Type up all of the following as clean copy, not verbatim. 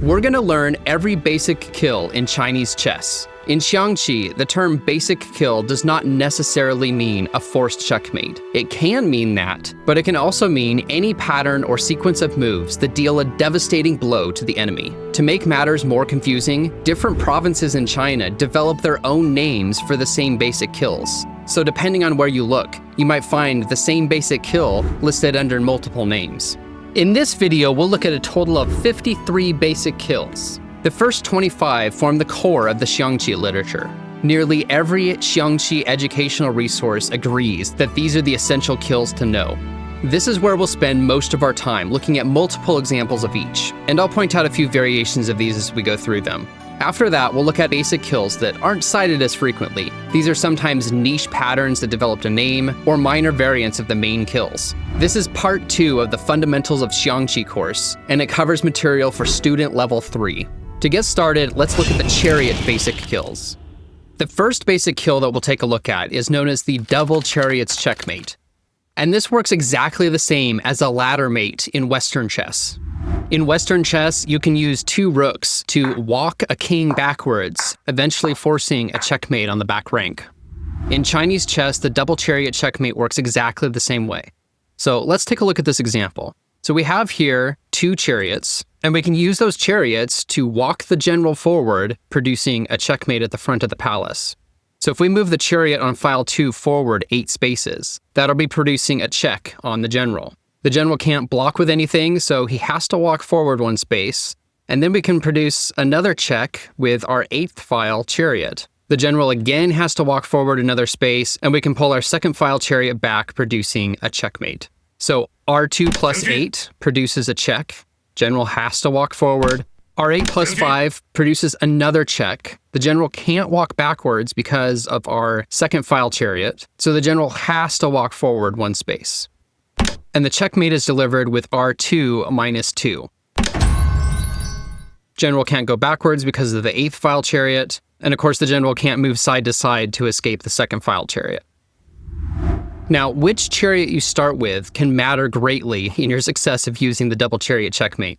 We're gonna learn every basic kill in Chinese chess. In Xiangqi, the term basic kill does not necessarily mean a forced checkmate. It can mean that, but it can also mean any pattern or sequence of moves that deal a devastating blow to the enemy. To make matters more confusing, different provinces in China develop their own names for the same basic kills. So depending on where you look, you might find the same basic kill listed under multiple names. In this video, we'll look at a total of 53 basic kills. The first 25 form the core of the Xiangqi literature. Nearly every Xiangqi educational resource agrees that these are the essential kills to know. This is where we'll spend most of our time looking at multiple examples of each, and I'll point out a few variations of these as we go through them. After that, we'll look at basic kills that aren't cited as frequently. These are sometimes niche patterns that developed a name, or minor variants of the main kills. This is part 2 of the Fundamentals of Xiangqi course, and it covers material for student level 3. To get started, let's look at the chariot basic kills. The first basic kill that we'll take a look at is known as the double Chariots Checkmate. And this works exactly the same as a ladder mate in Western chess. In Western chess, you can use 2 rooks to walk a king backwards, eventually forcing a checkmate on the back rank. In Chinese chess, the double chariot checkmate works exactly the same way. So let's take a look at this example. So we have here 2 chariots, and we can use those chariots to walk the general forward, producing a checkmate at the front of the palace. So if we move the chariot on file 2 forward 8 spaces, that'll be producing a check on the general. The general can't block with anything, so he has to walk forward 1 space, and then we can produce another check with our 8th file chariot. The general again has to walk forward another space, and we can pull our 2nd file chariot back, producing a checkmate. So R2 plus 8 produces a check. General has to walk forward. R8 plus 5 produces another check. The general can't walk backwards because of our 2nd file chariot, so the general has to walk forward 1 space. And the checkmate is delivered with R2 minus 2. General can't go backwards because of the 8th file chariot, and of course the general can't move side to side to escape the 2nd file chariot. Now, which chariot you start with can matter greatly in your success of using the double chariot checkmate.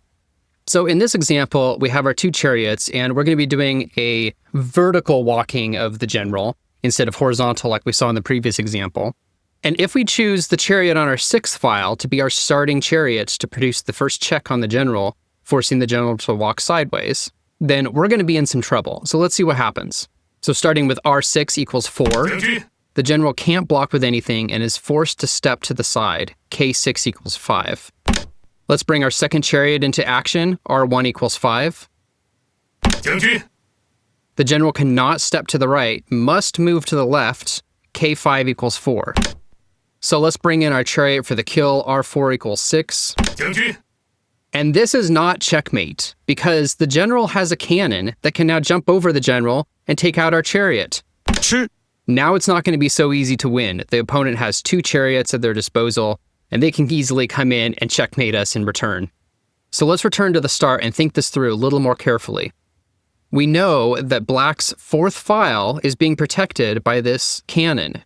So in this example, we have our 2 chariots, and we're going to be doing a vertical walking of the general instead of horizontal like we saw in the previous example. And if we choose the chariot on our 6th file to be our starting chariot to produce the first check on the general, forcing the general to walk sideways, then we're going to be in some trouble. So let's see what happens. So starting with R6 equals 4. The general can't block with anything and is forced to step to the side. K6 equals 5. Let's bring our 2nd chariot into action. R1 equals 5. The general cannot step to the right, must move to the left. K5 equals 4. So let's bring in our chariot for the kill. R4 equals 6. And this is not checkmate, because the general has a cannon that can now jump over the general and take out our chariot. Now it's not going to be so easy to win. The opponent has 2 chariots at their disposal, and they can easily come in and checkmate us in return. So let's return to the start and think this through a little more carefully. We know that Black's 4th file is being protected by this cannon.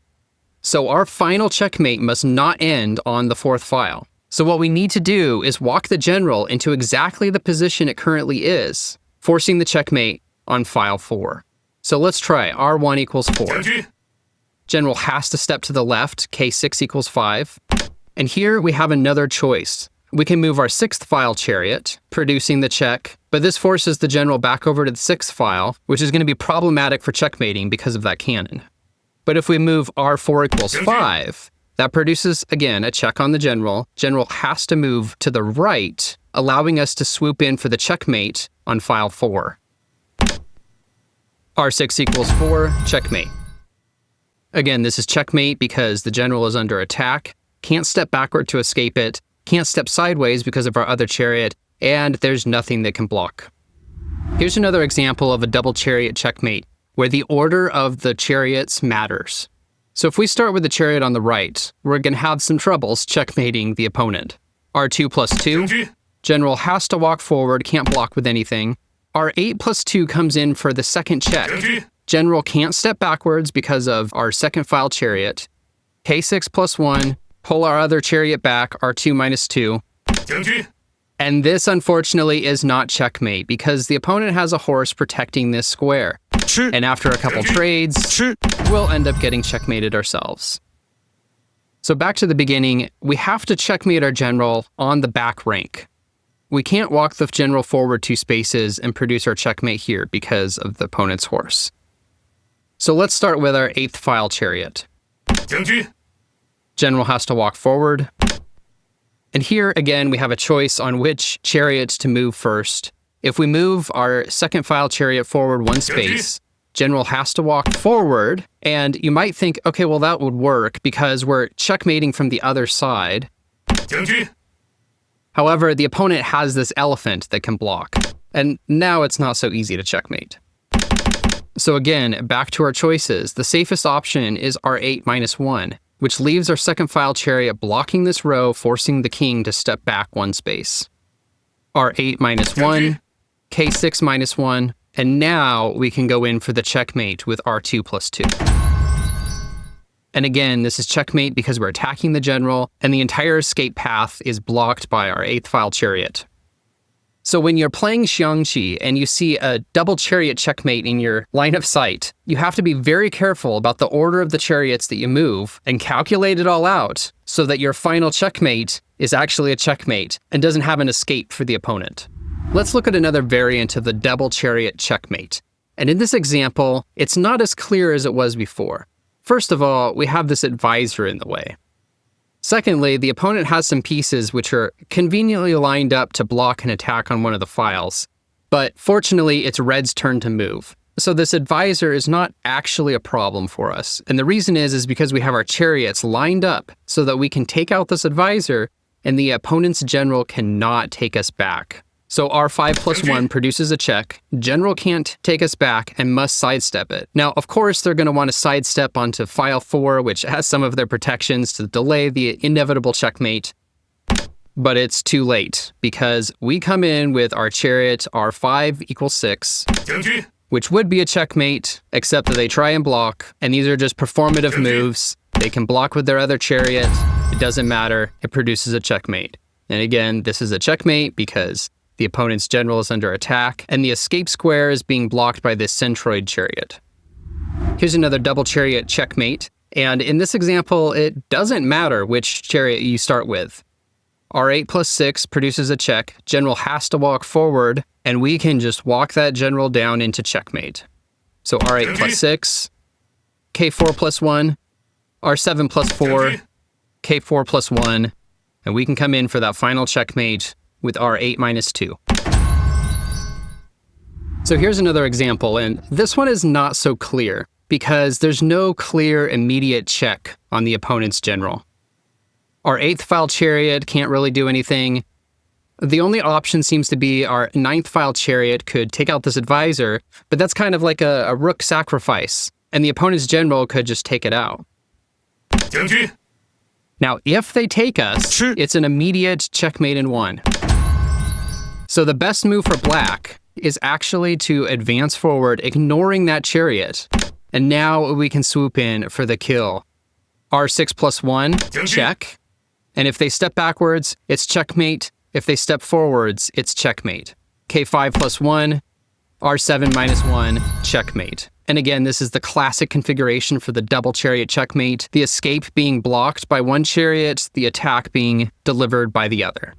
So our final checkmate must not end on the 4th file. So what we need to do is walk the general into exactly the position it currently is, forcing the checkmate on file 4. So let's try. R1 equals 4. General has to step to the left. K6 equals 5. And here we have another choice. We can move our 6th file chariot, producing the check, but this forces the general back over to the 6th file, which is going to be problematic for checkmating because of that cannon. But if we move R4 equals 5, that produces, again, a check on the general. General has to move to the right, allowing us to swoop in for the checkmate on file 4. R6 equals 4, checkmate. Again, this is checkmate because the general is under attack, can't step backward to escape it, can't step sideways because of our other chariot, and there's nothing that can block. Here's another example of a double chariot checkmate, where the order of the chariots matters. So if we start with the chariot on the right, we're going to have some troubles checkmating the opponent. R2 plus 2, general has to walk forward, can't block with anything. R8 plus 2 comes in for the 2nd check. General can't step backwards because of our 2nd file chariot. K6 plus 1, pull our other chariot back, R2 minus 2. And this, unfortunately, is not checkmate because the opponent has a horse protecting this square. And after a couple trades, we'll end up getting checkmated ourselves. So back to the beginning, we have to checkmate our general on the back rank. We can't walk the general forward 2 spaces and produce our checkmate here because of the opponent's horse. So let's start with our 8th file chariot. General has to walk forward. And here, again, we have a choice on which chariot to move first. If we move our 2nd file chariot forward 1 space, general has to walk forward, and you might think, okay, well, that would work because we're checkmating from the other side. However, the opponent has this elephant that can block, and now it's not so easy to checkmate. So again, back to our choices. The safest option is R8 -1, which leaves our 2nd file chariot blocking this row, forcing the king to step back 1 space. R8 -1, K6 -1, and now we can go in for the checkmate with R2 +2. And again, this is checkmate because we're attacking the general, and the entire escape path is blocked by our 8th file chariot. So when you're playing Xiangqi and you see a double chariot checkmate in your line of sight, you have to be very careful about the order of the chariots that you move and calculate it all out so that your final checkmate is actually a checkmate and doesn't have an escape for the opponent. Let's look at another variant of the double chariot checkmate. And in this example, it's not as clear as it was before. First of all, we have this advisor in the way. Secondly, the opponent has some pieces which are conveniently lined up to block an attack on one of the files. But fortunately, it's red's turn to move. So this advisor is not actually a problem for us. And the reason is because we have our chariots lined up so that we can take out this advisor and the opponent's general cannot take us back. So R5 +1 produces a check, general can't take us back and must sidestep it. Now, of course, they're going to want to sidestep onto file 4, which has some of their protections to delay the inevitable checkmate. But it's too late, because we come in with our chariot R5 = 6, which would be a checkmate, except that they try and block, and these are just performative moves. They can block with their other chariot, it doesn't matter, it produces a checkmate. And again, this is a checkmate because the opponent's general is under attack, and the escape square is being blocked by this Centroid chariot. Here's another double chariot checkmate, and in this example, it doesn't matter which chariot you start with. R8 +6 produces a check, general has to walk forward, and we can just walk that general down into checkmate. So R8 +6, K4 +1, R7 +4, K4 +1, and we can come in for that final checkmate with R8 -2. So here's another example, and this one is not so clear because there's no clear immediate check on the opponent's general. Our 8th file chariot can't really do anything. The only option seems to be our 9th file chariot could take out this advisor, but that's kind of like a rook sacrifice, and the opponent's general could just take it out. Now, if they take us, it's an immediate checkmate in 1. So the best move for black is actually to advance forward, ignoring that chariot. And now we can swoop in for the kill. R6 +1, check. And if they step backwards, it's checkmate. If they step forwards, it's checkmate. K5 +1, R7 -1, checkmate. And again, this is the classic configuration for the double chariot checkmate, the escape being blocked by one chariot, the attack being delivered by the other.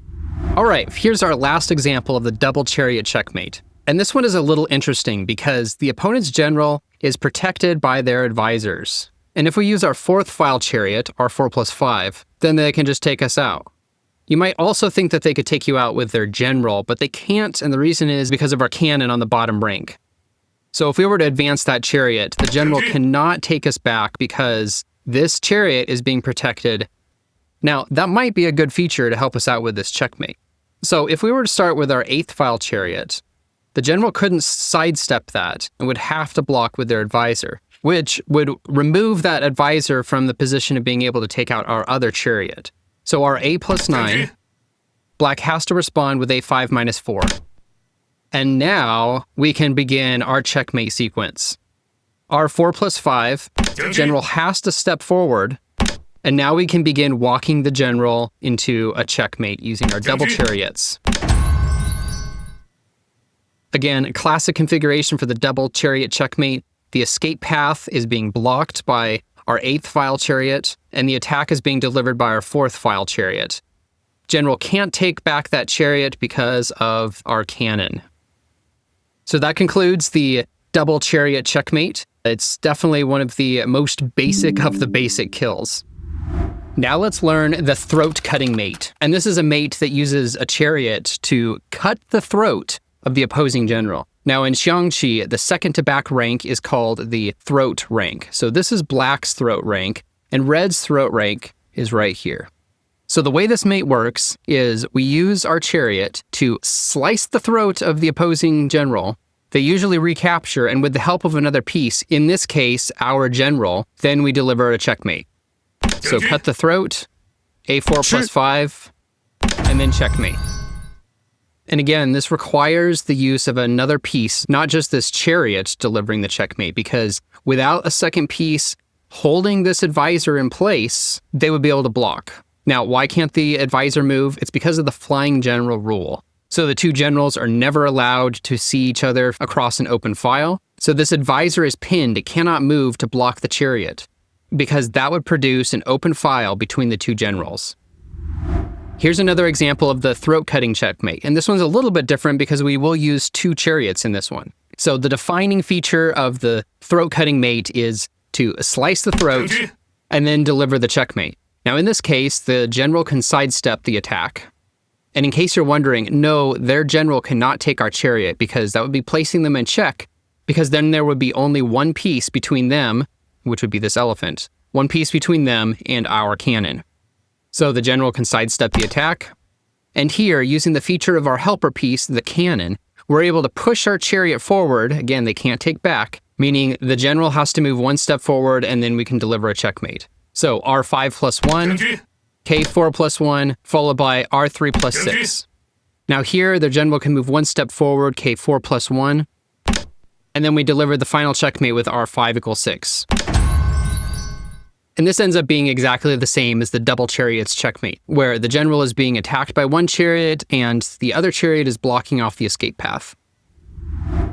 All right, here's our last example of the double chariot checkmate. And this one is a little interesting because the opponent's general is protected by their advisors. And if we use our 4th file chariot, R4 +5, then they can just take us out. You might also think that they could take you out with their general, but they can't, and the reason is because of our cannon on the bottom rank. So if we were to advance that chariot, the general cannot take us back because this chariot is being protected. Now, that might be a good feature to help us out with this checkmate. So if we were to start with our 8th file chariot, the general couldn't sidestep that and would have to block with their advisor, which would remove that advisor from the position of being able to take out our other chariot. So our A +9, black has to respond with A5 -4. And now we can begin our checkmate sequence. R4 +5, general has to step forward, and now we can begin walking the general into a checkmate using our double chariots. Again, a classic configuration for the double chariot checkmate. The escape path is being blocked by our 8th file chariot, and the attack is being delivered by our 4th file chariot. General can't take back that chariot because of our cannon. So that concludes the double chariot checkmate. It's definitely one of the most basic of the basic kills. Now let's learn the throat cutting mate. And this is a mate that uses a chariot to cut the throat of the opposing general. Now in Xiangqi, the second to back rank is called the throat rank. So this is black's throat rank, and red's throat rank is right here. So the way this mate works is we use our chariot to slice the throat of the opposing general. They usually recapture, and with the help of another piece, in this case, our general, then we deliver a checkmate. So cut the throat, A4 plus 5, and then checkmate. And again, this requires the use of another piece, not just this chariot delivering the checkmate, because without a second piece holding this advisor in place, they would be able to block. Now, why can't the advisor move? It's because of the flying general rule. So the two generals are never allowed to see each other across an open file. So this advisor is pinned. It cannot move to block the chariot, because that would produce an open file between the two generals. Here's another example of the throat cutting checkmate. And this one's a little bit different because we will use two chariots in this one. So the defining feature of the throat cutting mate is to slice the throat and then deliver the checkmate. Now in this case, the general can sidestep the attack. And in case you're wondering, no, their general cannot take our chariot because that would be placing them in check, because then there would be only one piece between them, which would be this elephant, one piece between them and our cannon. So the general can sidestep the attack. And here, using the feature of our helper piece, the cannon, we're able to push our chariot forward. Again, they can't take back, meaning the general has to move one step forward and then we can deliver a checkmate. So R5 plus 1, K4 plus 1, followed by R3 plus 6. Now here, the general can move one step forward, K4 plus 1, and then we deliver the final checkmate with R5 equals 6. And this ends up being exactly the same as the double chariots checkmate, where the general is being attacked by one chariot and the other chariot is blocking off the escape path.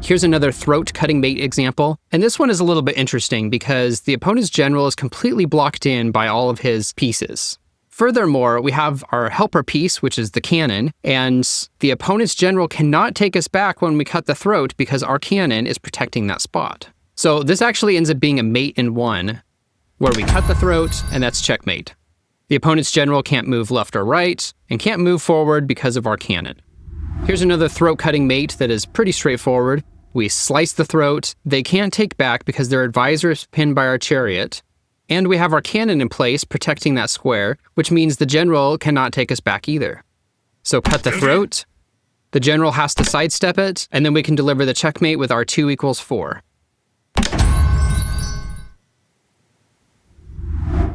Here's another throat cutting mate example. And this one is a little bit interesting because the opponent's general is completely blocked in by all of his pieces. Furthermore, we have our helper piece, which is the cannon, and the opponent's general cannot take us back when we cut the throat because our cannon is protecting that spot. So this actually ends up being a mate in one, where we cut the throat, and that's checkmate. The opponent's general can't move left or right, and can't move forward because of our cannon. Here's another throat-cutting mate that is pretty straightforward. We slice the throat, they can't take back because their advisor is pinned by our chariot, and we have our cannon in place protecting that square, which means the general cannot take us back either. So cut the throat, the general has to sidestep it, and then we can deliver the checkmate with R2 equals 4.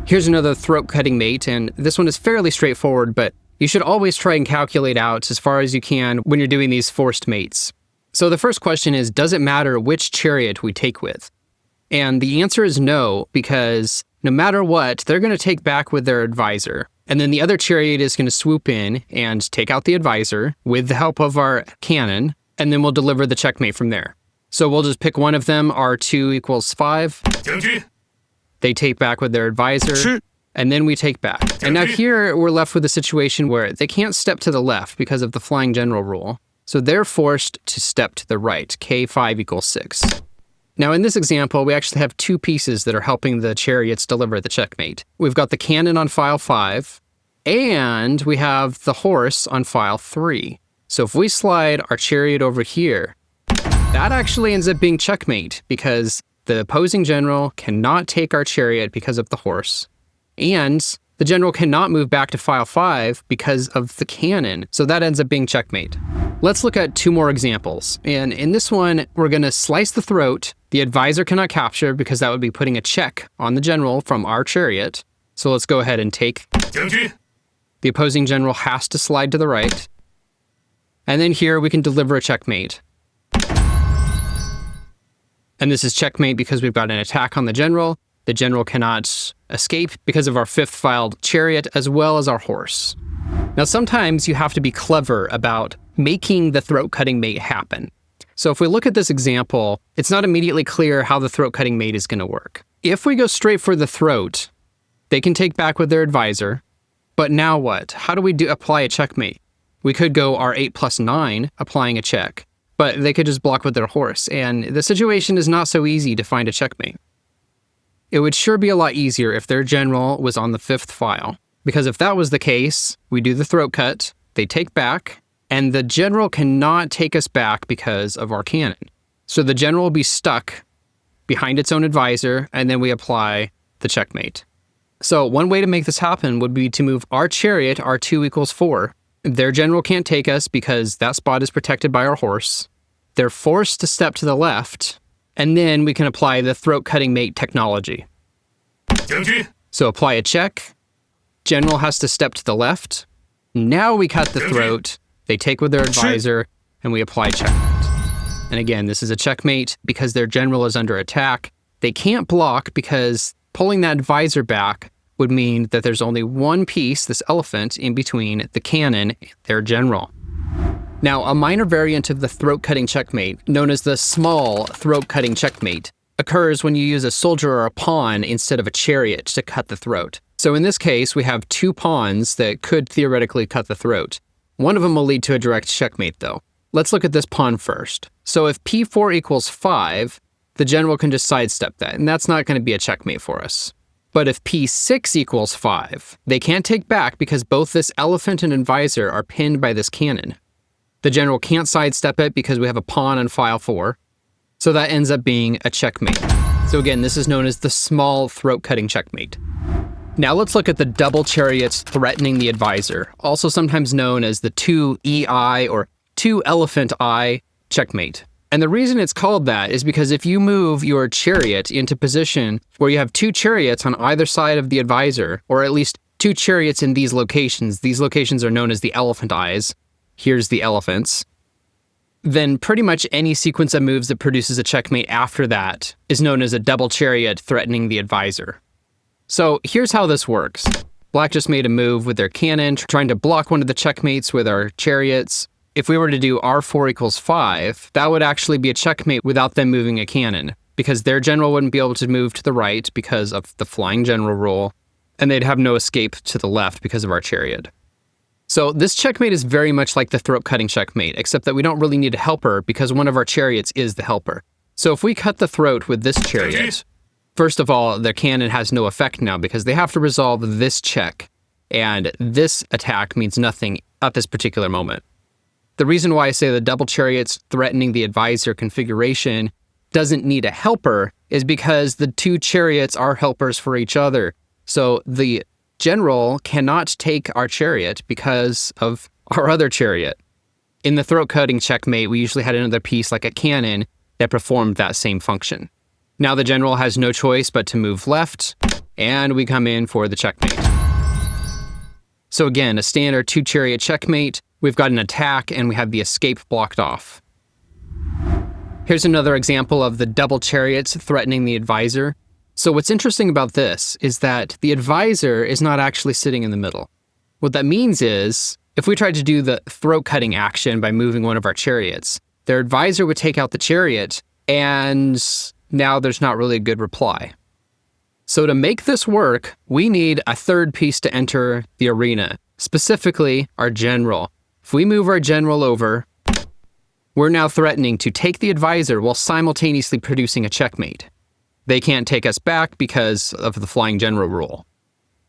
Here's another throat-cutting mate, and this one is fairly straightforward, but you should always try and calculate out as far as you can when you're doing these forced mates. So the first question is, does it matter which chariot we take with? And the answer is no, because no matter what, they're going to take back with their advisor. And then the other chariot is going to swoop in and take out the advisor with the help of our cannon, and then we'll deliver the checkmate from there. So we'll just pick one of them, R2 equals 5. They take back with their advisor, and then we take back. And now here we're left with a situation where they can't step to the left because of the flying general rule. So they're forced to step to the right, K5 equals 6. Now in this example, we actually have two pieces that are helping the chariots deliver the checkmate. We've got the cannon on file 5, and we have the horse on file 3. So if we slide our chariot over here, that actually ends up being checkmate because the opposing general cannot take our chariot because of the horse, and the general cannot move back to file 5 because of the cannon, so that ends up being checkmate. Let's look at two more examples, and in this one, we're going to slice the throat. The advisor cannot capture because that would be putting a check on the general from our chariot, so let's go ahead and take. The opposing general has to slide to the right, and then here we can deliver a checkmate. And this is checkmate because we've got an attack on the general. The general cannot escape because of our 5th filed chariot as well as our horse. Now sometimes you have to be clever about making the throat cutting mate happen. So if we look at this example, it's not immediately clear how the throat cutting mate is going to work. If we go straight for the throat, they can take back with their advisor. But now what? How do we apply a checkmate? We could go R8 plus 9, applying a check, but they could just block with their horse, and the situation is not so easy to find a checkmate. It would sure be a lot easier if their general was on the 5th file, because if that was the case, we do the throat cut, they take back, and the general cannot take us back because of our cannon. So the general will be stuck behind its own advisor, and then we apply the checkmate. So one way to make this happen would be to move our chariot R2 equals 4. Their general can't take us because that spot is protected by our horse. They're forced to step to the left, and then we can apply the throat cutting mate technology. So apply a check. General has to step to the left. Now we cut the throat. They take with their advisor, and we apply checkmate. And again, this is a checkmate because their general is under attack. They can't block because pulling that advisor back would mean that there's only one piece, this elephant, in between the cannon and their general. Now, a minor variant of the throat-cutting checkmate, known as the small throat-cutting checkmate, occurs when you use a soldier or a pawn instead of a chariot to cut the throat. So in this case, we have 2 pawns that could theoretically cut the throat. One of them will lead to a direct checkmate, though. Let's look at this pawn first. So if p4 equals 5, the general can just sidestep that, and that's not going to be a checkmate for us. But if p6 equals 5, they can't take back because both this elephant and advisor are pinned by this cannon. The general can't sidestep it because we have a pawn on file 4, so that ends up being a checkmate. So again, this is known as the small throat-cutting checkmate. Now let's look at the double chariots threatening the advisor, also sometimes known as the 2 E-Eye or 2 elephant eye checkmate. And the reason it's called that is because if you move your chariot into position where you have 2 chariots on either side of the advisor, or at least 2 chariots in these locations are known as the elephant eyes, here's the elephants, then pretty much any sequence of moves that produces a checkmate after that is known as a double chariot threatening the advisor. So here's how this works. Black just made a move with their cannon, trying to block one of the checkmates with our chariots. If we were to do R4 equals 5, that would actually be a checkmate without them moving a cannon, because their general wouldn't be able to move to the right because of the flying general rule, and they'd have no escape to the left because of our chariot. So this checkmate is very much like the throat-cutting checkmate, except that we don't really need a helper because one of our chariots is the helper. So if we cut the throat with this chariot, first of all, their cannon has no effect now because they have to resolve this check, and this attack means nothing at this particular moment. The reason why I say the double chariots threatening the advisor configuration doesn't need a helper is because the 2 chariots are helpers for each other. So the general cannot take our chariot because of our other chariot. In the throat-cutting checkmate, we usually had another piece like a cannon that performed that same function. Now the general has no choice but to move left, and we come in for the checkmate. So again, a standard 2-chariot checkmate. We've got an attack, and we have the escape blocked off. Here's another example of the double chariots threatening the advisor. So what's interesting about this is that the advisor is not actually sitting in the middle. What that means is, if we tried to do the throat-cutting action by moving one of our chariots, their advisor would take out the chariot, and now there's not really a good reply. So to make this work, we need a third piece to enter the arena, specifically our general. If we move our general over, we're now threatening to take the advisor while simultaneously producing a checkmate. They can't take us back because of the flying general rule.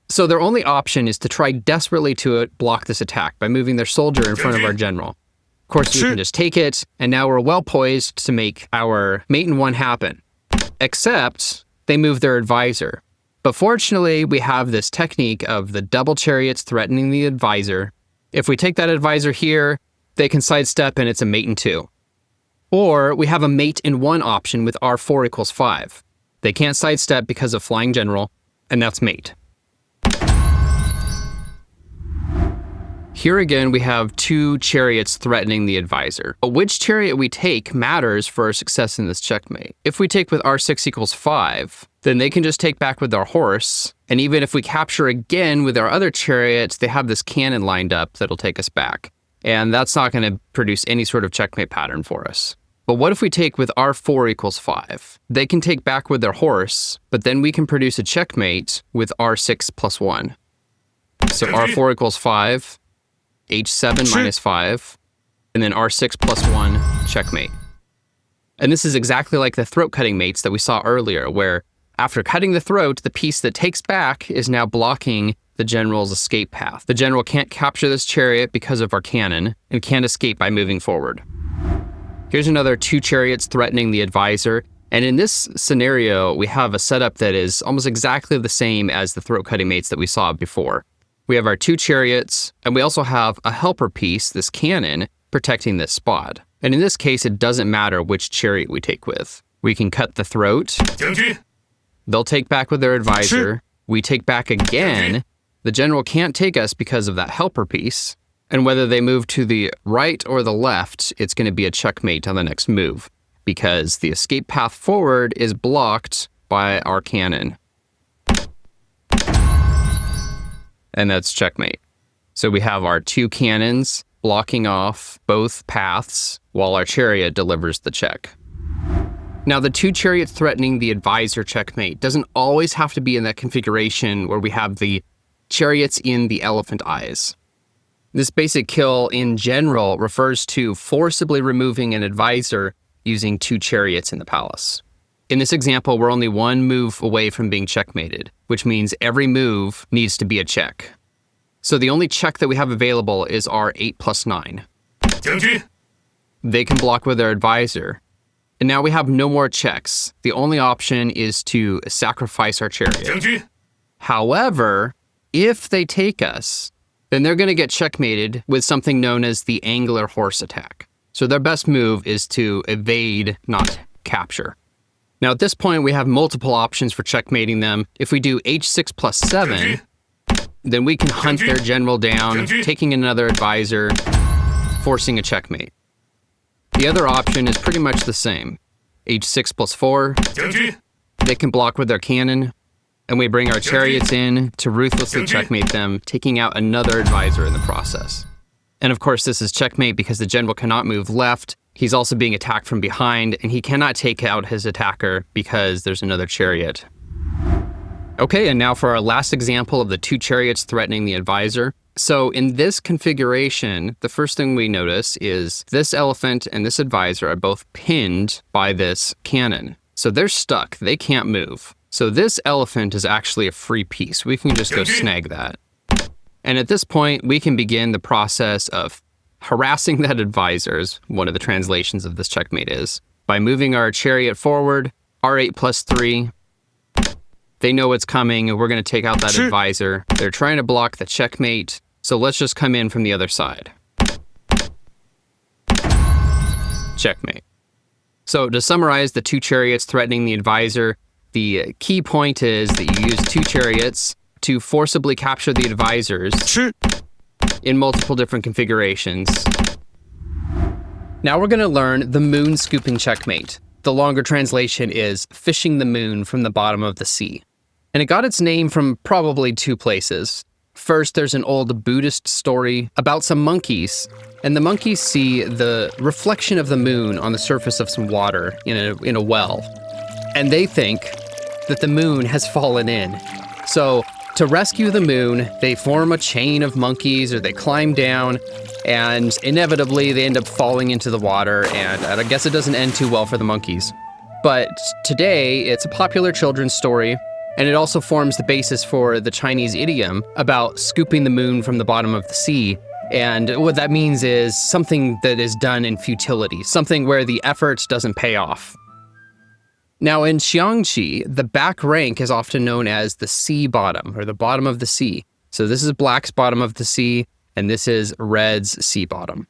So their only option is to try desperately to block this attack by moving their soldier in front of our general. Of course, we can just take it, and now we're well poised to make our mate in 1 happen. Except they move their advisor. But fortunately, we have this technique of the double chariots threatening the advisor. If we take that advisor here, they can sidestep and it's a mate in 2. Or we have a mate in 1 option with R4 equals 5. They can't sidestep because of flying general, and that's mate. Here again, we have 2 chariots threatening the advisor. But which chariot we take matters for our success in this checkmate. If we take with R6 equals 5, then they can just take back with our horse, and even if we capture again with our other chariots, they have this cannon lined up that'll take us back. And that's not going to produce any sort of checkmate pattern for us. But what if we take with R4 equals 5? They can take back with their horse, but then we can produce a checkmate with R6 plus 1. So R4 equals 5, H7 minus 5, and then R6 plus 1, checkmate. And this is exactly like the throat cutting mates that we saw earlier, where after cutting the throat, the piece that takes back is now blocking the general's escape path. The general can't capture this chariot because of our cannon and can't escape by moving forward. Here's another 2 chariots threatening the advisor. And in this scenario, we have a setup that is almost exactly the same as the throat cutting mates that we saw before. We have our 2 chariots, and we also have a helper piece, this cannon, protecting this spot. And in this case, it doesn't matter which chariot we take with. We can cut the throat. They'll take back with their advisor. We take back again. The general can't take us because of that helper piece. And whether they move to the right or the left, it's going to be a checkmate on the next move, because the escape path forward is blocked by our cannon. And that's checkmate. So we have our 2 cannons blocking off both paths while our chariot delivers the check. Now, the 2 chariots threatening the advisor checkmate doesn't always have to be in that configuration where we have the chariots in the elephant eyes. This basic kill in general refers to forcibly removing an advisor using 2 chariots in the palace. In this example, we're only 1 move away from being checkmated, which means every move needs to be a check. So the only check that we have available is our 8 plus 9. They can block with their advisor. And now we have no more checks. The only option is to sacrifice our chariot. However, if they take us, then they're going to get checkmated with something known as the Angler Horse Attack. So their best move is to evade, not capture. Now at this point, we have multiple options for checkmating them. If we do H6 plus 7, then we can hunt their general down, taking another advisor, forcing a checkmate. The other option is pretty much the same. H6 plus 4, they can block with their cannon, and we bring our chariots in to ruthlessly checkmate them, taking out another advisor in the process. And of course, this is checkmate because the general cannot move left. He's also being attacked from behind, and he cannot take out his attacker because there's another chariot. Okay, and now for our last example of the 2 chariots threatening the advisor. So in this configuration, the first thing we notice is this elephant and this advisor are both pinned by this cannon. So they're stuck, they can't move. So this elephant is actually a free piece. We can just go snag that. And at this point, we can begin the process of harassing that advisor, as one of the translations of this checkmate is, by moving our chariot forward, R8 plus 3. They know it's coming, and we're going to take out that advisor. They're trying to block the checkmate, so let's just come in from the other side. Checkmate. So to summarize the 2 chariots threatening the advisor, the key point is that you use 2 chariots to forcibly capture the advisors in multiple different configurations. Now we're going to learn the moon scooping checkmate. The longer translation is fishing the moon from the bottom of the sea. And it got its name from probably 2 places. First, there's an old Buddhist story about some monkeys, and the monkeys see the reflection of the moon on the surface of some water in a well. And they think that the moon has fallen in. So to rescue the moon, they form a chain of monkeys, or they climb down, and inevitably they end up falling into the water, and I guess it doesn't end too well for the monkeys. But today, it's a popular children's story, and it also forms the basis for the Chinese idiom about scooping the moon from the bottom of the sea. And what that means is something that is done in futility, something where the effort doesn't pay off. Now in Xiangqi, the back rank is often known as the sea bottom, or the bottom of the sea. So this is black's bottom of the sea, and this is red's sea bottom.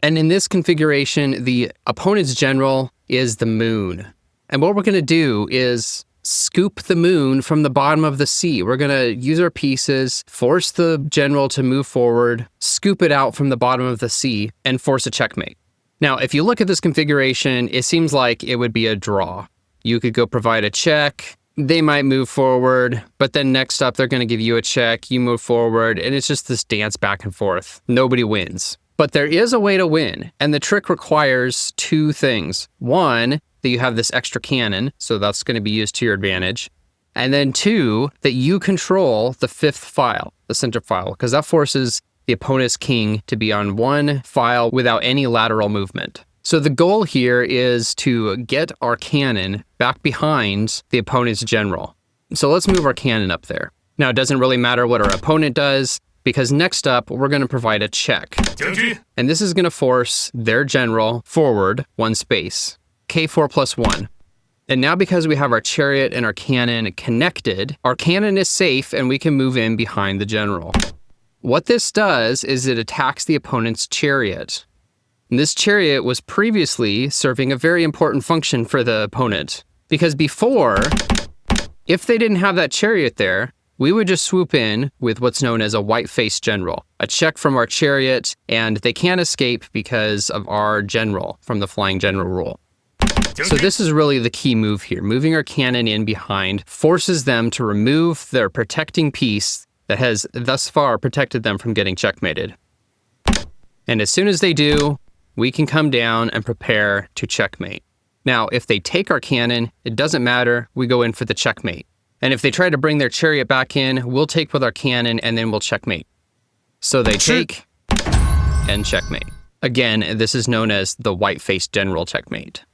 And in this configuration, the opponent's general is the moon. And what we're going to do is scoop the moon from the bottom of the sea. We're going to use our pieces, force the general to move forward, scoop it out from the bottom of the sea, and force a checkmate. Now, if you look at this configuration, it seems like it would be a draw. You could go provide a check, they might move forward, but then next up they're going to give you a check, you move forward, and it's just this dance back and forth. Nobody wins. But there is a way to win, and the trick requires two things. One, that you have this extra cannon, so that's going to be used to your advantage. And then two, that you control the fifth file, the center file, because that forces the opponent's king to be on one file without any lateral movement. So the goal here is to get our cannon back behind the opponent's general. So let's move our cannon up there. Now, it doesn't really matter what our opponent does, because next up, we're going to provide a check. And this is going to force their general forward one space, K4 plus 1. And now because we have our chariot and our cannon connected, our cannon is safe and we can move in behind the general. What this does is it attacks the opponent's chariot. And this chariot was previously serving a very important function for the opponent. Because before, if they didn't have that chariot there, we would just swoop in with what's known as a white-faced general, a check from our chariot, and they can't escape because of our general from the flying general rule. So this is really the key move here. Moving our cannon in behind forces them to remove their protecting piece that has thus far protected them from getting checkmated. And as soon as they do, we can come down and prepare to checkmate. Now, if they take our cannon, it doesn't matter, we go in for the checkmate. And if they try to bring their chariot back in, we'll take with our cannon and then we'll checkmate. So they take and checkmate. Again, this is known as the white-faced general checkmate.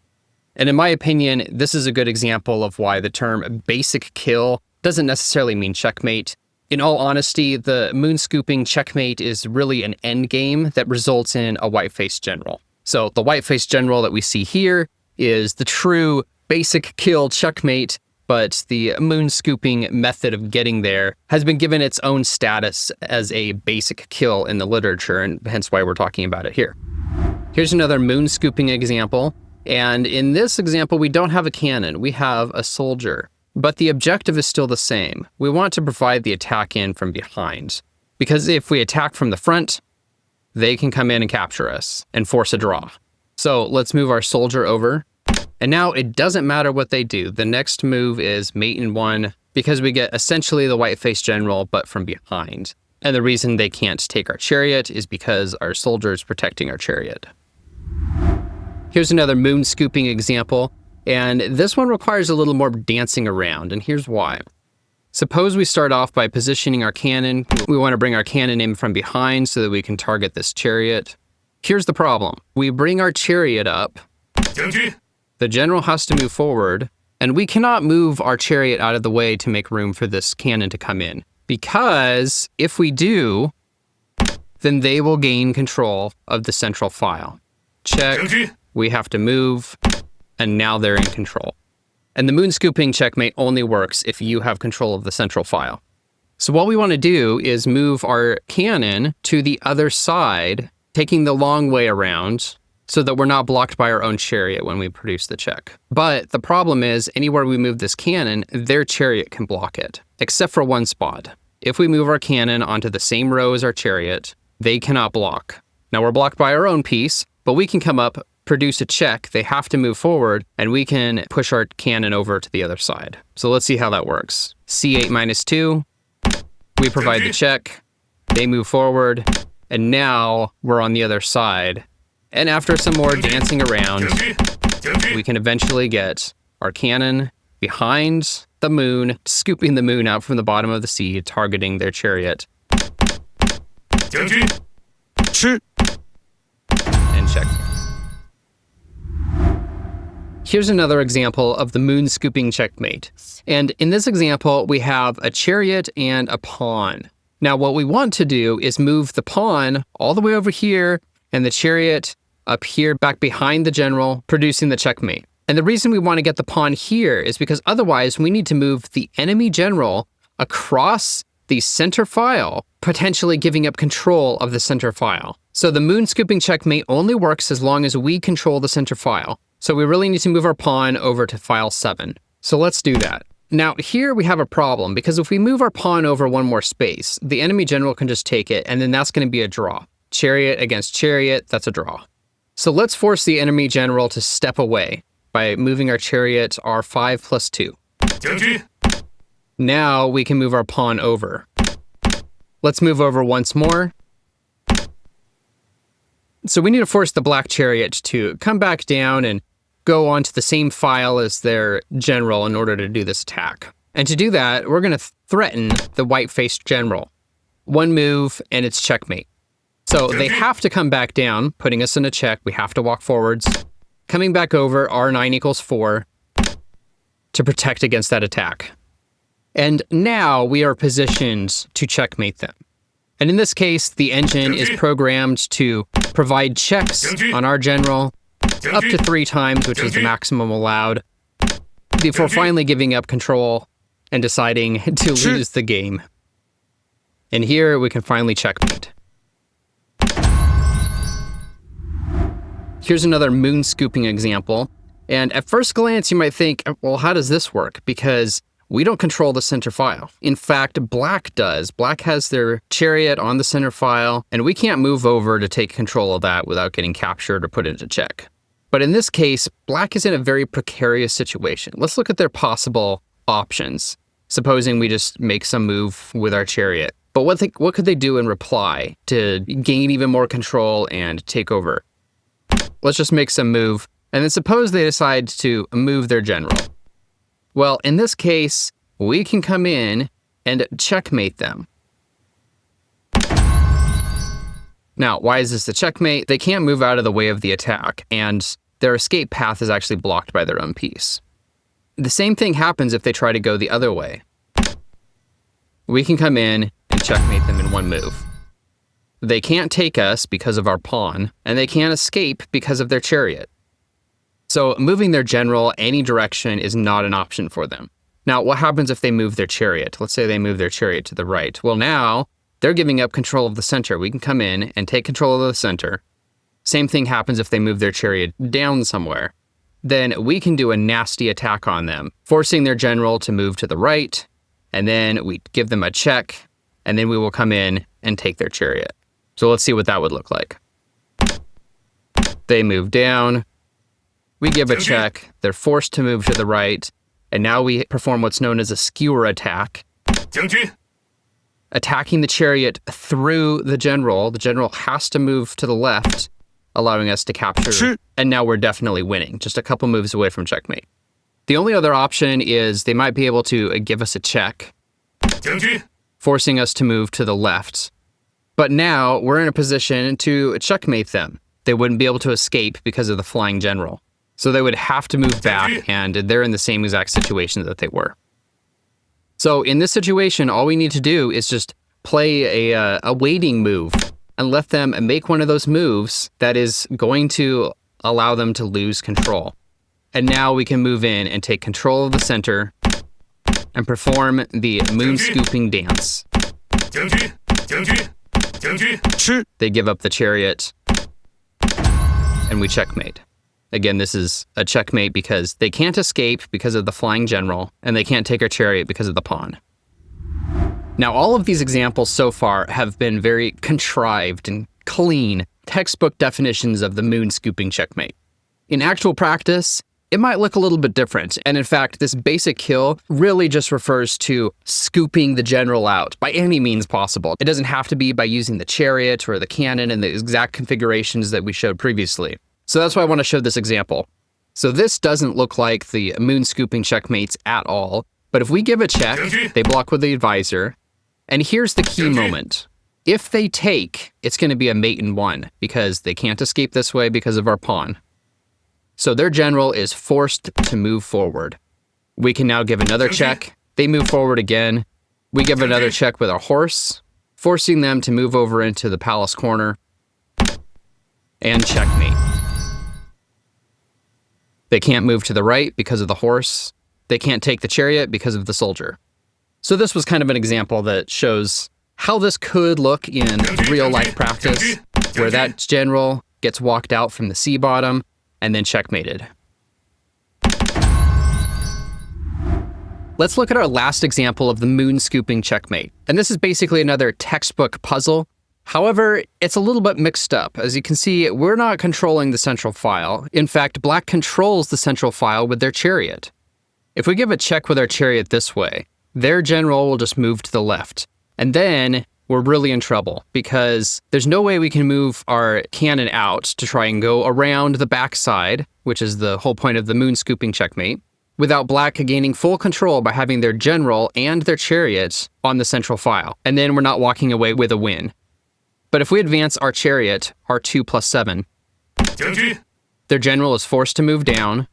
And in my opinion, this is a good example of why the term basic kill doesn't necessarily mean checkmate. In all honesty, the moon scooping checkmate is really an end game that results in a white-faced general. So the white-faced general that we see here is the true basic kill checkmate, but the moon scooping method of getting there has been given its own status as a basic kill in the literature, and hence why we're talking about it here. Here's another moon scooping example. And in this example, we don't have a cannon, we have a soldier. But the objective is still the same. We want to provide the attack in from behind. Because if we attack from the front, they can come in and capture us and force a draw. So let's move our soldier over. And now it doesn't matter what they do. The next move is mate in 1, because we get essentially the white-faced general, but from behind. And the reason they can't take our chariot is because our soldier is protecting our chariot. Here's another moon scooping example, and this one requires a little more dancing around, and here's why. Suppose we start off by positioning our cannon. We want to bring our cannon in from behind so that we can target this chariot. Here's the problem. We bring our chariot up. The general has to move forward, and we cannot move our chariot out of the way to make room for this cannon to come in. Because if we do, then they will gain control of the central file. Check. We have to move, and now they're in control. And the moon scooping checkmate only works if you have control of the central file. So what we want to do is move our cannon to the other side, taking the long way around, so that we're not blocked by our own chariot when we produce the check. But the problem is, anywhere we move this cannon, their chariot can block it, except for one spot. If we move our cannon onto the same row as our chariot, they cannot block. Now we're blocked by our own piece, but we can come up, produce a check, they have to move forward, and we can push our cannon over to the other side. So let's see how that works. C8 minus 2, we provide the check, they move forward, and now we're on the other side. And after some more dancing around, we can eventually get our cannon behind the moon, scooping the moon out from the bottom of the sea, targeting their chariot. And check. Here's another example of the moon scooping checkmate. And in this example, we have a chariot and a pawn. Now, what we want to do is move the pawn all the way over here and the chariot up here back behind the general, producing the checkmate. And the reason we want to get the pawn here is because otherwise we need to move the enemy general across the center file, potentially giving up control of the center file. So the moon scooping checkmate only works as long as we control the center file. So we really need to move our pawn over to file 7. So let's do that. Now here we have a problem, because if we move our pawn over one more space, the enemy general can just take it, and then that's going to be a draw. Chariot against chariot, that's a draw. So let's force the enemy general to step away by moving our chariot R5 plus 2. Now we can move our pawn over. Let's move over once more. So we need to force the black chariot to come back down and go onto the same file as their general in order to do this attack. And to do that, we're going to threaten the white-faced general. One move, and it's checkmate. So they have to come back down, putting us in a check. We have to walk forwards. Coming back over, R9 equals 4 to protect against that attack. And now we are positioned to checkmate them. And in this case, the engine is programmed to provide checks on our general up to 3 times, which is the maximum allowed, before finally giving up control and deciding to lose the game. And here we can finally checkmate. Here's another moon scooping example. And at first glance, you might think, well, how does this work? Because we don't control the center file. In fact, black does. Black has their chariot on the center file, and we can't move over to take control of that without getting captured or put into check. But in this case, black is in a very precarious situation. Let's look at their possible options. Supposing we just make some move with our chariot. But what could they do in reply to gain even more control and take over? Let's just make some move, and then suppose they decide to move their general. Well, in this case, we can come in and checkmate them. Now, why is this a checkmate? They can't move out of the way of the attack, and their escape path is actually blocked by their own piece. The same thing happens if they try to go the other way. We can come in and checkmate them in one move. They can't take us because of our pawn, and they can't escape because of their chariot. So moving their general any direction is not an option for them. Now, what happens if they move their chariot? Let's say they move their chariot to the right. Well, now they're giving up control of the center. We can come in and take control of the center. Same thing happens if they move their chariot down somewhere. Then we can do a nasty attack on them, forcing their general to move to the right, and then we give them a check, and then we will come in and take their chariot. So let's see what that would look like. They move down. We give a check, they're forced to move to the right, and now we perform what's known as a skewer attack. Attacking the chariot through the general. The general has to move to the left, allowing us to capture, and now we're definitely winning, just a couple moves away from checkmate. The only other option is they might be able to give us a check, forcing us to move to the left. But now we're in a position to checkmate them. They wouldn't be able to escape because of the flying general. So they would have to move back, and they're in the same exact situation that they were. So in this situation, all we need to do is just play a waiting move and let them make one of those moves that is going to allow them to lose control. And now we can move in and take control of the center and perform the moon scooping dance. They give up the chariot, and we checkmate. Again, this is a checkmate because they can't escape because of the flying general, and they can't take our chariot because of the pawn. Now, all of these examples so far have been very contrived and clean, textbook definitions of the moon scooping checkmate. In actual practice, it might look a little bit different, and in fact, this basic kill really just refers to scooping the general out by any means possible. It doesn't have to be by using the chariot or the cannon in the exact configurations that we showed previously. So that's why I want to show this example. So this doesn't look like the moon scooping checkmates at all, but if we give a check, they block with the advisor, and here's the key moment. If they take, it's going to be a mate in 1, because they can't escape this way because of our pawn. So their general is forced to move forward. We can now give another check. They move forward again. We give another check with our horse, forcing them to move over into the palace corner, and checkmate. They can't move to the right because of the horse. They can't take the chariot because of the soldier. So this was kind of an example that shows how this could look in real-life practice, where that general gets walked out from the sea bottom and then checkmated. Let's look at our last example of the moon scooping checkmate. And this is basically another textbook puzzle. However, it's a little bit mixed up. As you can see, we're not controlling the central file. In fact, black controls the central file with their chariot. If we give a check with our chariot this way, their general will just move to the left. And then we're really in trouble because there's no way we can move our cannon out to try and go around the backside, which is the whole point of the moon scooping checkmate, without black gaining full control by having their general and their chariot on the central file. And then we're not walking away with a win. But if we advance our chariot, R2+7, their general is forced to move down.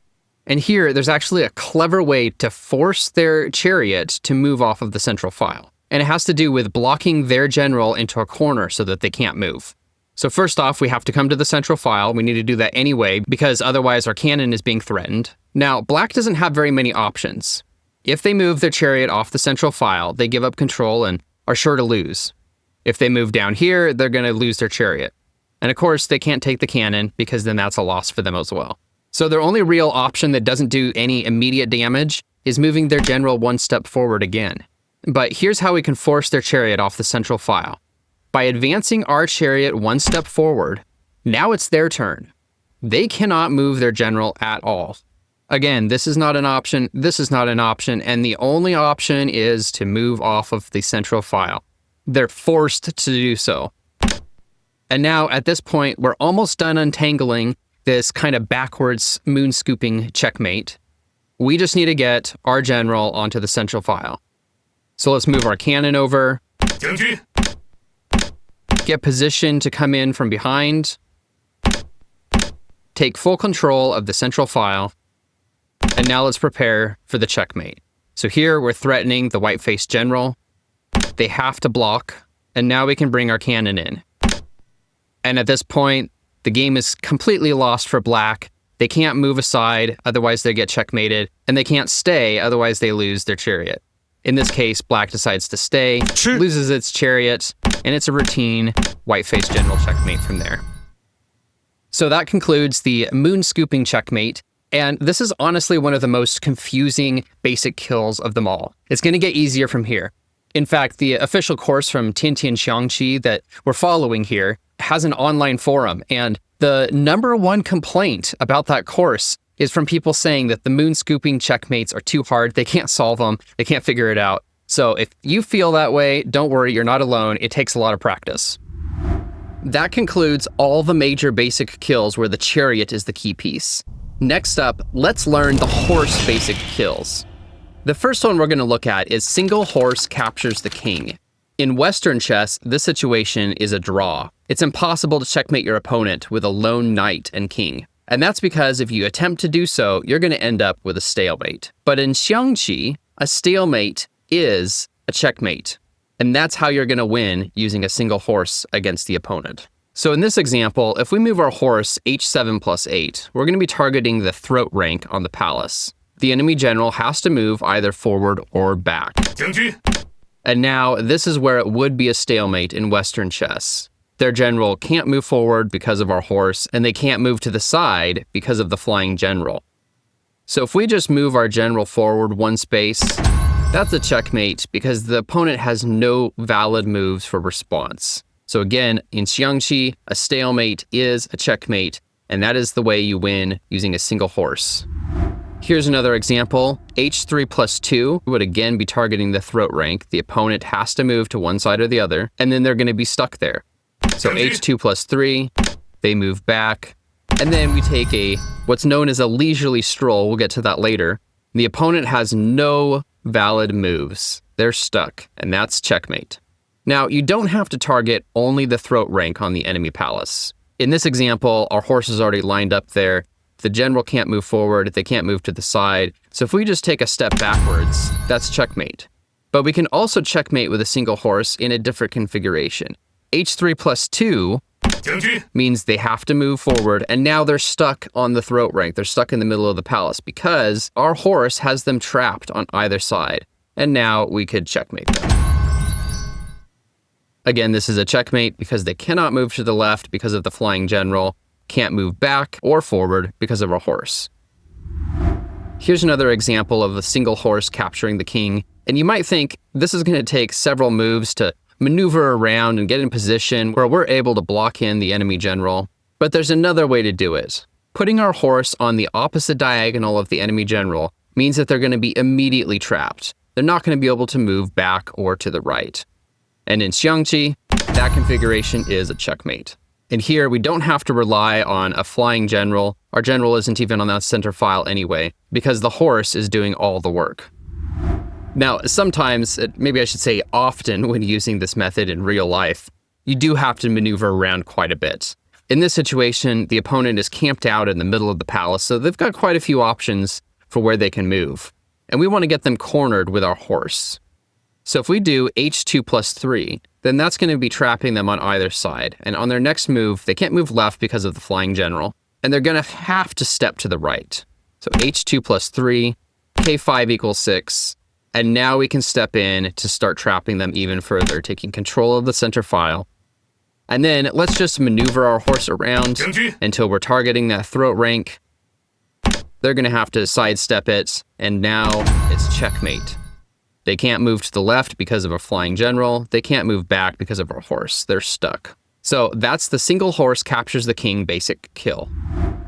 And here, there's actually a clever way to force their chariot to move off of the central file. And it has to do with blocking their general into a corner so that they can't move. So first off, we have to come to the central file. We need to do that anyway, because otherwise our cannon is being threatened. Now, black doesn't have very many options. If they move their chariot off the central file, they give up control and are sure to lose. If they move down here, they're going to lose their chariot. And of course, they can't take the cannon because then that's a loss for them as well. So their only real option that doesn't do any immediate damage is moving their general one step forward again. But here's how we can force their chariot off the central file. By advancing our chariot one step forward, now it's their turn. They cannot move their general at all. Again, this is not an option, this is not an option, and the only option is to move off of the central file. They're forced to do so. And now, at this point, we're almost done untangling this kind of backwards moon scooping checkmate. We just need to get our general onto the central file. So let's move our cannon over. Get positioned to come in from behind. Take full control of the central file. And now let's prepare for the checkmate. So here we're threatening the white-faced general. They have to block. And now we can bring our cannon in. And at this point, the game is completely lost for black. They can't move aside, otherwise they get checkmated. And they can't stay, otherwise they lose their chariot. In this case, black decides to stay, loses its chariot, and it's a routine white-faced general checkmate from there. So that concludes the moon scooping checkmate, and this is honestly one of the most confusing basic kills of them all. It's going to get easier from here. In fact, the official course from Xiangqi that we're following here has an online forum, and the number one complaint about that course is from people saying that the moon scooping checkmates are too hard, they can't solve them, they can't figure it out. So if you feel that way, don't worry, you're not alone. It takes a lot of practice. That concludes all the major basic kills where the chariot is the key piece. Next up, let's learn the horse basic kills. The first one we're going to look at is single horse captures the king. In Western chess, this situation is a draw. It's impossible to checkmate your opponent with a lone knight and king. And that's because if you attempt to do so, you're going to end up with a stalemate. But in Xiangqi, a stalemate is a checkmate. And that's how you're going to win using a single horse against the opponent. So in this example, if we move our horse h7+8, we're going to be targeting the throat rank on the palace. The enemy general has to move either forward or back. And now this is where it would be a stalemate in Western chess. Their general can't move forward because of our horse, and they can't move to the side because of the flying general. So if we just move our general forward one space, that's a checkmate because the opponent has no valid moves for response. So again, in Xiangqi, a stalemate is a checkmate, and that is the way you win using a single horse. Here's another example. h3+2 would again be targeting the throat rank. The opponent has to move to one side or the other, and then they're going to be stuck there. So h2+3, they move back, and then we take what's known as a leisurely stroll. We'll get to that later. The opponent has no valid moves. They're stuck, and that's checkmate. Now, you don't have to target only the throat rank on the enemy palace. In this example, our horse is already lined up there. The general can't move forward, they can't move to the side. So if we just take a step backwards, that's checkmate. But we can also checkmate with a single horse in a different configuration. h3+2 means they have to move forward, and now they're stuck on the throat rank. They're stuck in the middle of the palace because our horse has them trapped on either side. And now we could checkmate them. Again, this is a checkmate because they cannot move to the left because of the flying general, can't move back or forward because of our horse. Here's another example of a single horse capturing the king. And you might think this is going to take several moves to maneuver around and get in position where we're able to block in the enemy general. But there's another way to do it. Putting our horse on the opposite diagonal of the enemy general means that they're going to be immediately trapped. They're not going to be able to move back or to the right. And in Xiangqi, that configuration is a checkmate. And here we don't have to rely on a flying general. Our general isn't even on that center file anyway, because the horse is doing all the work. Now, sometimes, maybe I should say often when using this method in real life, you do have to maneuver around quite a bit. In this situation, the opponent is camped out in the middle of the palace, so they've got quite a few options for where they can move. And we want to get them cornered with our horse. So if we do h2 plus 3, then that's going to be trapping them on either side. And on their next move, they can't move left because of the flying general, and they're going to have to step to the right. So h2 plus 3, k5 equals 6, and now we can step in to start trapping them even further, taking control of the center file. And then let's just maneuver our horse around until we're targeting that throat rank. They're going to have to sidestep it, and now it's checkmate. They can't move to the left because of a flying general. They can't move back because of our horse. They're stuck. So that's the single horse captures the king basic kill.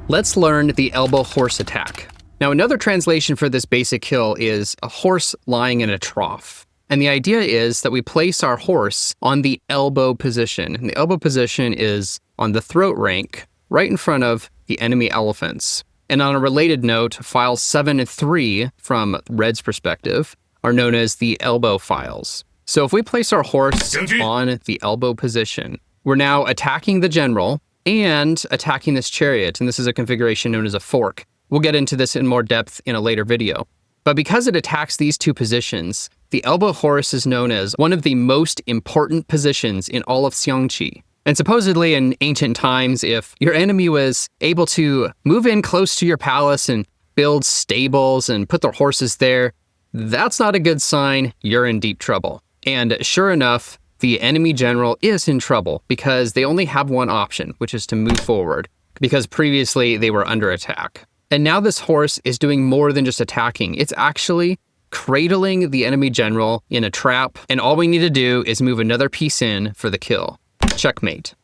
Let's learn the elbow horse attack. Now, another translation for this basic kill is a horse lying in a trough. And the idea is that we place our horse on the elbow position. And the elbow position is on the throat rank, right in front of the enemy elephants. And on a related note, files 7 and 3 from Red's perspective are known as the elbow files. So if we place our horse on the elbow position, we're now attacking the general and attacking this chariot. And this is a configuration known as a fork. We'll get into this in more depth in a later video. But because it attacks these two positions, the elbow horse is known as one of the most important positions in all of Xiangqi. And supposedly in ancient times, if your enemy was able to move in close to your palace and build stables and put their horses there, that's not a good sign. You're in deep trouble. And sure enough, the enemy general is in trouble because they only have one option, which is to move forward, because previously they were under attack. And now this horse is doing more than just attacking. It's actually cradling the enemy general in a trap, and all we need to do is move another piece in for the kill. Checkmate.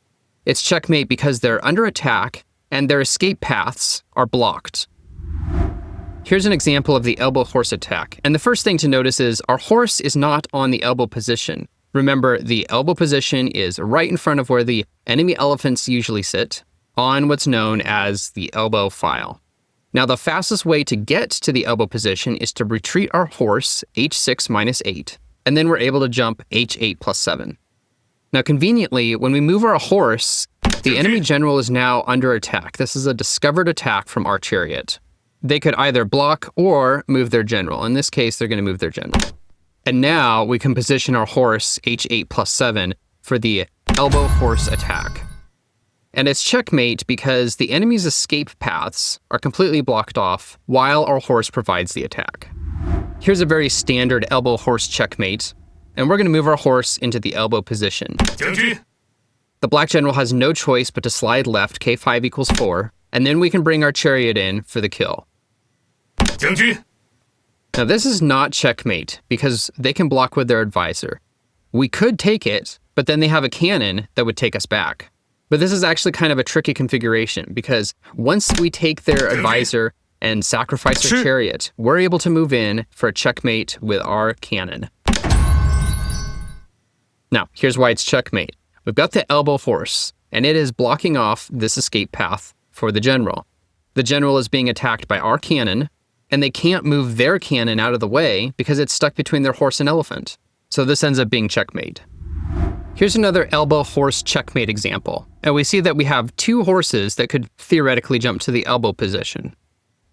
It's checkmate because they're under attack and their escape paths are blocked. Here's an example of the elbow horse attack. And the first thing to notice is our horse is not on the elbow position. Remember, the elbow position is right in front of where the enemy elephants usually sit, on what's known as the elbow file. Now, the fastest way to get to the elbow position is to retreat our horse h6 minus 8, and then we're able to jump h8 plus 7. Now, conveniently, when we move our horse, the enemy general is now under attack. This is a discovered attack from our chariot. They could either block or move their general. In this case, they're going to move their general. And now we can position our horse h8 plus 7 for the elbow horse attack. And it's checkmate because the enemy's escape paths are completely blocked off while our horse provides the attack. Here's a very standard elbow horse checkmate, and we're going to move our horse into the elbow position. The black general has no choice but to slide left, k5 equals 4, and then we can bring our chariot in for the kill. Now, this is not checkmate because they can block with their advisor. We could take it, but then they have a cannon that would take us back. But this is actually kind of a tricky configuration because once we take their advisor and sacrifice their chariot, we're able to move in for a checkmate with our cannon. Now, here's why it's checkmate. We've got the elbow horse, and it is blocking off this escape path for the general. The general is being attacked by our cannon, and they can't move their cannon out of the way because it's stuck between their horse and elephant. So this ends up being checkmate. Here's another elbow horse checkmate example. And we see that we have two horses that could theoretically jump to the elbow position.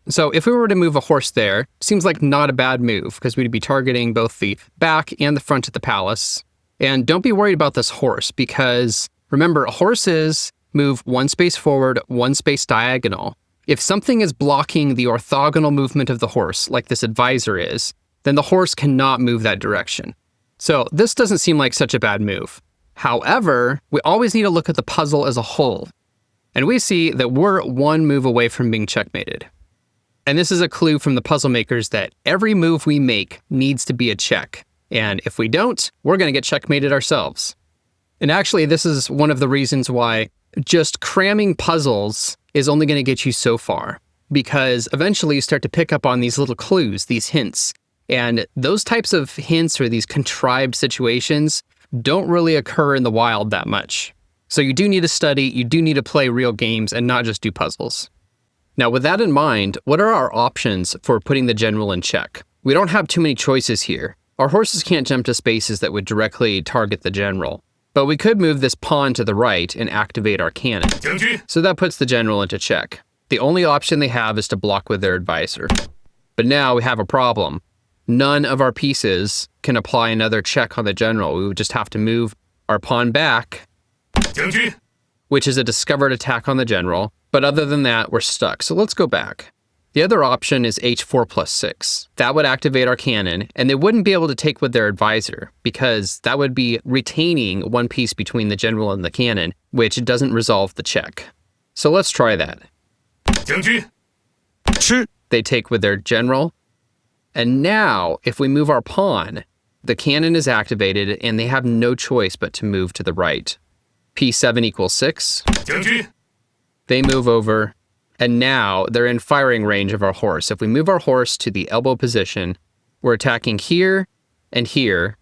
So if we were to move a horse there, seems like not a bad move because we'd be targeting both the back and the front of the palace. And don't be worried about this horse because remember, horses move one space forward, one space diagonal. If something is blocking the orthogonal movement of the horse, like this advisor is, then the horse cannot move that direction. So this doesn't seem like such a bad move. However, we always need to look at the puzzle as a whole. And we see that we're one move away from being checkmated. And this is a clue from the puzzle makers that every move we make needs to be a check. And if we don't, we're going to get checkmated ourselves. And actually, this is one of the reasons why just cramming puzzles is only going to get you so far, because eventually you start to pick up on these little clues, these hints. And those types of hints or these contrived situations don't really occur in the wild that much. So you do need to study, you do need to play real games and not just do puzzles. Now with that in mind, what are our options for putting the general in check? We don't have too many choices here. Our horses can't jump to spaces that would directly target the general. But we could move this pawn to the right and activate our cannon. So that puts the general into check. The only option they have is to block with their advisor. But now we have a problem. None of our pieces can apply another check on the general. We would just have to move our pawn back, which is a discovered attack on the general. But other than that, we're stuck. So let's go back. The other option is h4+6. That would activate our cannon, and they wouldn't be able to take with their advisor because that would be retaining one piece between the general and the cannon, which doesn't resolve the check. So let's try that. They take with their general, and now if we move our pawn, the cannon is activated and they have no choice but to move to the right. p7 = 6. They move over. And now they're in firing range of our horse. If we move our horse to the elbow position, we're attacking here and here.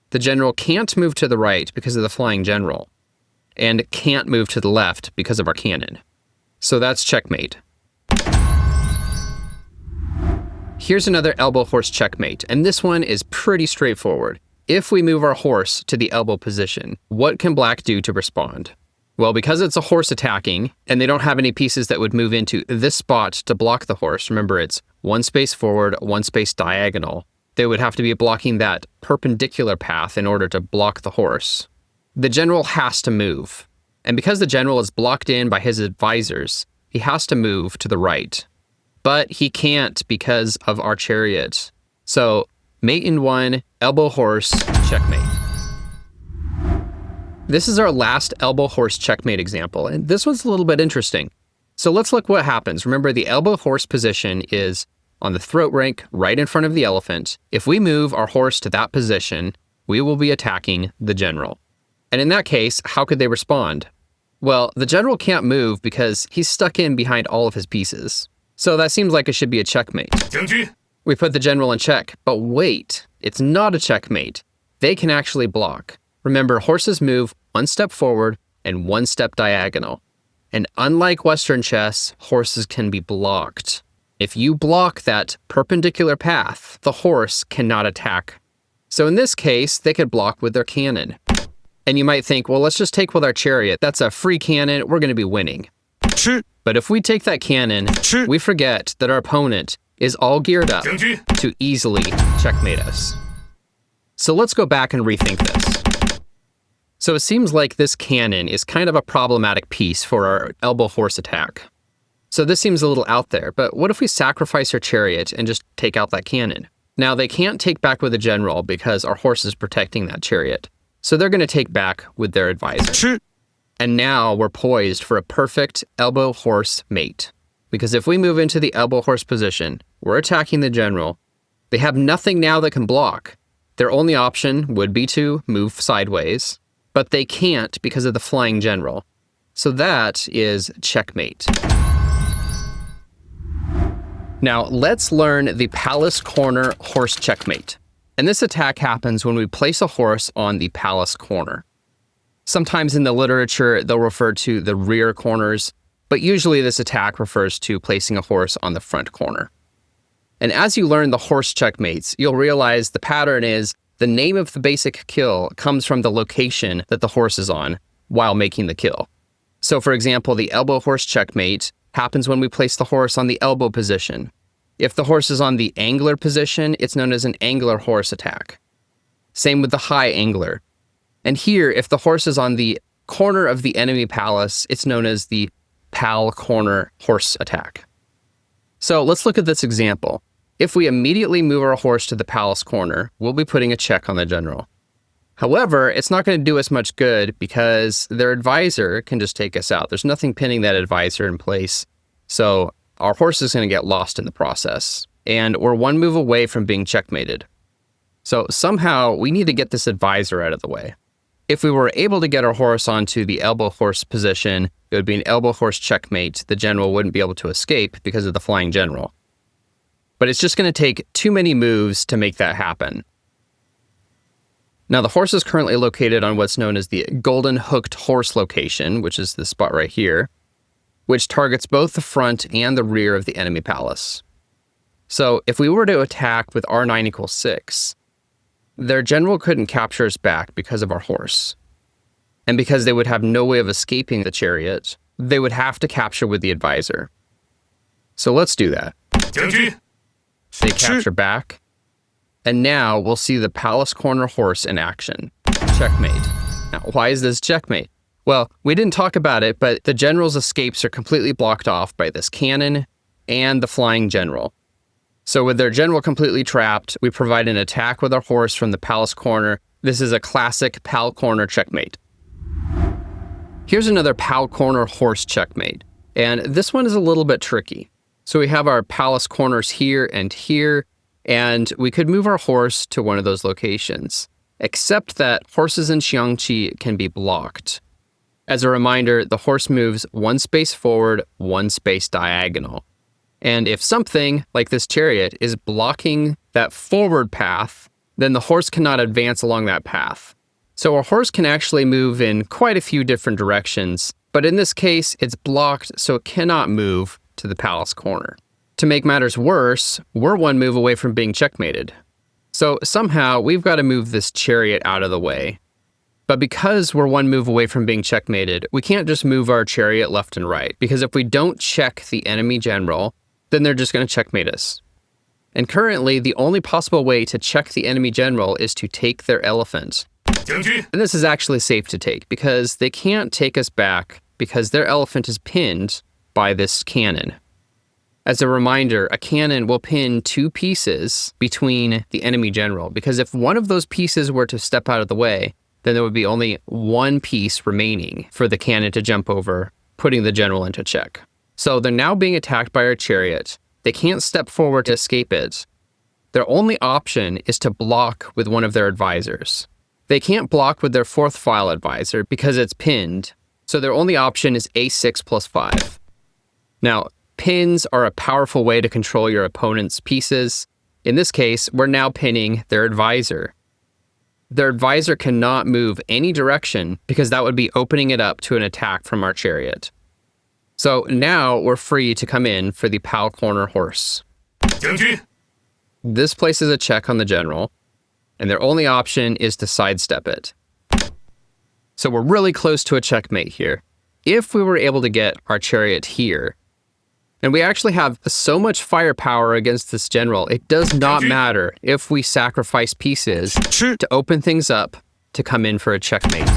The general can't move to the right because of the flying general, and can't move to the left because of our cannon. So that's checkmate. Here's another elbow horse checkmate, and this one is pretty straightforward. If we move our horse to the elbow position, what can black do to respond? Well, because it's a horse attacking, and they don't have any pieces that would move into this spot to block the horse, remember it's one space forward, one space diagonal, they would have to be blocking that perpendicular path in order to block the horse. The general has to move. And because the general is blocked in by his advisors, he has to move to the right. But he can't because of our chariot. So, mate in 1, elbow horse, checkmate. This is our last elbow horse checkmate example, and this one's a little bit interesting. So let's look what happens. Remember, the elbow horse position is on the throat rank right in front of the elephant. If we move our horse to that position, we will be attacking the general. And in that case, how could they respond? Well, the general can't move because he's stuck in behind all of his pieces. So that seems like it should be a checkmate. We put the general in check, but wait, it's not a checkmate. They can actually block. Remember, horses move one step forward and one step diagonal. And unlike Western chess, horses can be blocked. If you block that perpendicular path, the horse cannot attack. So in this case, they could block with their cannon. And you might think, well, let's just take with our chariot. That's a free cannon. We're going to be winning. But if we take that cannon, we forget that our opponent is all geared up to easily checkmate us. So let's go back and rethink this. So it seems like this cannon is kind of a problematic piece for our elbow horse attack. So this seems a little out there, but what if we sacrifice our chariot and just take out that cannon? Now they can't take back with the general because our horse is protecting that chariot. So they're going to take back with their advisor. And now we're poised for a perfect elbow horse mate. Because if we move into the elbow horse position, we're attacking the general. They have nothing now that can block. Their only option would be to move sideways. But they can't because of the flying general. So that is checkmate. Now let's learn the Palcorner Horse Checkmate. And this attack happens when we place a horse on the palace corner. Sometimes in the literature, they'll refer to the rear corners, but usually this attack refers to placing a horse on the front corner. And as you learn the horse checkmates, you'll realize the pattern is the name of the basic kill comes from the location that the horse is on while making the kill. So for example, the elbow horse checkmate happens when we place the horse on the elbow position. If the horse is on the angler position, it's known as an angler horse attack. Same with the high angler. And here, if the horse is on the corner of the enemy palace, it's known as the Palcorner Horse attack. So let's look at this example. If we immediately move our horse to the palace corner, we'll be putting a check on the general. However, it's not going to do us much good because their advisor can just take us out. There's nothing pinning that advisor in place. So our horse is going to get lost in the process. And we're one move away from being checkmated. So somehow we need to get this advisor out of the way. If we were able to get our horse onto the elbow horse position, it would be an elbow horse checkmate. The general wouldn't be able to escape because of the flying general. But it's just going to take too many moves to make that happen. Now, the horse is currently located on what's known as the Golden Hooked Horse location, which is this spot right here, which targets both the front and the rear of the enemy palace. So if we were to attack with R9 equals 6, their general couldn't capture us back because of our horse. And because they would have no way of escaping the chariot, they would have to capture with the advisor. So let's do that. They capture back. And now we'll see the Palcorner Horse in action. Checkmate. Now, why is this checkmate? Well, we didn't talk about it, but the general's escapes are completely blocked off by this cannon and the flying general. So with their general completely trapped, we provide an attack with our horse from the Palcorner. This is a classic Palcorner checkmate. Here's another Palcorner Horse checkmate, and this one is a little bit tricky. So we have our Palcorners here, and we could move our horse to one of those locations, except that horses in Xiangqi can be blocked. As a reminder, the horse moves 1 space forward, 1 space diagonal. And if something, like this chariot, is blocking that forward path, then the horse cannot advance along that path. So a horse can actually move in quite a few different directions, but in this case, it's blocked, so it cannot move to the Palcorner. To make matters worse, we're 1 move away from being checkmated. So somehow, we've got to move this chariot out of the way. But because we're 1 move away from being checkmated, we can't just move our chariot left and right, because if we don't check the enemy general, then they're just going to checkmate us. And currently, the only possible way to check the enemy general is to take their elephant. And this is actually safe to take, because they can't take us back because their elephant is pinned by this cannon. As a reminder, a cannon will pin 2 pieces between the enemy general, because if one of those pieces were to step out of the way, then there would be only 1 piece remaining for the cannon to jump over, putting the general into check. So they're now being attacked by our chariot. They can't step forward to escape it. Their only option is to block with one of their advisors. They can't block with their 4th file advisor because it's pinned, so their only option is A6 plus 5. Now, pins are a powerful way to control your opponent's pieces. In this case, we're now pinning their advisor. Their advisor cannot move any direction because that would be opening it up to an attack from our chariot. So now we're free to come in for the Palcorner Horse. This places a check on the general, and their only option is to sidestep it. So we're really close to a checkmate here. If we were able to get our chariot here, and we actually have so much firepower against this general, it does not matter if we sacrifice pieces to open things up to come in for a checkmate.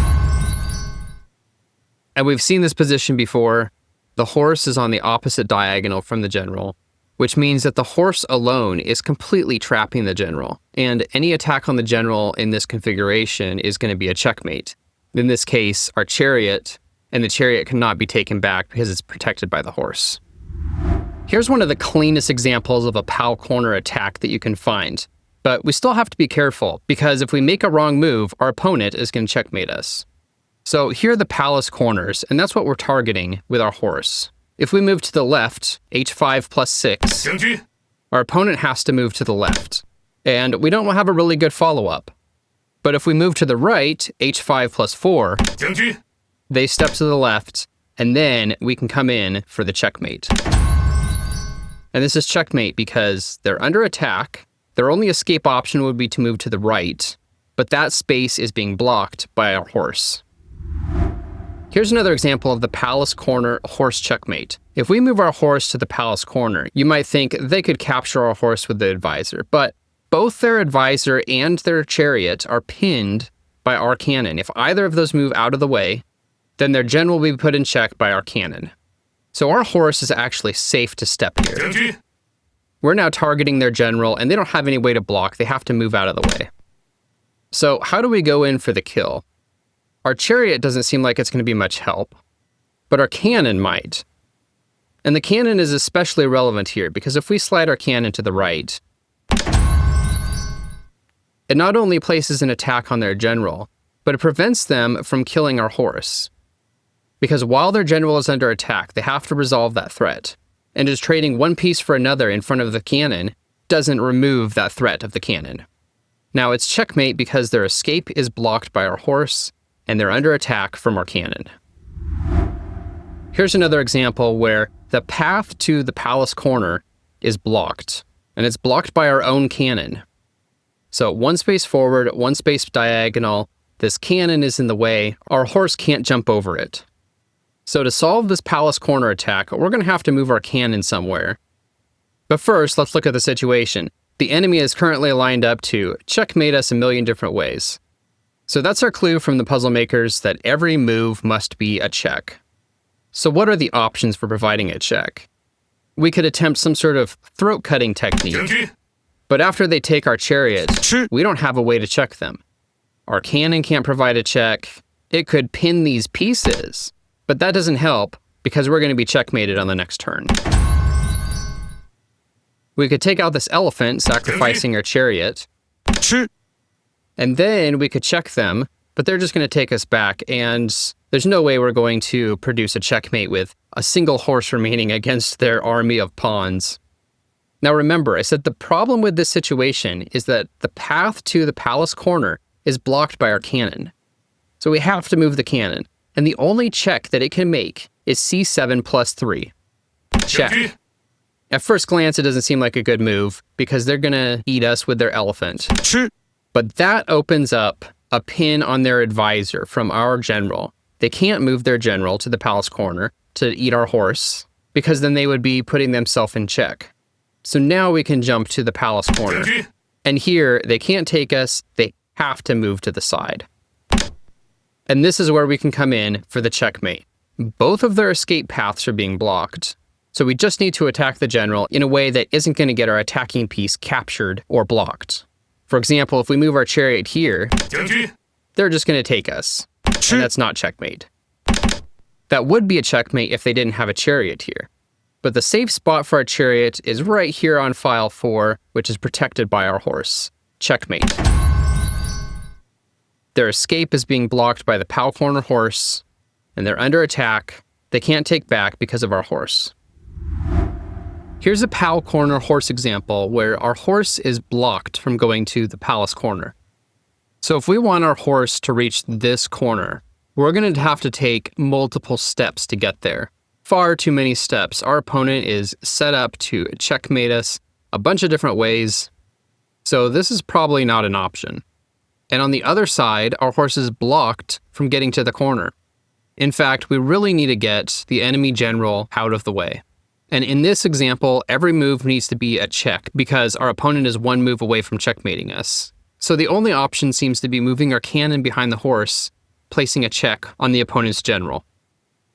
And we've seen this position before. The horse is on the opposite diagonal from the general, which means that the horse alone is completely trapping the general, and any attack on the general in this configuration is going to be a checkmate. In this case, our chariot, and the chariot cannot be taken back because it's protected by the horse. Here's one of the cleanest examples of a Palcorner attack that you can find, but we still have to be careful, because if we make a wrong move, our opponent is going to checkmate us. So here are the Palcorners, and that's what we're targeting with our horse. If we move to the left, h5 plus 6, our opponent has to move to the left, and we don't have a really good follow-up. But if we move to the right, h5 plus 4, they step to the left, and then we can come in for the checkmate. And this is checkmate because they're under attack. Their only escape option would be to move to the right, but that space is being blocked by our horse. Here's another example of the Palcorner Horse Checkmate. If we move our horse to the Palcorner, you might think they could capture our horse with the advisor, but both their advisor and their chariot are pinned by our cannon. If either of those move out of the way, then their general will be put in check by our cannon. So our horse is actually safe to step here. We're now targeting their general, and they don't have any way to block. They have to move out of the way. So how do we go in for the kill? Our chariot doesn't seem like it's going to be much help, but our cannon might. And the cannon is especially relevant here, because if we slide our cannon to the right, it not only places an attack on their general, but it prevents them from killing our horse. Because while their general is under attack, they have to resolve that threat. And just trading one piece for another in front of the cannon doesn't remove that threat of the cannon. Now it's checkmate because their escape is blocked by our horse, and they're under attack from our cannon. Here's another example where the path to the palace corner is blocked, and it's blocked by our own cannon. So 1 space forward, 1 space diagonal, this cannon is in the way, our horse can't jump over it. So to solve this palace corner attack, we're going to have to move our cannon somewhere. But first, let's look at the situation. The enemy is currently lined up to checkmate us a million different ways. So that's our clue from the puzzle makers that every move must be a check. So what are the options for providing a check? We could attempt some sort of throat-cutting technique. But after they take our chariot, we don't have a way to check them. Our cannon can't provide a check. It could pin these pieces, but that doesn't help because we're going to be checkmated on the next turn. We could take out this elephant, sacrificing our chariot, and then we could check them, but they're just going to take us back, and there's no way we're going to produce a checkmate with a single horse remaining against their army of pawns. Now remember, I said the problem with this situation is that the path to the palace corner is blocked by our cannon. So we have to move the cannon, and the only check that it can make is c7 plus 3. Check. At first glance, it doesn't seem like a good move because they're going to eat us with their elephant. But that opens up a pin on their advisor from our general. They can't move their general to the palace corner to eat our horse because then they would be putting themselves in check. So now we can jump to the palace corner. And here, they can't take us, they have to move to the side. And this is where we can come in for the checkmate. Both of their escape paths are being blocked. So we just need to attack the general in a way that isn't going to get our attacking piece captured or blocked. For example, if we move our chariot here, they're just going to take us. And that's not checkmate. That would be a checkmate if they didn't have a chariot here. But the safe spot for our chariot is right here on file 4, which is protected by our horse. Checkmate. Their escape is being blocked by the Palcorner Horse, and they're under attack. They can't take back because of our horse. Here's a Palcorner Horse example where our horse is blocked from going to the palace corner. So if we want our horse to reach this corner, we're going to have to take multiple steps to get there. Far too many steps. Our opponent is set up to checkmate us a bunch of different ways, so this is probably not an option. And on the other side, our horse is blocked from getting to the corner. In fact, we really need to get the enemy general out of the way. And in this example, every move needs to be a check because our opponent is 1 move away from checkmating us. So the only option seems to be moving our cannon behind the horse, placing a check on the opponent's general.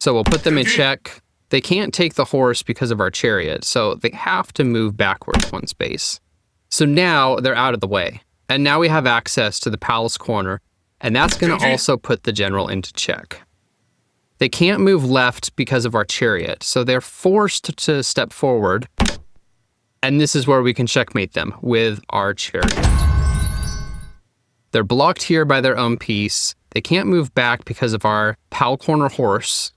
So we'll put them in check. They can't take the horse because of our chariot, so they have to move backwards 1 space. So now they're out of the way. And now we have access to the palace corner, and that's going to also put the general into check. They can't move left because of our chariot, so they're forced to step forward, and this is where we can checkmate them with our chariot. They're blocked here by their own piece. They can't move back because of our Palcorner Horse,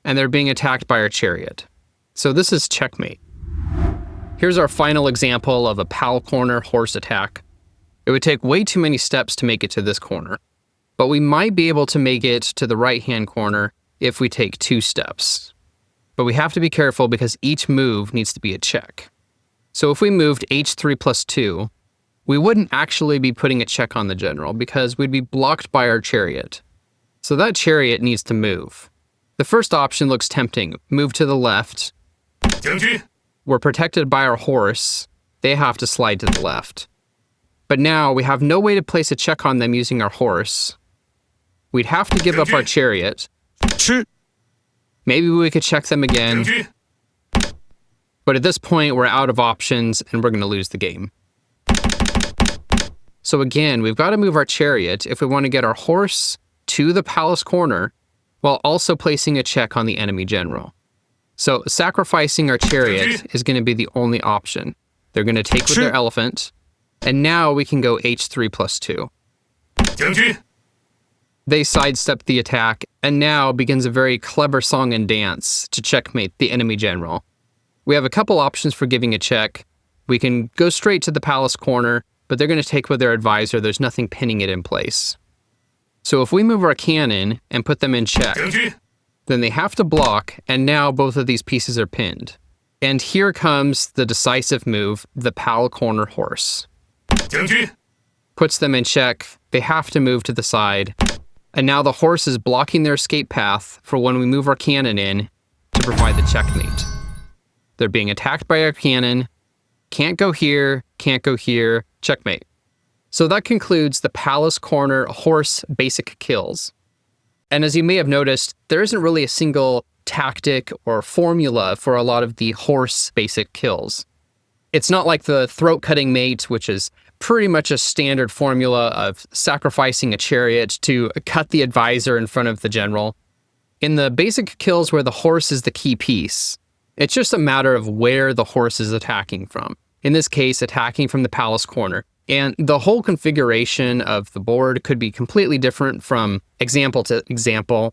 and they're being attacked by our chariot. So this is checkmate. Here's our final example of a Palcorner Horse attack. It would take way too many steps to make it to this corner, but we might be able to make it to the right-hand corner if we take 2 steps. But we have to be careful because each move needs to be a check. So if we moved h3 plus 2, we wouldn't actually be putting a check on the general because we'd be blocked by our chariot. So that chariot needs to move. The first option looks tempting. Move to the left. We're protected by our horse. They have to slide to the left. But now we have no way to place a check on them using our horse. We'd have to give up our chariot. Maybe we could check them again. But at this point, we're out of options and we're going to lose the game. So again, we've got to move our chariot if we want to get our horse to the palace corner while also placing a check on the enemy general. So sacrificing our chariot is going to be the only option. They're going to take with their elephant, and now we can go h3 plus 2. They sidestep the attack, and now begins a very clever song and dance to checkmate the enemy general. We have a couple options for giving a check. We can go straight to the palace corner, but they're going to take with their advisor. There's nothing pinning it in place. So if we move our cannon and put them in check, then they have to block, and now both of these pieces are pinned. And here comes the decisive move, the Palcorner Horse. Puts them in check, they have to move to the side, and now the horse is blocking their escape path for when we move our cannon in to provide the checkmate. They're being attacked by our cannon, can't go here, checkmate. So that concludes the Palcorner Horse basic kills. And as you may have noticed, there isn't really a single tactic or formula for a lot of the horse basic kills. It's not like the throat-cutting mate, which is pretty much a standard formula of sacrificing a chariot to cut the advisor in front of the general. In the basic kills where the horse is the key piece, it's just a matter of where the horse is attacking from. In this case, attacking from the Palcorner. And the whole configuration of the board could be completely different from example to example.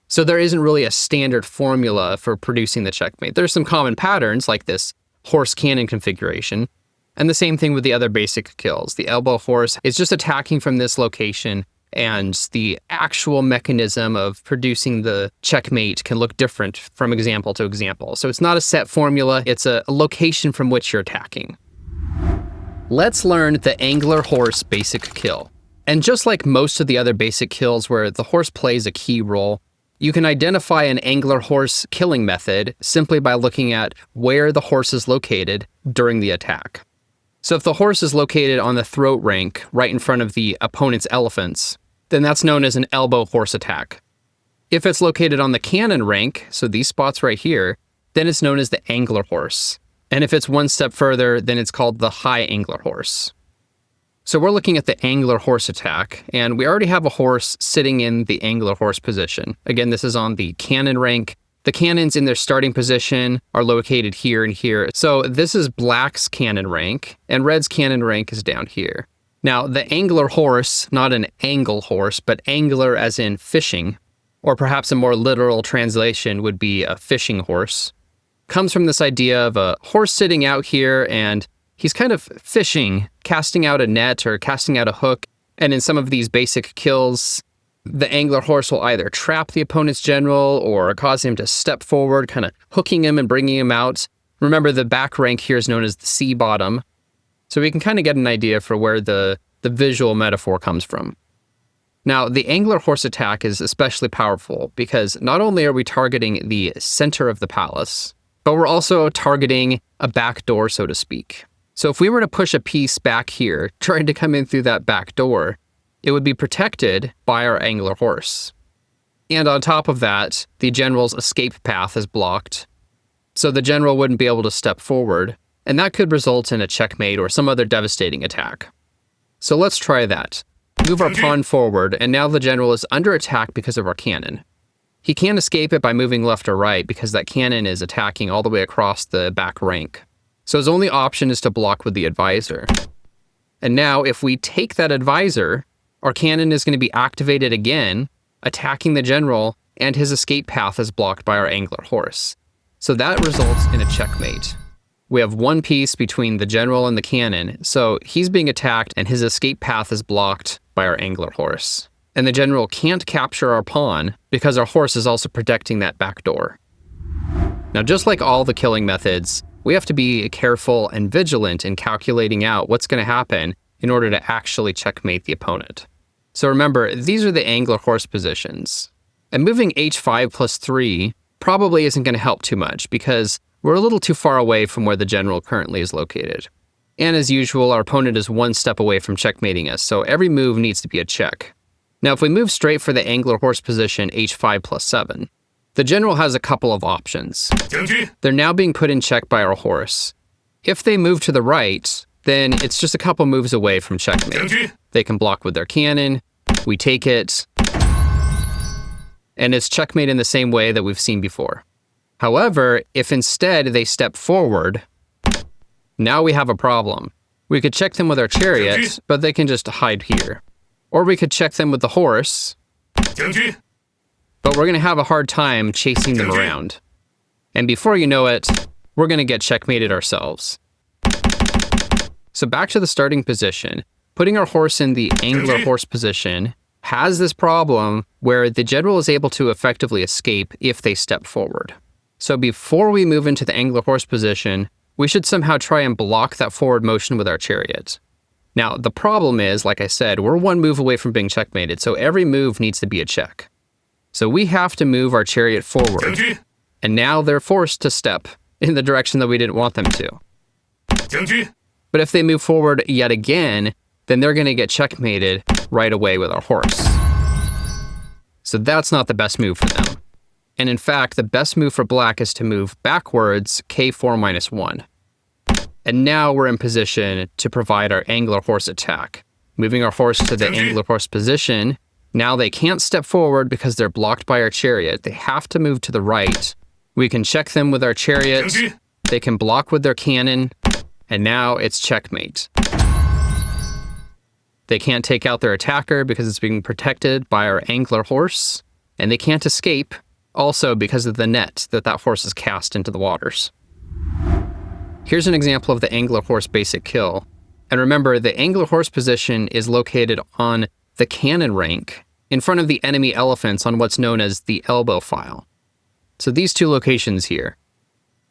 So there isn't really a standard formula for producing the checkmate. There's some common patterns like this horse cannon configuration. And the same thing with the other basic kills. The elbow horse is just attacking from this location, and the actual mechanism of producing the checkmate can look different from example to example. So it's not a set formula, it's a location from which you're attacking. Let's learn the angler horse basic kill. And just like most of the other basic kills where the horse plays a key role, you can identify an angler horse killing method simply by looking at where the horse is located during the attack. So if the horse is located on the throat rank right in front of the opponent's elephants, then that's known as an elbow horse attack. If it's located on the cannon rank, so these spots right here, then it's known as the angler horse. And if it's one step further, then it's called the high angler horse. So we're looking at the angler horse attack, and we already have a horse sitting in the angler horse position. Again, this is on the cannon rank. The cannons in their starting position are located here and here. So this is black's cannon rank, and red's cannon rank is down here. Now, the angler horse, not an angle horse, but angler as in fishing, or perhaps a more literal translation would be a fishing horse, comes from this idea of a horse sitting out here and he's kind of fishing, casting out a net or casting out a hook. And in some of these basic kills, the angler horse will either trap the opponent's general or cause him to step forward, kind of hooking him and bringing him out. Remember, the back rank here is known as the sea bottom. So we can kind of get an idea for where the visual metaphor comes from. Now, the angler horse attack is especially powerful because not only are we targeting the center of the palace, but we're also targeting a back door, so to speak. So if we were to push a piece back here, trying to come in through that back door, it would be protected by our angler horse. And on top of that, the general's escape path is blocked, so the general wouldn't be able to step forward, and that could result in a checkmate or some other devastating attack. So let's try that. Move our pawn forward, and now the general is under attack because of our cannon. He can't escape it by moving left or right because that cannon is attacking all the way across the back rank. So his only option is to block with the advisor. And now if we take that advisor, our cannon is going to be activated again, attacking the general, and his escape path is blocked by our angler horse. So that results in a checkmate. We have one piece between the general and the cannon, so he's being attacked and his escape path is blocked by our angler horse. And the general can't capture our pawn because our horse is also protecting that back door. Now, just like all the killing methods, we have to be careful and vigilant in calculating out what's going to happen in order to actually checkmate the opponent. So remember, these are the angler horse positions. And moving h5 plus 3 probably isn't going to help too much because we're a little too far away from where the general currently is located. And as usual, our opponent is one step away from checkmating us, so every move needs to be a check. Now, if we move straight for the angler horse position, h5 plus 7, the general has a couple of options. They're now being put in check by our horse. If they move to the right, then it's just a couple moves away from checkmate. They can block with their cannon, we take it, and it's checkmate in the same way that we've seen before. However, if instead they step forward, now we have a problem. We could check them with our chariot, but they can just hide here. Or we could check them with the horse, but we're going to have a hard time chasing them around. And before you know it, we're going to get checkmated ourselves. So back to the starting position. Putting our horse in the angler horse position has this problem where the general is able to effectively escape if they step forward. So before we move into the angler horse position, we should somehow try and block that forward motion with our chariot. Now, the problem is, like I said, we're one move away from being checkmated, so every move needs to be a check. So we have to move our chariot forward, and now they're forced to step in the direction that we didn't want them to. But if they move forward yet again, then they're going to get checkmated right away with our horse. So that's not the best move for them. And in fact, the best move for black is to move backwards k4 - 1. And now we're in position to provide our angler horse attack. Moving our horse to the angler horse position, now they can't step forward because they're blocked by our chariot. They have to move to the right. We can check them with our chariot. They can block with their cannon. And now it's checkmate. They can't take out their attacker because it's being protected by our angler horse. And they can't escape also because of the net that horse is cast into the waters. Here's an example of the angler horse basic kill. And remember, the angler horse position is located on the cannon rank in front of the enemy elephants on what's known as the elbow file. So these two locations here.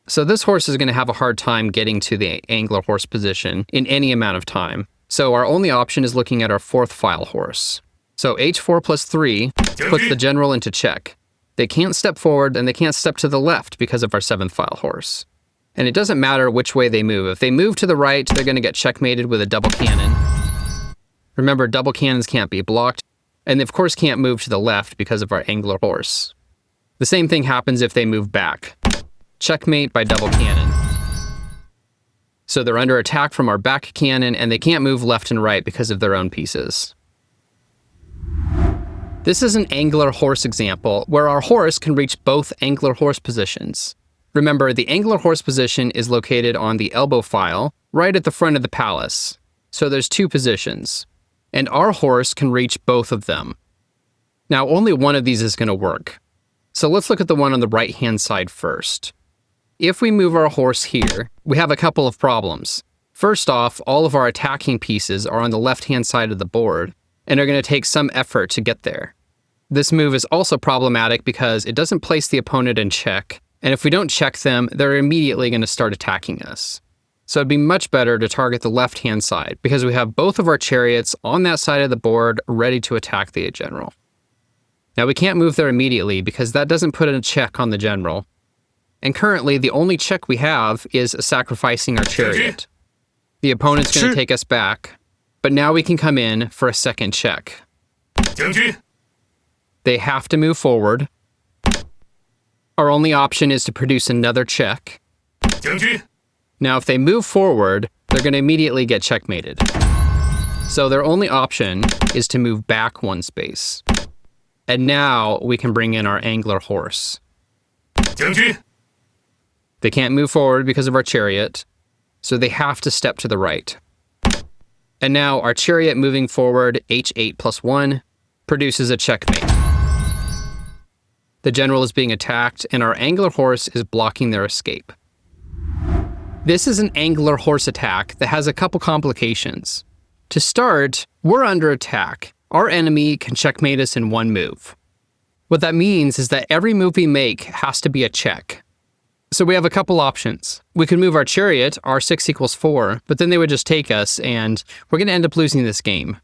So this horse is going to have a hard time getting to the angler horse position in any amount of time. So our only option is looking at our fourth file horse. So h4 + 3 puts the general into check. They can't step forward and they can't step to the left because of our seventh file horse. And it doesn't matter which way they move. If they move to the right, they're going to get checkmated with a double cannon. Remember, double cannons can't be blocked, and they of course can't move to the left because of our angler horse. The same thing happens if they move back. Checkmate by double cannon. So they're under attack from our back cannon, and they can't move left and right because of their own pieces. This is an angler horse example where our horse can reach both angler horse positions. Remember, the angler horse position is located on the elbow file, right at the front of the palace. So there's two positions, and our horse can reach both of them. Now, only one of these is going to work. So let's look at the one on the right-hand side first. If we move our horse here, we have a couple of problems. First off, all of our attacking pieces are on the left-hand side of the board, and are going to take some effort to get there. This move is also problematic because it doesn't place the opponent in check, and if we don't check them, they're immediately going to start attacking us. So it'd be much better to target the left-hand side because we have both of our chariots on that side of the board ready to attack the general. Now we can't move there immediately because that doesn't put a check on the general. And currently the only check we have is sacrificing our chariot. The opponent's going to take us back, but now we can come in for a second check. They have to move forward. Our only option is to produce another check. Now, if they move forward, they're going to immediately get checkmated. So their only option is to move back one space. And now we can bring in our angler horse. They can't move forward because of our chariot, so they have to step to the right. And now our chariot moving forward, h8 + 1, produces a checkmate. The general is being attacked, and our angler horse is blocking their escape. This is an angler horse attack that has a couple complications. To start, we're under attack. Our enemy can checkmate us in one move. What that means is that every move we make has to be a check. So we have a couple options. We could move our chariot, r6 = 4, but then they would just take us, and we're going to end up losing this game.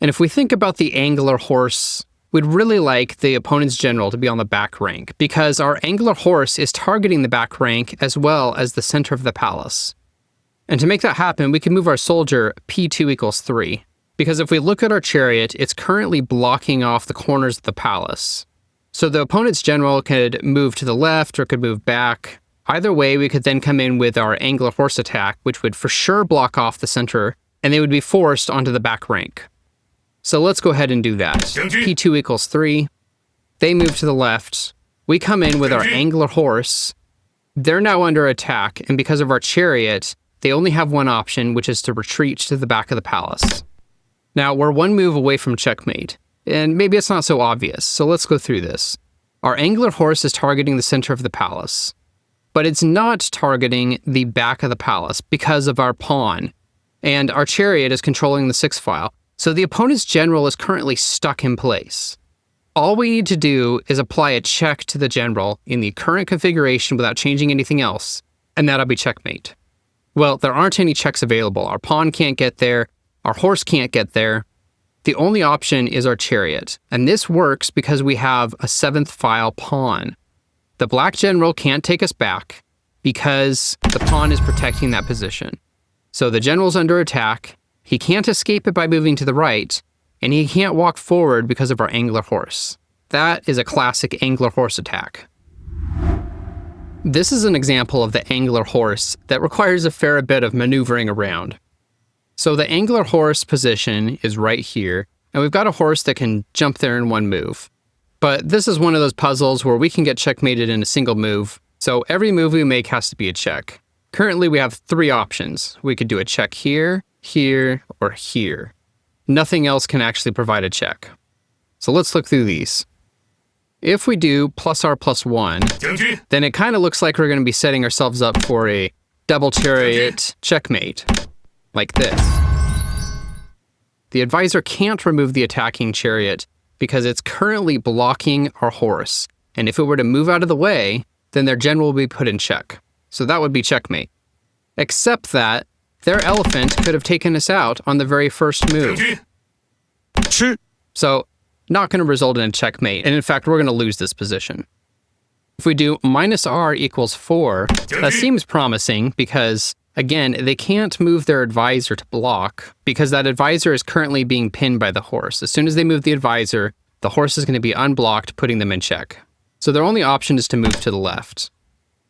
And if we think about the angler horse, we'd really like the opponent's general to be on the back rank, because our angler horse is targeting the back rank as well as the center of the palace. And to make that happen, we can move our soldier p2 = 3, because if we look at our chariot, it's currently blocking off the corners of the palace. So the opponent's general could move to the left or could move back. Either way, we could then come in with our angler horse attack, which would for sure block off the center, and they would be forced onto the back rank. So let's go ahead and do that. p2 = 3. They move to the left. We come in with our angler horse. They're now under attack, and because of our chariot, they only have one option, which is to retreat to the back of the palace. Now, we're one move away from checkmate, and maybe it's not so obvious, so let's go through this. Our angler horse is targeting the center of the palace, but it's not targeting the back of the palace because of our pawn. and our chariot is controlling the 6th file, so the opponent's general is currently stuck in place. All we need to do is apply a check to the general in the current configuration without changing anything else, and that'll be checkmate. Well, there aren't any checks available. Our pawn can't get there, our horse can't get there. The only option is our chariot, and this works because we have a 7th file pawn. The black general can't take us back because the pawn is protecting that position. So the general's under attack, he can't escape it by moving to the right, and he can't walk forward because of our angler horse. That is a classic angler horse attack. This is an example of the angler horse that requires a fair bit of maneuvering around. So the angler horse position is right here, and we've got a horse that can jump there in one move. But this is one of those puzzles where we can get checkmated in a single move, so every move we make has to be a check. Currently we have 3 options. We could do a check here, here, or here. Nothing else can actually provide a check. So let's look through these. If we do +R+1, then it kind of looks like we're going to be setting ourselves up for a double chariot checkmate, like this. The advisor can't remove the attacking chariot because it's currently blocking our horse, and if it were to move out of the way, then their general will be put in check. So that would be checkmate. Except that their elephant could have taken us out on the very first move. So, not going to result in a checkmate, and in fact, we're going to lose this position. If we do -R = 4, that seems promising because, again, they can't move their advisor to block because that advisor is currently being pinned by the horse. As soon as they move the advisor, the horse is going to be unblocked, putting them in check. So their only option is to move to the left.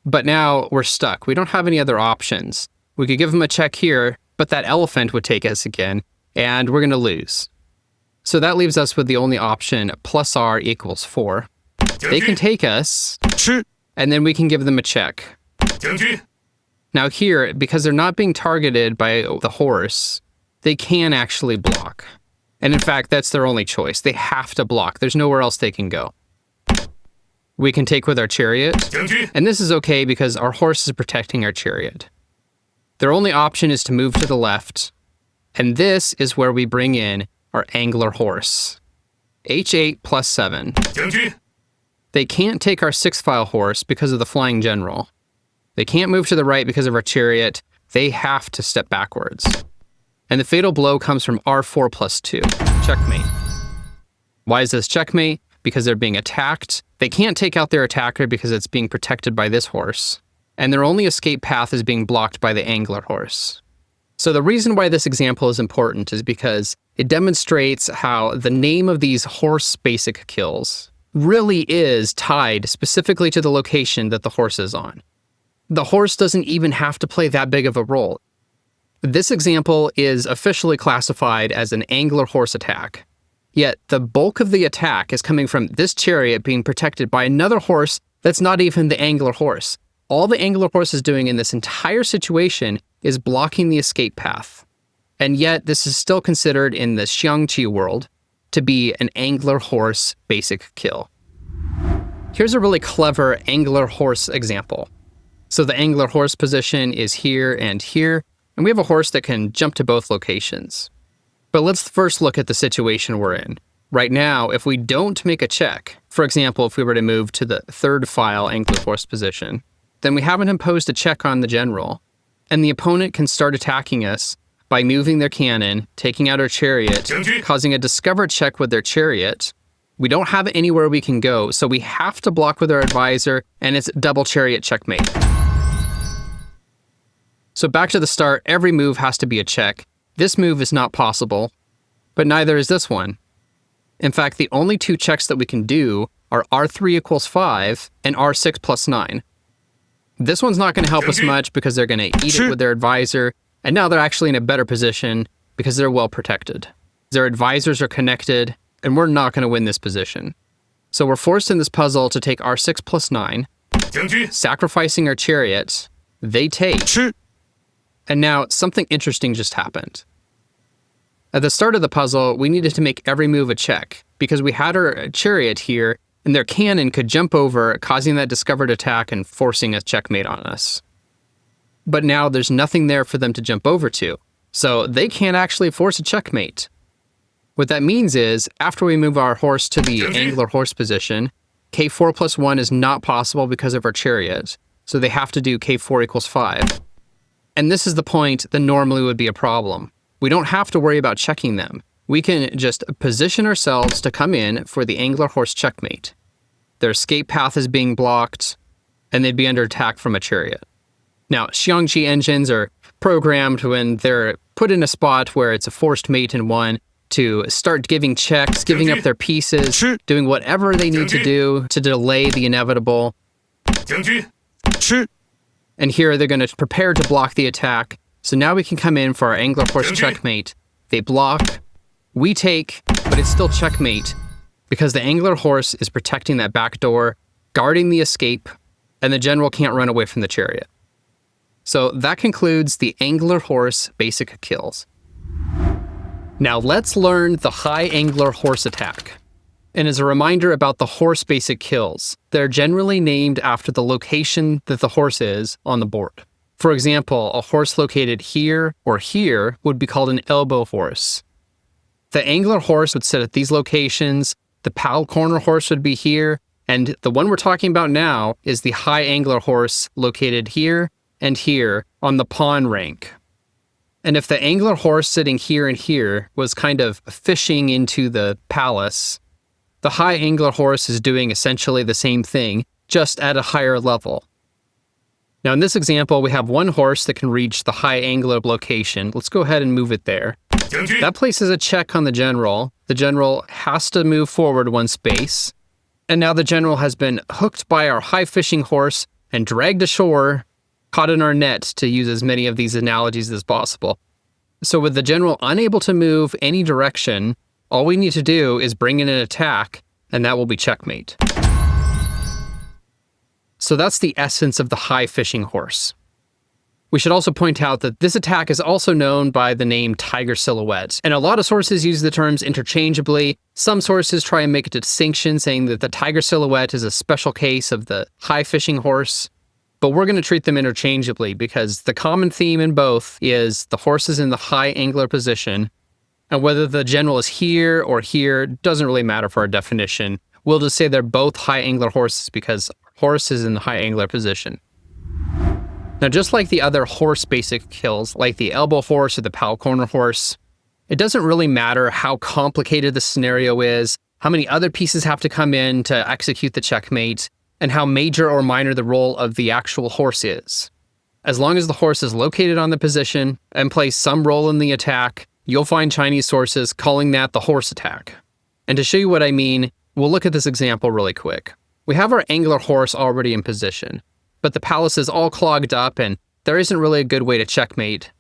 But now we're stuck. We don't have any other options. We could give them a check here, but that elephant would take us again, and we're going to lose. So that leaves us with the only option, +R = 4. They can take us, and then we can give them a check. Now here, because they're not being targeted by the horse, they can actually block. And in fact, that's their only choice. They have to block. There's nowhere else they can go. We can take with our chariot, and this is okay because our horse is protecting our chariot. Their only option is to move to the left, and this is where we bring in our angler horse. H8 +7. They can't take our 6th file horse because of the flying general. They can't move to the right because of our chariot. They have to step backwards. And the fatal blow comes from R4 +2. Checkmate. Why is this checkmate? Because they're being attacked. They can't take out their attacker because it's being protected by this horse. And their only escape path is being blocked by the angler horse. So the reason why this example is important is because it demonstrates how the name of these horse basic kills really is tied specifically to the location that the horse is on. The horse doesn't even have to play that big of a role. This example is officially classified as an angler horse attack. Yet the bulk of the attack is coming from this chariot being protected by another horse that's not even the angler horse. All the angler horse is doing in this entire situation is blocking the escape path. And yet this is still considered in the Xiangqi world to be an angler horse basic kill. Here's a really clever angler horse example. So the angler horse position is here, and we have a horse that can jump to both locations. But let's first look at the situation we're in. Right now, if we don't make a check, for example, if we were to move to the 3rd file angler horse position, then we haven't imposed a check on the general, and the opponent can start attacking us by moving their cannon, taking out our chariot, causing a discovered check with their chariot. We don't have anywhere we can go, so we have to block with our advisor, and it's double chariot checkmate. So back to the start, every move has to be a check. This move is not possible, but neither is this one. In fact, the only 2 checks that we can do are R3 = 5 and R6 +9. This one's not going to help us much because they're going to eat it with their advisor, and now they're actually in a better position because they're well protected. Their advisors are connected, and we're not going to win this position. So we're forced in this puzzle to take R6 +9, sacrificing our chariot. They take. And now something interesting just happened. At the start of the puzzle, we needed to make every move a check because we had our chariot here and their cannon could jump over, causing that discovered attack and forcing a checkmate on us. But now there's nothing there for them to jump over to. So they can't actually force a checkmate. What that means is, after we move our horse to the angular horse position, k4 plus 1 is not possible because of our chariot, so they have to do k4 equals 5. And this is the point that normally would be a problem. We don't have to worry about checking them. We can just position ourselves to come in for the angular horse checkmate. Their escape path is being blocked, and they'd be under attack from a chariot. Now, Xiangqi engines are programmed when they're put in a spot where it's a forced mate in one to start giving checks, giving up their pieces, doing whatever they need to do to delay the inevitable. And here they're going to prepare to block the attack. So now we can come in for our angular horse checkmate. They block, we take, but it's still checkmate because the angular horse is protecting that back door, guarding the escape, and the general can't run away from the chariot. So that concludes the angular horse basic kills. Now let's learn the high angular horse attack. And as a reminder about the horse basic kills, they're generally named after the location that the horse is on the board. For example, a horse located here or here would be called an elbow horse. The angular horse would sit at these locations, the Palcorner Horse would be here, and the one we're talking about now is the high angular horse located here and here on the pawn rank. And if the angular horse sitting here and here was kind of fishing into the palace, the high angular horse is doing essentially the same thing, just at a higher level. Now in this example, we have one horse that can reach the high angular location. Let's go ahead and move it there. That places a check on the general. The general has to move forward one space. And now the general has been hooked by our high fishing horse and dragged ashore, caught in our net, to use as many of these analogies as possible. So with the general unable to move any direction, all we need to do is bring in an attack, and that will be checkmate. So that's the essence of the high fishing horse. We should also point out that this attack is also known by the name tiger silhouette, and a lot of sources use the terms interchangeably. Some sources try and make a distinction, saying that the tiger silhouette is a special case of the high fishing horse, but we're going to treat them interchangeably because the common theme in both is the horse is in the high angular position, and whether the general is here or here doesn't really matter for our definition. We'll just say they're both high angular horses because horse is in the high angular position. Now, just like the other horse basic kills, like the elbow horse or the Palcorner Horse, it doesn't really matter how complicated the scenario is, how many other pieces have to come in to execute the checkmate, and how major or minor the role of the actual horse is. As long as the horse is located on the position and plays some role in the attack, you'll find Chinese sources calling that the horse attack. And to show you what I mean, we'll look at this example really quick. We have our angular horse already in position, but the palace is all clogged up and there isn't really a good way to checkmate.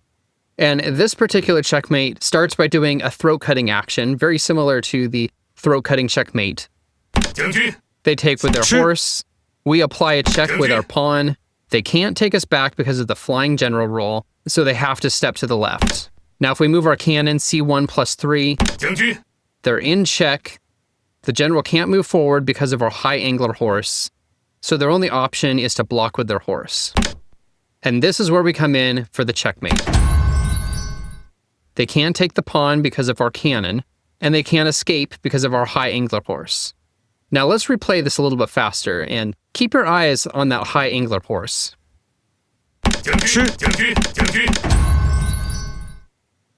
And this particular checkmate starts by doing a throat-cutting action, very similar to the throat-cutting checkmate. They take with their horse, we apply a check with our pawn. They can't take us back because of the flying general rule, so they have to step to the left. Now if we move our cannon c1 plus 3, they're in check. The general can't move forward because of our high angular horse, so their only option is to block with their horse. And this is where we come in for the checkmate. They can't take the pawn because of our cannon, and they can't escape because of our high angular horse. Now let's replay this a little bit faster, and keep your eyes on that high angular horse.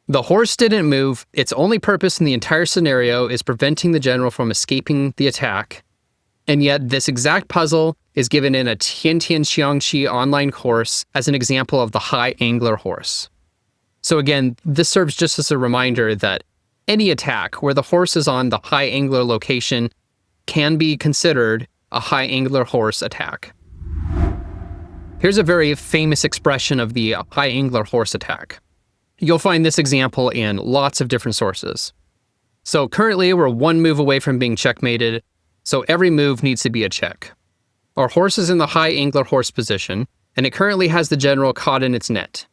The horse didn't move. Its only purpose in the entire scenario is preventing the general from escaping the attack. And yet this exact puzzle is given in a Tiantian Xiangqi online course as an example of the high angular horse. So again, this serves just as a reminder that any attack where the horse is on the high angular location can be considered a high angular horse attack. Here's a very famous expression of the high angular horse attack. You'll find this example in lots of different sources. So currently we're one move away from being checkmated, so every move needs to be a check. Our horse is in the high angular horse position, and it currently has the general caught in its net.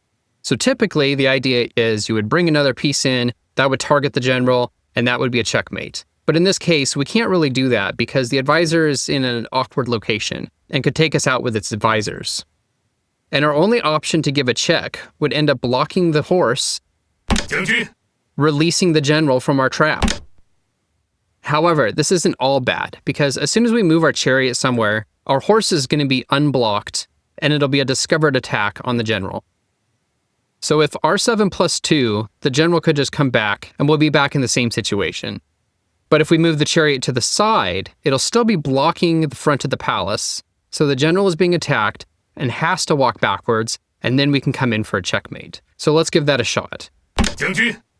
So typically the idea is you would bring another piece in, that would target the general, and that would be a checkmate. But in this case, we can't really do that because the advisor is in an awkward location and could take us out with its advisors. And our only option to give a check would end up blocking the horse releasing the general from our trap. However, this isn't all bad, because as soon as we move our chariot somewhere, our horse is going to be unblocked, and it'll be a discovered attack on the general. So if R7 plus 2, the general could just come back, and we'll be back in the same situation. But if we move the chariot to the side, it'll still be blocking the front of the palace, so the general is being attacked and has to walk backwards, and then we can come in for a checkmate. So let's give that a shot.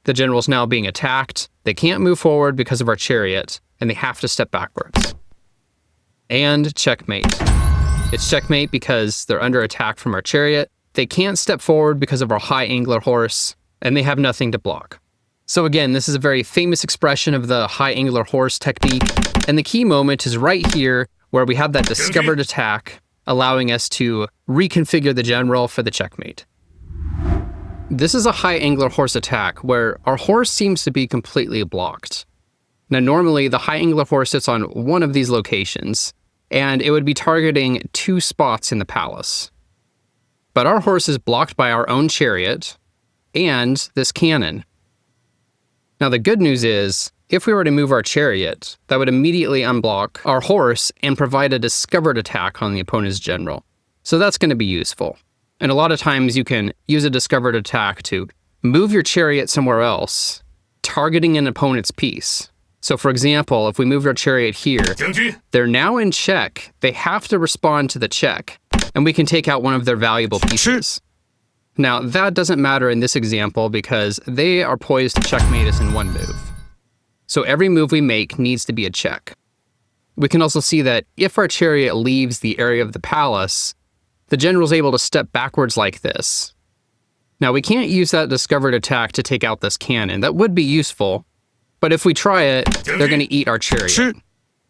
The general's now being attacked, they can't move forward because of our chariot, and they have to step backwards. And checkmate. It's checkmate because they're under attack from our chariot, they can't step forward because of our high angler horse, and they have nothing to block. So again, this is a very famous expression of the high angler horse technique, and the key moment is right here where we have that discovered attack, allowing us to reconfigure the general for the checkmate. This is a high angler horse attack where our horse seems to be completely blocked. Now normally the high angler horse sits on one of these locations, and it would be targeting 2 spots in the palace. But our horse is blocked by our own chariot and this cannon. Now the good news is, if we were to move our chariot, that would immediately unblock our horse and provide a discovered attack on the opponent's general. So that's going to be useful. And a lot of times you can use a discovered attack to move your chariot somewhere else, targeting an opponent's piece. So for example, if we move our chariot here, they're now in check, they have to respond to the check, and we can take out one of their valuable pieces. Now that doesn't matter in this example because they are poised to checkmate us in one move. So every move we make needs to be a check. We can also see that if our chariot leaves the area of the palace, the general is able to step backwards like this. Now we can't use that discovered attack to take out this cannon. That would be useful, but if we try it, they're going to eat our chariot.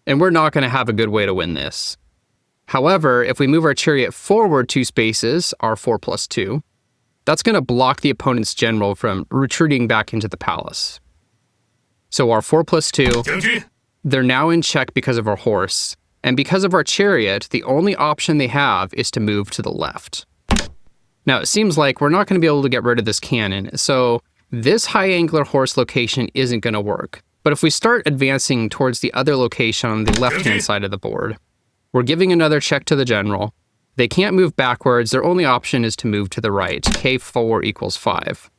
And we're not going to have a good way to win this. However, if we move our chariot forward 2 spaces, R4 plus 2, that's going to block the opponent's general from retreating back into the palace. So R4 plus 2, they're now in check because of our horse. And because of our chariot, the only option they have is to move to the left. Now, it seems like we're not going to be able to get rid of this cannon, so this high angler horse location isn't going to work. But if we start advancing towards the other location on the left-hand side of the board, we're giving another check to the general. They can't move backwards, their only option is to move to the right, K4 equals 5.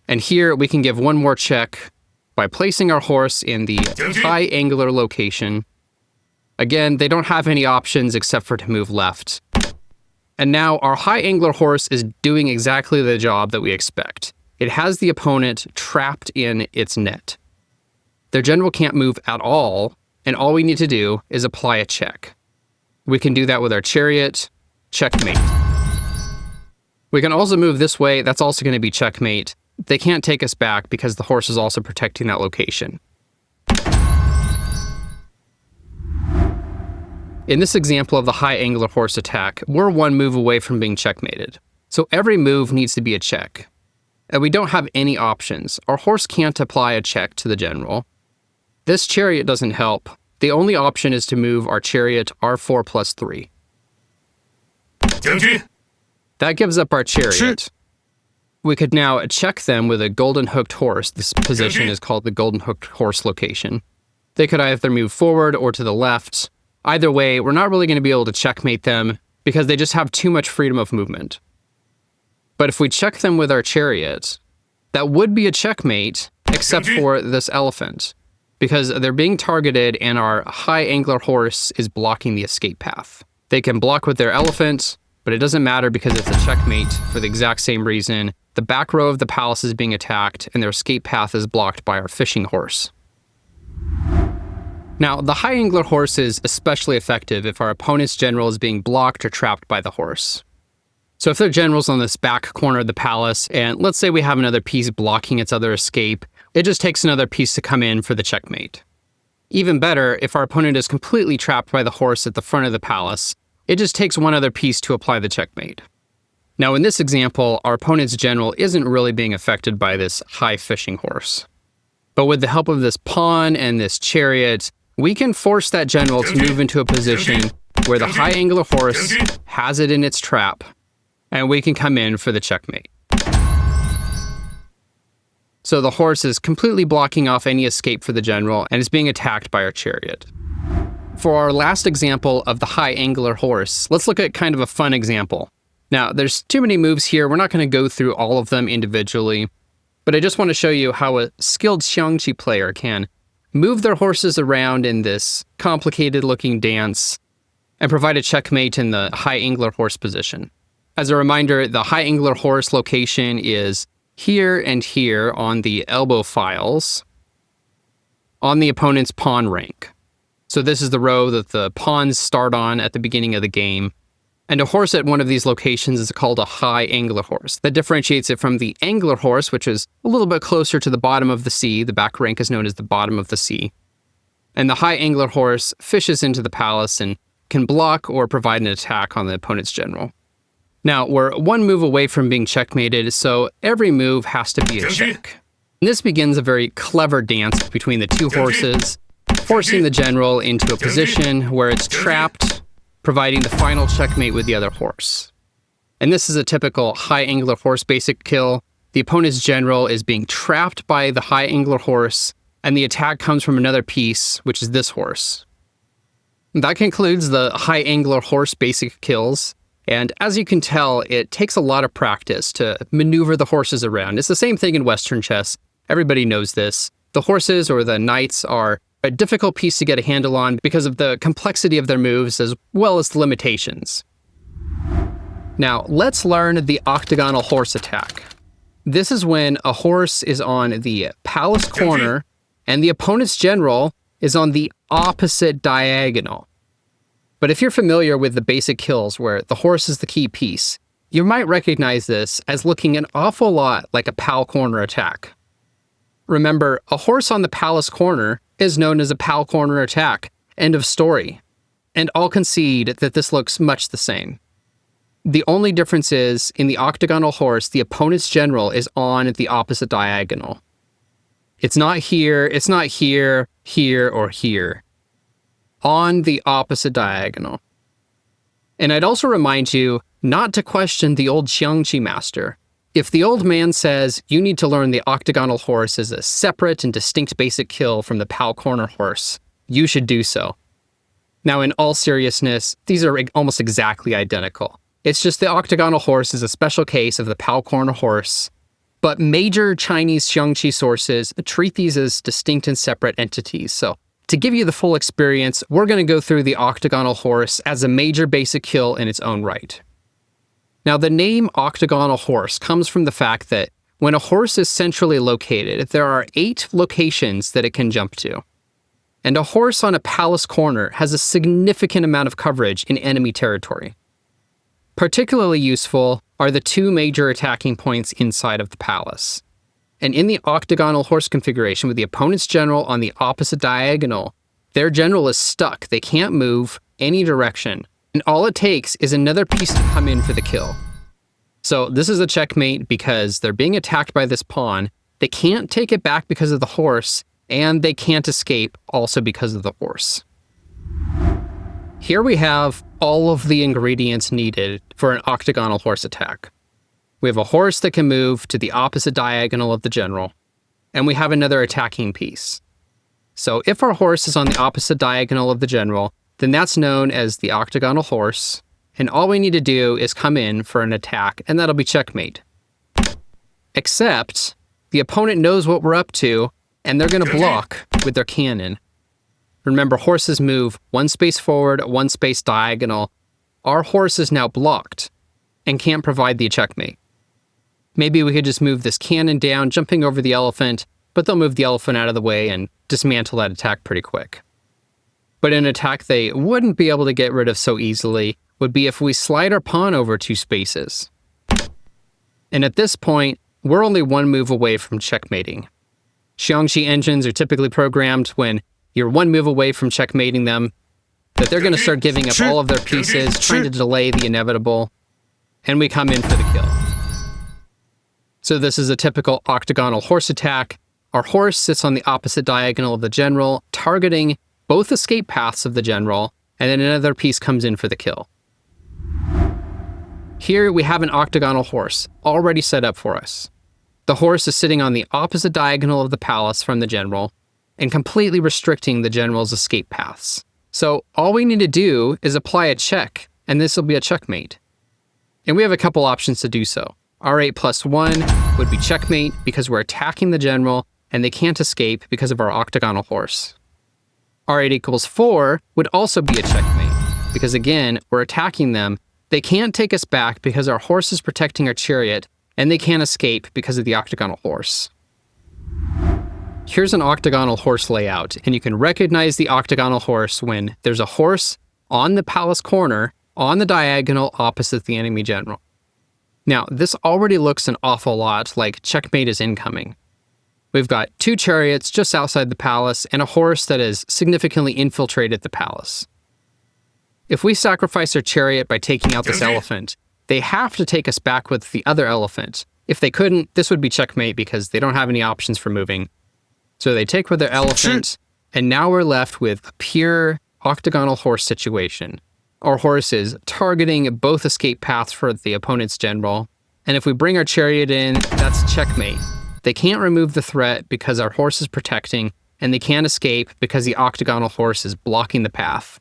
And here we can give one more check by placing our horse in the high angler location. Again, they don't have any options except for to move left. And now our high angler horse is doing exactly the job that we expect. It has the opponent trapped in its net. Their general can't move at all, and all we need to do is apply a check. We can do that with our chariot, checkmate. We can also move this way, that's also going to be checkmate. They can't take us back because the horse is also protecting that location. In this example of the high angler horse attack, we're one move away from being checkmated. So every move needs to be a check. And we don't have any options. Our horse can't apply a check to the general. This chariot doesn't help. The only option is to move our chariot R4 plus 3. That gives up our chariot. We could now check them with a golden hooked horse. This position is called the golden hooked horse location. They could either move forward or to the left. Either way, we're not really going to be able to checkmate them because they just have too much freedom of movement. But if we check them with our chariot, that would be a checkmate except for this elephant, because they're being targeted and our high angler horse is blocking the escape path. They can block with their elephant, but it doesn't matter because it's a checkmate for the exact same reason. The back row of the palace is being attacked and their escape path is blocked by our fishing horse. Now, the high angler horse is especially effective if our opponent's general is being blocked or trapped by the horse. So if their general's on this back corner of the palace, and let's say we have another piece blocking its other escape, it just takes another piece to come in for the checkmate. Even better, if our opponent is completely trapped by the horse at the front of the palace, it just takes one other piece to apply the checkmate. Now in this example, our opponent's general isn't really being affected by this high fishing horse. But with the help of this pawn and this chariot, we can force that general to move into a position where the high angler horse has it in its trap, and we can come in for the checkmate. So the horse is completely blocking off any escape for the general and is being attacked by our chariot. For our last example of the high angler horse, let's look at kind of a fun example. Now, there's too many moves here. We're not going to go through all of them individually, but I just want to show you how a skilled Xiangqi player can move their horses around in this complicated looking dance and provide a checkmate in the high angler horse position. As a reminder, the high angler horse location is here and here on the elbow files on the opponent's pawn rank. So this is the row that the pawns start on at the beginning of the game. And a horse at one of these locations is called a high angler horse. That differentiates it from the angler horse, which is a little bit closer to the bottom of the sea. The back rank is known as the bottom of the sea. And the high angler horse fishes into the palace and can block or provide an attack on the opponent's general. Now, we're one move away from being checkmated, so every move has to be a check. And this begins a very clever dance between the two horses, forcing the general into a position where it's trapped, providing the final checkmate with the other horse. And this is a typical high angler horse basic kill. The opponent's general is being trapped by the high angler horse, and the attack comes from another piece, which is this horse. That concludes the high angler horse basic kills. And as you can tell, it takes a lot of practice to maneuver the horses around. It's the same thing in Western chess. Everybody knows this. The horses or the knights are a difficult piece to get a handle on because of the complexity of their moves as well as the limitations. Now, let's learn the Octagonal Horse Attack. This is when a horse is on the palace corner and the opponent's general is on the opposite diagonal. But if you're familiar with the basic kills where the horse is the key piece, you might recognize this as looking an awful lot like a Palcorner attack. Remember, a horse on the palace corner is known as a Palcorner attack. End of story. And I'll concede that this looks much the same. The only difference is, in the octagonal horse, the opponent's general is on the opposite diagonal. It's not here, here, or here. On the opposite diagonal. And I'd also remind you not to question the old Xiangqi master. If the old man says you need to learn the octagonal horse as a separate and distinct basic kill from the Palcorner horse, you should do so. Now, in all seriousness, these are almost exactly identical. It's just the octagonal horse is a special case of the Palcorner horse, but major Chinese Xiangqi sources treat these as distinct and separate entities. So to give you the full experience, we're going to go through the octagonal horse as a major basic kill in its own right. Now, the name octagonal horse comes from the fact that when a horse is centrally located, there are 8 locations that it can jump to. And a horse on a palace corner has a significant amount of coverage in enemy territory. Particularly useful are the 2 major attacking points inside of the palace. And in the octagonal horse configuration with the opponent's general on the opposite diagonal, their general is stuck. They can't move any direction. And all it takes is another piece to come in for the kill. So this is a checkmate because they're being attacked by this pawn. They can't take it back because of the horse, and they can't escape also because of the horse. Here we have all of the ingredients needed for an octagonal horse attack. We have a horse that can move to the opposite diagonal of the general, and we have another attacking piece. So if our horse is on the opposite diagonal of the general, then that's known as the octagonal horse, and all we need to do is come in for an attack, and that'll be checkmate. Except, the opponent knows what we're up to, and they're going to block with their cannon. Remember, horses move 1 space forward, 1 space diagonal. Our horse is now blocked and can't provide the checkmate. Maybe we could just move this cannon down, jumping over the elephant, but they'll move the elephant out of the way and dismantle that attack pretty quick. But an attack they wouldn't be able to get rid of so easily would be if we slide our pawn over 2 spaces. And at this point, we're only 1 move away from checkmating. Xiangqi engines are typically programmed when you're 1 move away from checkmating them, that they're going to start giving up all of their pieces, trying to delay the inevitable, and we come in for the kill. So this is a typical octagonal horse attack. Our horse sits on the opposite diagonal of the general, targeting both escape paths of the general, and then another piece comes in for the kill. Here we have an octagonal horse already set up for us. The horse is sitting on the opposite diagonal of the palace from the general and completely restricting the general's escape paths. So all we need to do is apply a check, and this will be a checkmate. And we have a couple options to do so. R8 plus 1 would be checkmate because we're attacking the general and they can't escape because of our octagonal horse. R8 equals 4 would also be a checkmate because, again, we're attacking them. They can't take us back because our horse is protecting our chariot, and they can't escape because of the octagonal horse. Here's an octagonal horse layout, and you can recognize the octagonal horse when there's a horse on the palace corner on the diagonal opposite the enemy general. Now, this already looks an awful lot like checkmate is incoming. We've got 2 chariots just outside the palace and a horse that has significantly infiltrated the palace. If we sacrifice our chariot by taking out this elephant, they have to take us back with the other elephant. If they couldn't, this would be checkmate because they don't have any options for moving. So they take with their elephant, and now we're left with a pure octagonal horse situation. Our horse is targeting both escape paths for the opponent's general, and if we bring our chariot in, that's checkmate. They can't remove the threat because our horse is protecting, and they can't escape because the octagonal horse is blocking the path.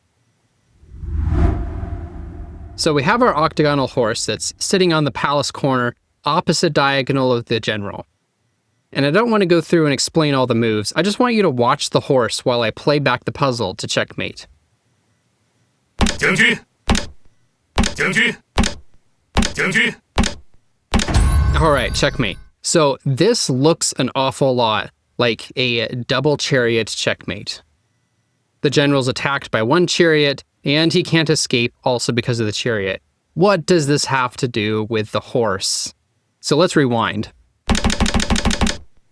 So we have our octagonal horse that's sitting on the palace corner, opposite diagonal of the general. And I don't want to go through and explain all the moves. I just want you to watch the horse while I play back the puzzle to checkmate. Alright, checkmate. So this looks an awful lot like a double chariot checkmate. The general's attacked by one chariot, and he can't escape also because of the chariot. What does this have to do with the horse? So let's rewind.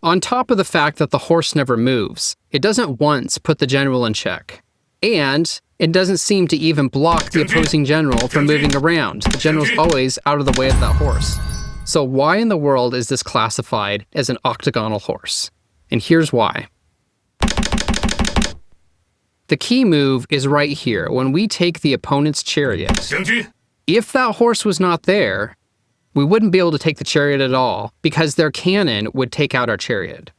On top of the fact that the horse never moves, it doesn't once put the general in check. And it doesn't seem to even block the opposing general from moving around. The general's always out of the way of that horse. So why in the world is this classified as an octagonal horse? And here's why. The key move is right here. When we take the opponent's chariot, if that horse was not there, we wouldn't be able to take the chariot at all because their cannon would take out our chariot.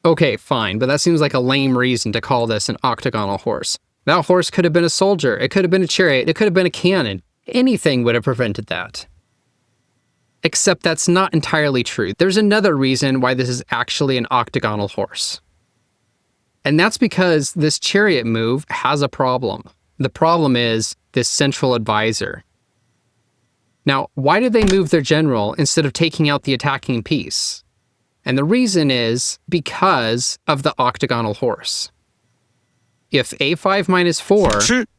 Okay, fine, but that seems like a lame reason to call this an octagonal horse. That horse could have been a soldier, it could have been a chariot, it could have been a cannon. Anything would have prevented that. Except that's not entirely true. There's another reason why this is actually an octagonal horse. And that's because this chariot move has a problem. The problem is this central advisor. Now, why did they move their general instead of taking out the attacking piece? And the reason is because of the octagonal horse. If a5 minus 4,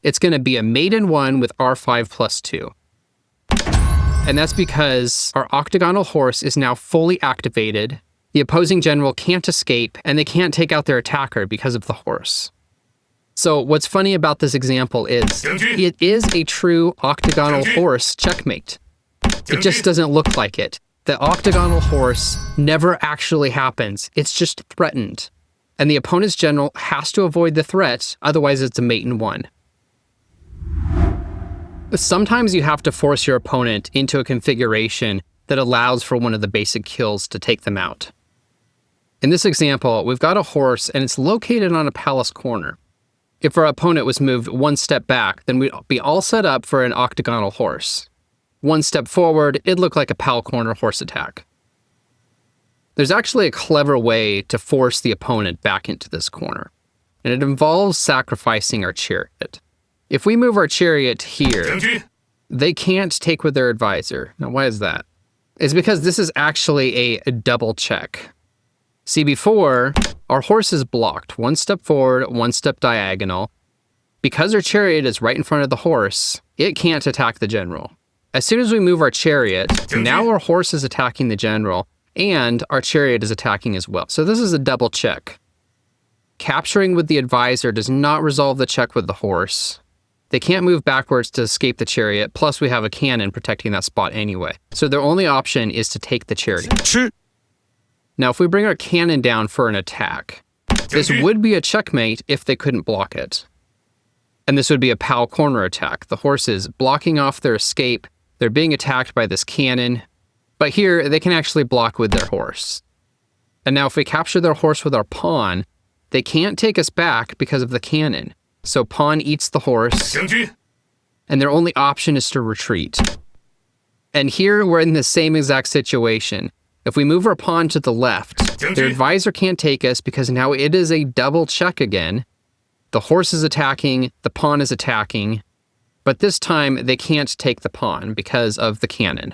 it's going to be a maiden 1 with r5 plus 2. And that's because our octagonal horse is now fully activated. The opposing general can't escape, and they can't take out their attacker because of the horse. So what's funny about this example is it is a true octagonal horse checkmate. It just doesn't look like it. The octagonal horse never actually happens. It's just threatened. And the opponent's general has to avoid the threat, otherwise it's a mate in 1. Sometimes you have to force your opponent into a configuration that allows for one of the basic kills to take them out. In this example, we've got a horse and it's located on a palace corner. If our opponent was moved one step back, then we'd be all set up for an octagonal horse. One step forward, it'd look like a Palcorner Horse attack. There's actually a clever way to force the opponent back into this corner, and it involves sacrificing our chariot. If we move our chariot here, they can't take with their advisor. Now, why is that? It's because this is actually a double check. See, before, our horse is blocked, one step forward, one step diagonal. Because our chariot is right in front of the horse, it can't attack the general. As soon as we move our chariot, now our horse is attacking the general, and our chariot is attacking as well. So this is a double check. Capturing with the advisor does not resolve the check with the horse. They can't move backwards to escape the chariot, plus we have a cannon protecting that spot anyway. So their only option is to take the chariot. Now, if we bring our cannon down for an attack, this would be a checkmate if they couldn't block it. And this would be a Palcorner attack. The horse is blocking off their escape. They're being attacked by this cannon. But here, they can actually block with their horse. And now if we capture their horse with our pawn, they can't take us back because of the cannon. So pawn eats the horse, and their only option is to retreat. And here we're in the same exact situation. If we move our pawn to the left, their advisor can't take us because now it is a double check again. The horse is attacking, the pawn is attacking, but this time they can't take the pawn because of the cannon.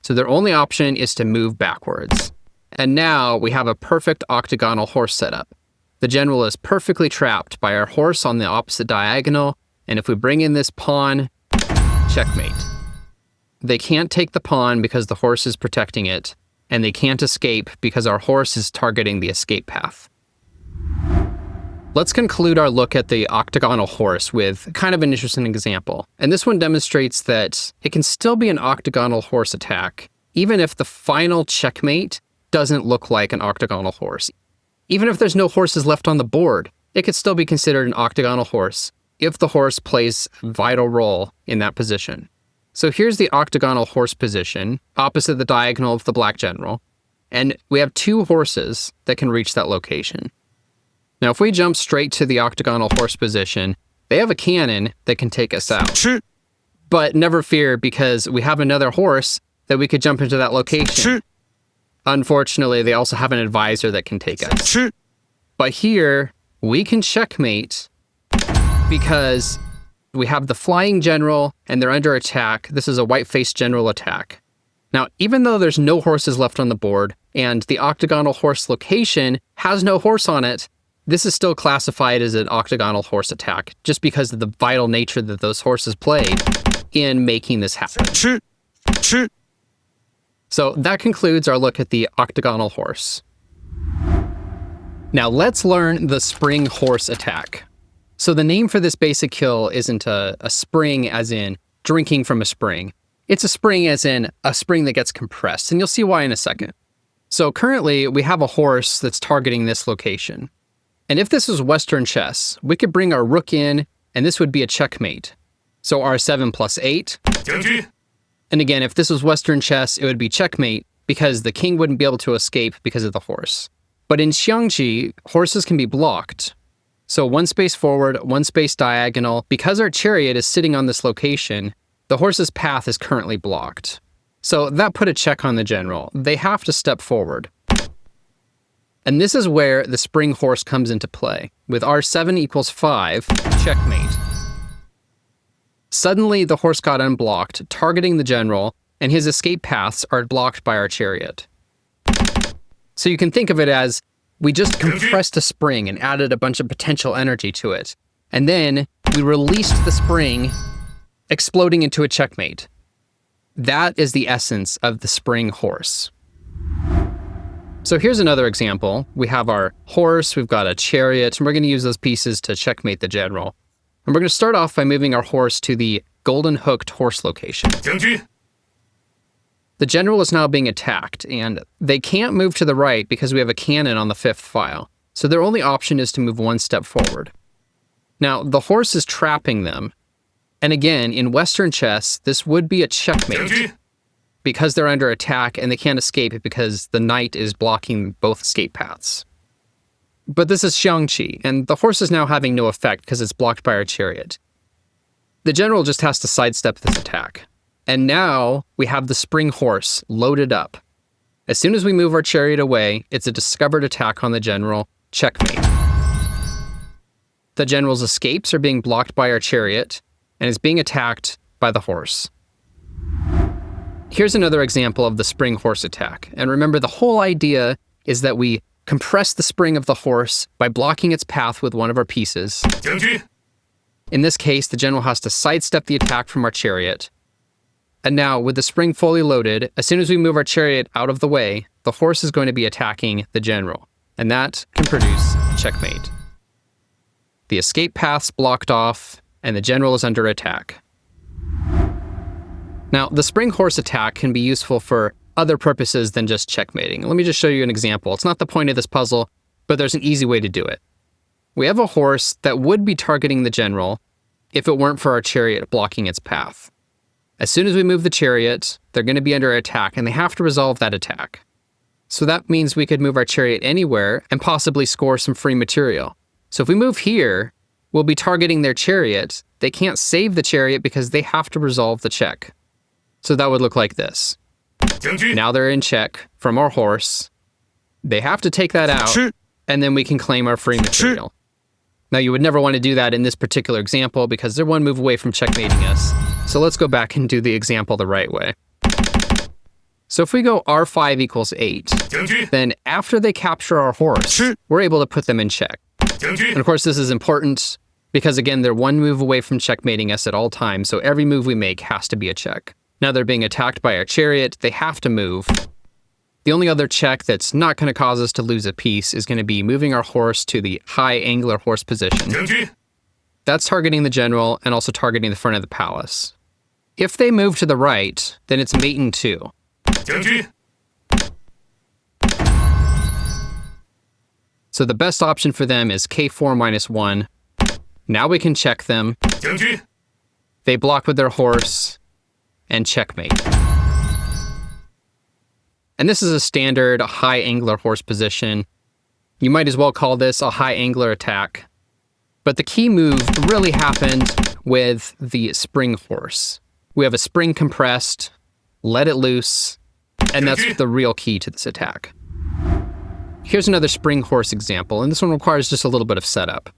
So their only option is to move backwards. And now we have a perfect octagonal horse setup. The general is perfectly trapped by our horse on the opposite diagonal, and if we bring in this pawn, checkmate. They can't take the pawn because the horse is protecting it, and they can't escape because our horse is targeting the escape path. Let's conclude our look at the octagonal horse with kind of an interesting example. And this one demonstrates that it can still be an octagonal horse attack, even if the final checkmate doesn't look like an octagonal horse. Even if there's no horses left on the board, it could still be considered an octagonal horse if the horse plays a vital role in that position. So here's the octagonal horse position, opposite the diagonal of the black general, and we have two horses that can reach that location. Now if we jump straight to the octagonal horse position, they have a cannon that can take us out. But never fear, because we have another horse that we could jump into that location. Unfortunately, they also have an advisor that can take us. But here, we can checkmate because we have the flying general and they're under attack. This is a white-faced general attack. Now, even though there's no horses left on the board and the octagonal horse location has no horse on it, this is still classified as an octagonal horse attack just because of the vital nature that those horses played in making this happen. So that concludes our look at the octagonal horse. Now let's learn the spring horse attack. So the name for this basic kill isn't a spring as in drinking from a spring. It's a spring as in a spring that gets compressed, and you'll see why in a second. So currently we have a horse that's targeting this location. And if this was Western chess, we could bring our rook in, and this would be a checkmate. So r7 + 8. And again, if this was Western chess, it would be checkmate because the king wouldn't be able to escape because of the horse. But in Xiangqi, horses can be blocked. So one space forward, one space diagonal. Because our chariot is sitting on this location, the horse's path is currently blocked. So that put a check on the general. They have to step forward. And this is where the spring horse comes into play. With r7 = 5, checkmate. Suddenly, the horse got unblocked, targeting the general, and his escape paths are blocked by our chariot. So you can think of it as, we just compressed a spring and added a bunch of potential energy to it. And then we released the spring, exploding into a checkmate. That is the essence of the spring horse. So here's another example. We have our horse, we've got a chariot, and we're going to use those pieces to checkmate the general. And we're going to start off by moving our horse to the golden hooked horse location. The general is now being attacked, and they can't move to the right because we have a cannon on the 5th file. So their only option is to move one step forward. Now, the horse is trapping them. And again, in Western chess, this would be a checkmate because they're under attack and they can't escape it because the knight is blocking both escape paths. But this is Xiangqi, and the horse is now having no effect because it's blocked by our chariot. The general just has to sidestep this attack. And now we have the spring horse loaded up. As soon as we move our chariot away, it's a discovered attack on the general, checkmate. The general's escapes are being blocked by our chariot, and is being attacked by the horse. Here's another example of the spring horse attack. And remember, the whole idea is that we compress the spring of the horse by blocking its path with one of our pieces. In this case, the general has to sidestep the attack from our chariot. And now, with the spring fully loaded, as soon as we move our chariot out of the way, the horse is going to be attacking the general. And that can produce checkmate. The escape path's blocked off, and the general is under attack. Now, the spring horse attack can be useful for other purposes than just checkmating. Let me just show you an example. It's not the point of this puzzle, but there's an easy way to do it. We have a horse that would be targeting the general if it weren't for our chariot blocking its path. As soon as we move the chariot, they're going to be under attack, and they have to resolve that attack. So that means we could move our chariot anywhere and possibly score some free material. So if we move here, we'll be targeting their chariot. They can't save the chariot because they have to resolve the check. So that would look like this. Now they're in check from our horse. They have to take that out, and then we can claim our free material. Now you would never want to do that in this particular example because they're one move away from checkmating us. So let's go back and do the example the right way. So if we go r5 equals 8, then after they capture our horse, we're able to put them in check. And of course, this is important because, again, they're one move away from checkmating us at all times, so every move we make has to be a check. Now they're being attacked by our chariot, they have to move. The only other check that's not going to cause us to lose a piece is going to be moving our horse to the high angler horse position. That's targeting the general and also targeting the front of the palace. If they move to the right, then it's mate in 2. So the best option for them is k4 minus 1. Now we can check them. They block with their horse and checkmate. And this is a standard high angler horse position. You might as well call this a high angler attack. But the key move really happened with the spring horse. We have a spring compressed, let it loose, and that's the real key to this attack. Here's another spring horse example, and this one requires just a little bit of setup.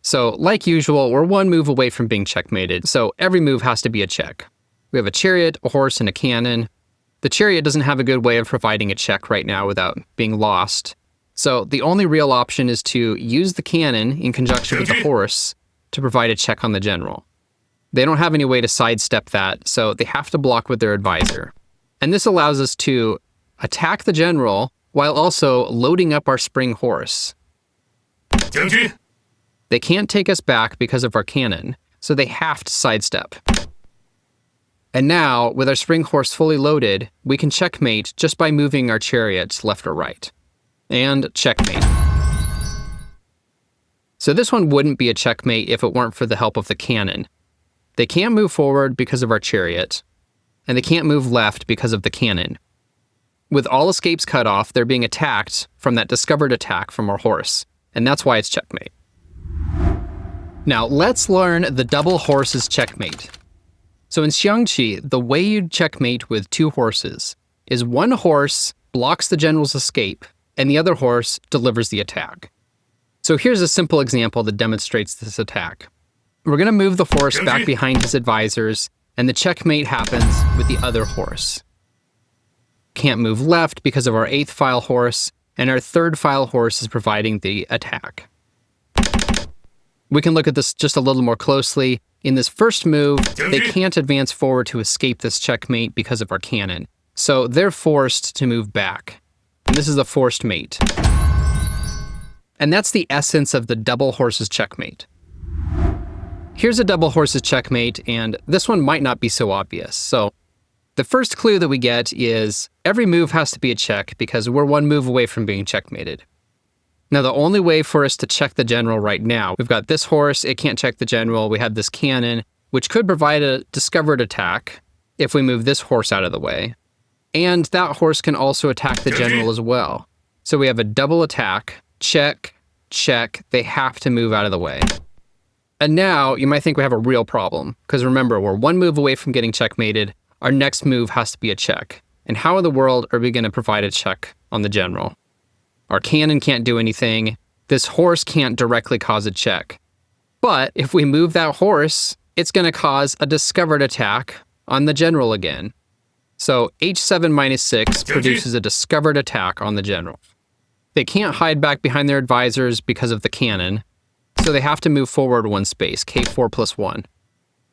So, like usual, we're one move away from being checkmated, so every move has to be a check. We have a chariot, a horse, and a cannon. The chariot doesn't have a good way of providing a check right now without being lost. So the only real option is to use the cannon in conjunction with the horse to provide a check on the general. They don't have any way to sidestep that, so they have to block with their advisor. And this allows us to attack the general while also loading up our spring horse. They can't take us back because of our cannon, so they have to sidestep. And now, with our spring horse fully loaded, we can checkmate just by moving our chariots left or right. And checkmate. So this one wouldn't be a checkmate if it weren't for the help of the cannon. They can't move forward because of our chariot, and they can't move left because of the cannon. With all escapes cut off, they're being attacked from that discovered attack from our horse, and that's why it's checkmate. Now, let's learn the double horses checkmate. So in Xiangqi, the way you checkmate with 2 horses is one horse blocks the general's escape, and the other horse delivers the attack. So here's a simple example that demonstrates this attack. We're going to move the horse back behind his advisors, and the checkmate happens with the other horse. Can't move left because of our 8th file horse, and our 3rd file horse is providing the attack. We can look at this just a little more closely. In this first move, they can't advance forward to escape this checkmate because of our cannon, so they're forced to move back. And this is a forced mate. And that's the essence of the double horses checkmate. Here's a double horses checkmate, and this one might not be so obvious. So the first clue that we get is every move has to be a check because we're one move away from being checkmated. Now, the only way for us to check the general right now, we've got this horse, it can't check the general. We have this cannon, which could provide a discovered attack if we move this horse out of the way. And that horse can also attack the general as well. So we have a double attack, check, check, they have to move out of the way. And now you might think we have a real problem, because remember, we're one move away from getting checkmated. Our next move has to be a check. And how in the world are we going to provide a check on the general? Our cannon can't do anything. This horse can't directly cause a check. But if we move that horse, it's going to cause a discovered attack on the general again. So h7 minus 6 produces a discovered attack on the general. They can't hide back behind their advisors because of the cannon, so they have to move forward 1 space, k4 plus 1.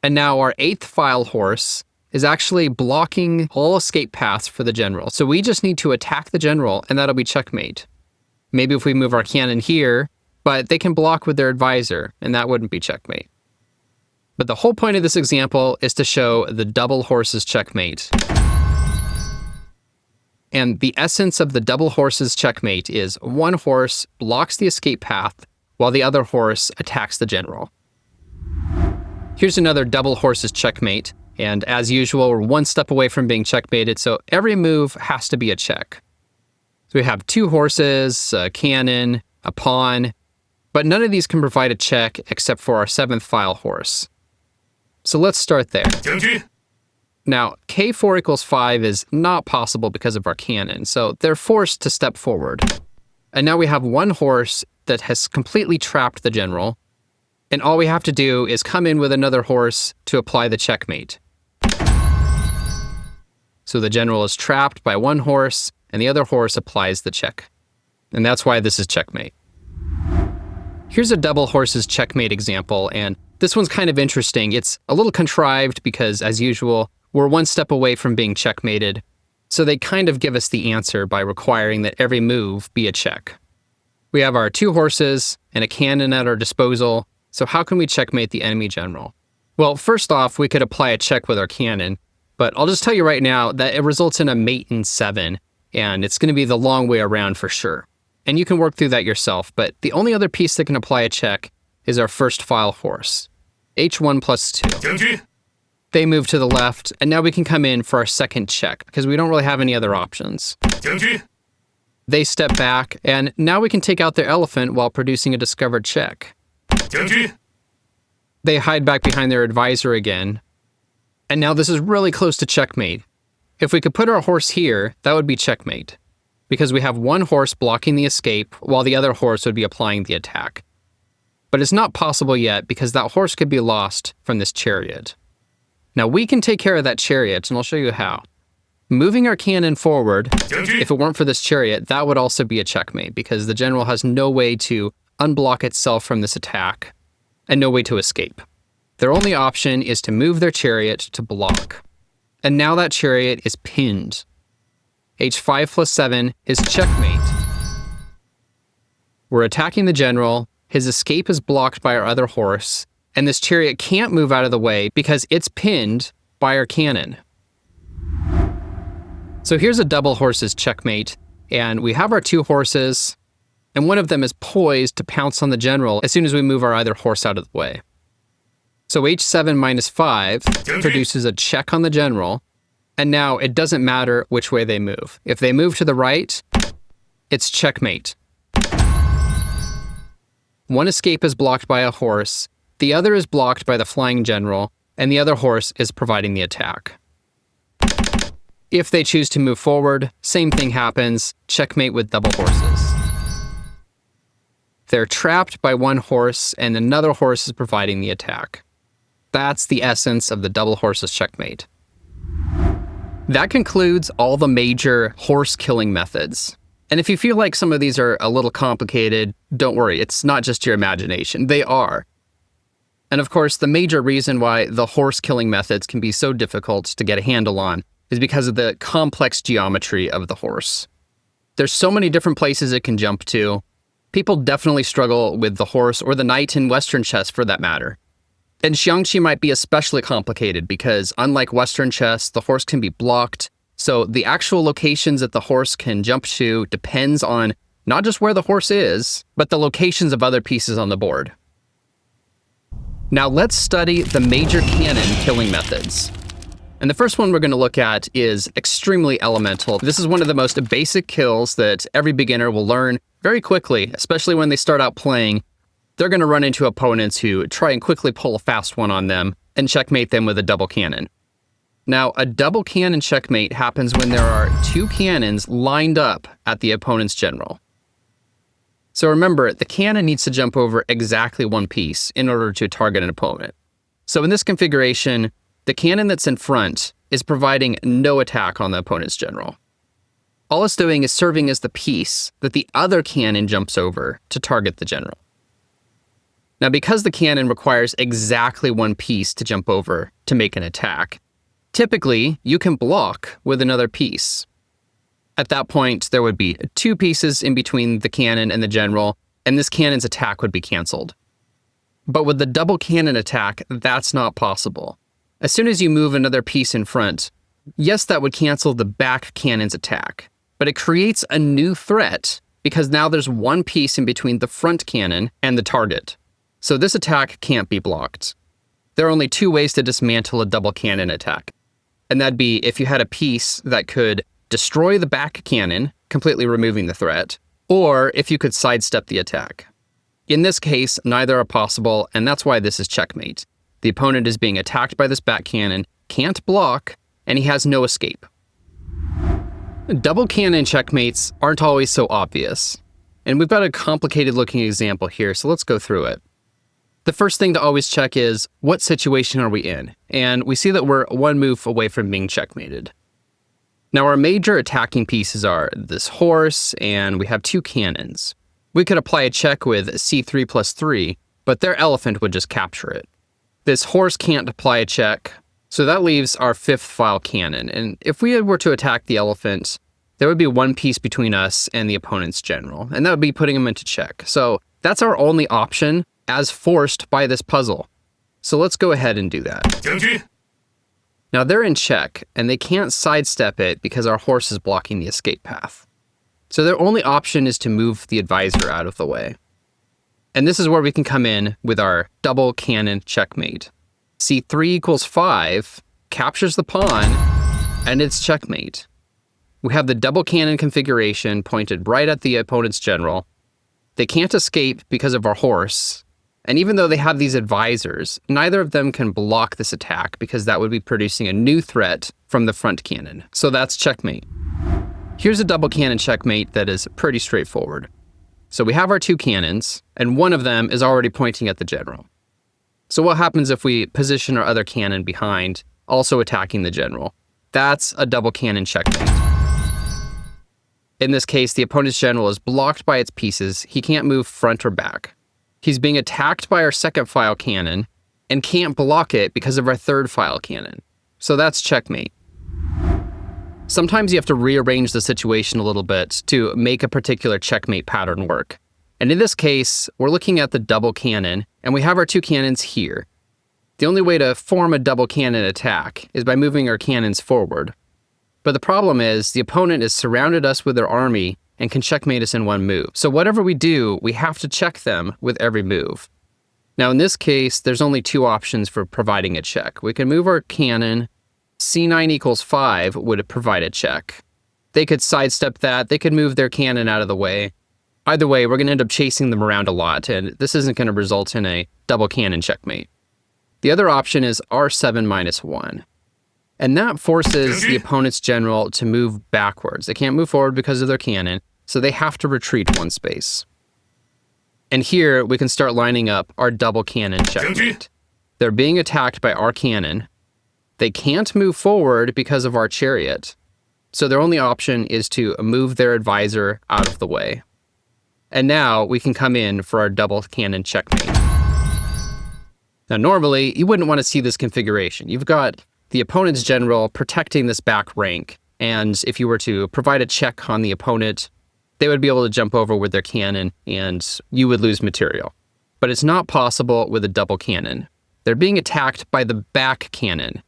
And now our 8th file horse is actually blocking all escape paths for the general. So we just need to attack the general, and that'll be checkmate. Maybe if we move our cannon here, but they can block with their advisor, and that wouldn't be checkmate. But the whole point of this example is to show the double horses checkmate. And the essence of the double horses checkmate is one horse blocks the escape path while the other horse attacks the general. Here's another double horses checkmate, And as usual, we're one step away from being checkmated, so every move has to be a check. So we have 2 horses, a cannon, a pawn, but none of these can provide a check except for our 7th file horse. So let's start there. Now, k4 equals 5 is not possible because of our cannon, so they're forced to step forward. And now we have 1 horse that has completely trapped the general, and all we have to do is come in with another horse to apply the checkmate. So the general is trapped by 1 horse, and the other horse applies the check. And that's why this is checkmate. Here's a double horses checkmate example, and this one's kind of interesting. It's a little contrived because, as usual, we're one step away from being checkmated, so they kind of give us the answer by requiring that every move be a check. We have our 2 horses and a cannon at our disposal, so how can we checkmate the enemy general? Well, first off, we could apply a check with our cannon, but I'll just tell you right now that it results in a mate in 7, and it's going to be the long way around for sure. And you can work through that yourself, but the only other piece that can apply a check is our first file horse, h1 plus 2. They move to the left, and now we can come in for our second check, because we don't really have any other options. They step back, and now we can take out their elephant while producing a discovered check. They hide back behind their advisor again, and now this is really close to checkmate. If we could put our horse here, that would be checkmate, because we have 1 horse blocking the escape while the other horse would be applying the attack. But it's not possible yet because that horse could be lost from this chariot. Now we can take care of that chariot, and I'll show you how. Moving our cannon forward, if it weren't for this chariot, that would also be a checkmate because the general has no way to unblock itself from this attack and no way to escape. Their only option is to move their chariot to block. And now that chariot is pinned. h5 plus 7 is checkmate. We're attacking the general, his escape is blocked by our other horse, and this chariot can't move out of the way because it's pinned by our cannon. So here's a double horses checkmate, and we have our 2 horses, and one of them is poised to pounce on the general as soon as we move our other horse out of the way. So h7 minus 5 produces a check on the general, and now it doesn't matter which way they move. If they move to the right, it's checkmate. 1 escape is blocked by a horse, the other is blocked by the flying general, and the other horse is providing the attack. If they choose to move forward, same thing happens, checkmate with double horses. They're trapped by 1 horse, and another horse is providing the attack. That's the essence of the double horses checkmate. That concludes all the major horse killing methods. And if you feel like some of these are a little complicated, don't worry, it's not just your imagination, they are. And of course, the major reason why the horse killing methods can be so difficult to get a handle on is because of the complex geometry of the horse. There's so many different places it can jump to. People definitely struggle with the horse or the knight in Western chess for that matter. And Xiangqi might be especially complicated because unlike Western chess, the horse can be blocked. So the actual locations that the horse can jump to depends on not just where the horse is, but the locations of other pieces on the board. Now let's study the major cannon killing methods. And the first one we're going to look at is extremely elemental. This is one of the most basic kills that every beginner will learn very quickly, especially when they start out playing. They're going to run into opponents who try and quickly pull a fast one on them and checkmate them with a double cannon. Now, a double cannon checkmate happens when there are 2 cannons lined up at the opponent's general. So remember, the cannon needs to jump over exactly 1 piece in order to target an opponent. So in this configuration, the cannon that's in front is providing no attack on the opponent's general. All it's doing is serving as the piece that the other cannon jumps over to target the general. Now, because the cannon requires exactly 1 piece to jump over to make an attack, typically you can block with another piece. At that point, there would be 2 pieces in between the cannon and the general, and this cannon's attack would be canceled. But with the double cannon attack, that's not possible. As soon as you move another piece in front, yes, that would cancel the back cannon's attack, but it creates a new threat because now there's 1 piece in between the front cannon and the target. So this attack can't be blocked. There are only two ways to dismantle a double cannon attack. And that'd be if you had a piece that could destroy the back cannon, completely removing the threat, or if you could sidestep the attack. In this case, neither are possible, and that's why this is checkmate. The opponent is being attacked by this back cannon, can't block, and he has no escape. Double cannon checkmates aren't always so obvious. And we've got a complicated looking example here, so let's go through it. The first thing to always check is, what situation are we in? And we see that we're one move away from being checkmated. Now our major attacking pieces are this horse, and we have two cannons. We could apply a check with c3+3, but their elephant would just capture it. This horse can't apply a check, so that leaves our fifth file cannon, and if we were to attack the elephant, there would be one piece between us and the opponent's general, and that would be putting him into check. So that's our only option as forced by this puzzle. So let's go ahead and do that. Now they're in check, and they can't sidestep it because our horse is blocking the escape path. So their only option is to move the advisor out of the way. And this is where we can come in with our double cannon checkmate. c3 = 5 captures the pawn, and it's checkmate. We have the double cannon configuration pointed right at the opponent's general. They can't escape because of our horse, and even though they have these advisors, neither of them can block this attack because that would be producing a new threat from the front cannon. So that's checkmate. Here's a double cannon checkmate that is pretty straightforward. So we have our two cannons, and one of them is already pointing at the general. So what happens if we position our other cannon behind, also attacking the general? That's a double cannon checkmate. In this case, the opponent's general is blocked by its pieces. He can't move front or back. He's being attacked by our second file cannon and can't block it because of our third file cannon. So that's checkmate. Sometimes you have to rearrange the situation a little bit to make a particular checkmate pattern work. And in this case, we're looking at the double cannon, and we have our two cannons here. The only way to form a double cannon attack is by moving our cannons forward. But the problem is, the opponent has surrounded us with their army and can checkmate us in one move. So whatever we do, we have to check them with every move. Now in this case, there's only two options for providing a check. We can move our cannon. c9 = 5 would provide a check. They could sidestep that. They could move their cannon out of the way. Either way, we're going to end up chasing them around a lot, and this isn't going to result in a double cannon checkmate. The other option is r7 - 1. And that forces the opponent's general to move backwards. They can't move forward because of their cannon, so they have to retreat one space. And here we can start lining up our double cannon checkmate. They're being attacked by our cannon. They can't move forward because of our chariot, so their only option is to move their advisor out of the way. And now we can come in for our double cannon checkmate. Now normally, you wouldn't want to see this configuration. You've got the opponent's general protecting this back rank, and if you were to provide a check on the opponent, they would be able to jump over with their cannon, and you would lose material. But it's not possible with a double cannon. They're being attacked by the back cannon,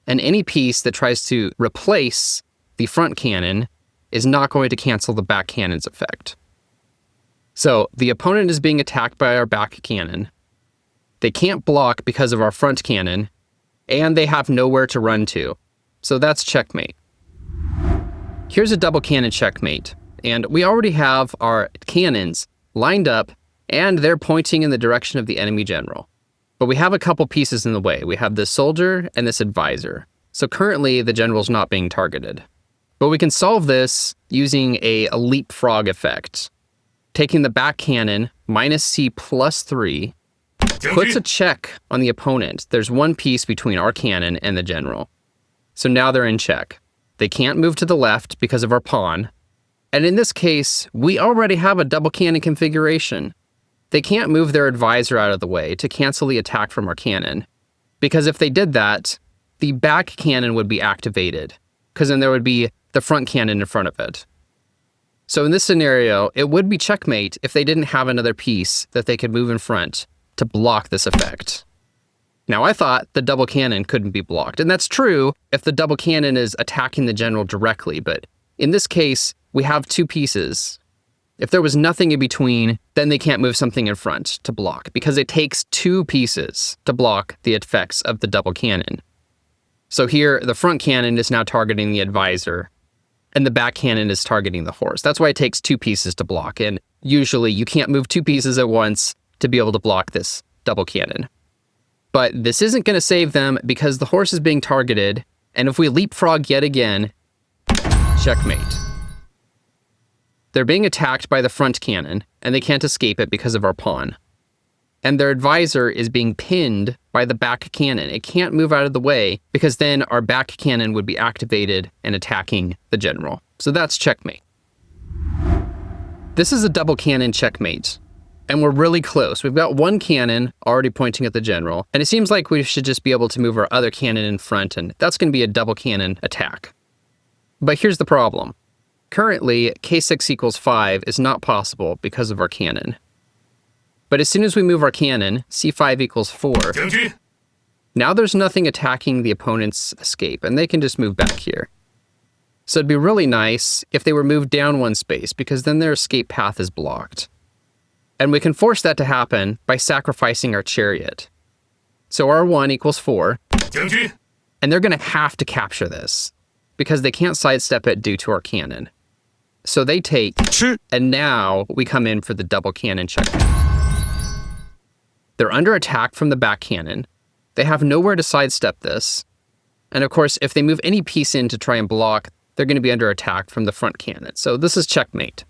and any piece that tries to replace the front cannon is not going to cancel the back cannon's effect. So the opponent is being attacked by our back cannon. They can't block because of our front cannon, and they have nowhere to run to. So that's checkmate. Here's a double cannon checkmate, and we already have our cannons lined up, and they're pointing in the direction of the enemy general. But we have a couple pieces in the way. We have this soldier and this advisor. So currently the general's not being targeted. But we can solve this using a leapfrog effect. Taking the back cannon, -c+3, puts a check on the opponent. There's one piece between our cannon and the general. So now they're in check. They can't move to the left because of our pawn. And in this case, we already have a double cannon configuration. They can't move their advisor out of the way to cancel the attack from our cannon. Because if they did that, the back cannon would be activated, because then there would be the front cannon in front of it. So in this scenario, it would be checkmate if they didn't have another piece that they could move in front to block this effect. Now I thought the double cannon couldn't be blocked, and that's true if the double cannon is attacking the general directly, but in this case, we have two pieces. If there was nothing in between, then they can't move something in front to block, because it takes 2 pieces to block the effects of the double cannon. So here, the front cannon is now targeting the advisor, and the back cannon is targeting the horse. That's why it takes 2 pieces to block, and usually you can't move 2 pieces at once to be able to block this double cannon. But this isn't going to save them because the horse is being targeted, and if we leapfrog yet again, checkmate. They're being attacked by the front cannon, and they can't escape it because of our pawn. And their advisor is being pinned by the back cannon. It can't move out of the way because then our back cannon would be activated and attacking the general. So that's checkmate. This is a double cannon checkmate, and we're really close. We've got 1 cannon already pointing at the general, and it seems like we should just be able to move our other cannon in front, and that's going to be a double cannon attack. But here's the problem. Currently, k6 equals 5 is not possible because of our cannon. But as soon as we move our cannon, c5 equals 4, now there's nothing attacking the opponent's escape, and they can just move back here. So it'd be really nice if they were moved down 1 space, because then their escape path is blocked. And we can force that to happen by sacrificing our chariot. So r1 equals 4, and they're going to have to capture this, because they can't sidestep it due to our cannon. So they take, and now we come in for the double cannon checkmate. They're under attack from the back cannon. They have nowhere to sidestep this. And of course, if they move any piece in to try and block, they're going to be under attack from the front cannon. So this is checkmate.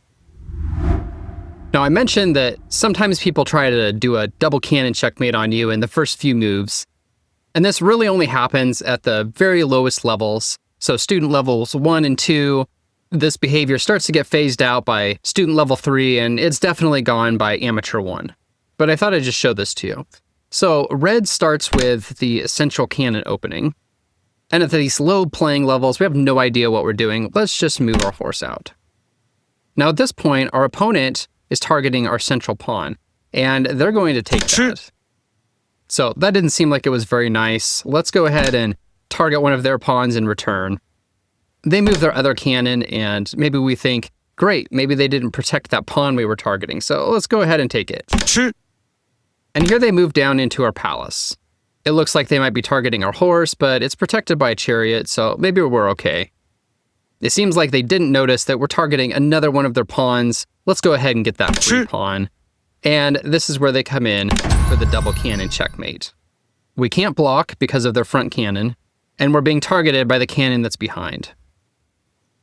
Now I mentioned that sometimes people try to do a double cannon checkmate on you in the first few moves. And this really only happens at the very lowest levels. So student levels 1 and 2, this behavior starts to get phased out by student level 3, and it's definitely gone by amateur 1. But I thought I'd just show this to you. So red starts with the central cannon opening. And at these low playing levels, we have no idea what we're doing. Let's just move our horse out. Now at this point, our opponent is targeting our central pawn, and they're going to take that. So that didn't seem like it was very nice. Let's go ahead and target one of their pawns in return. They move their other cannon, and maybe we think, great, maybe they didn't protect that pawn we were targeting, so let's go ahead and take it. And here they move down into our palace. It looks like they might be targeting our horse, but it's protected by a chariot, so maybe we're okay. It seems like they didn't notice that we're targeting another one of their pawns. Let's go ahead and get that free pawn. And this is where they come in for the double cannon checkmate. We can't block because of their front cannon, and we're being targeted by the cannon that's behind.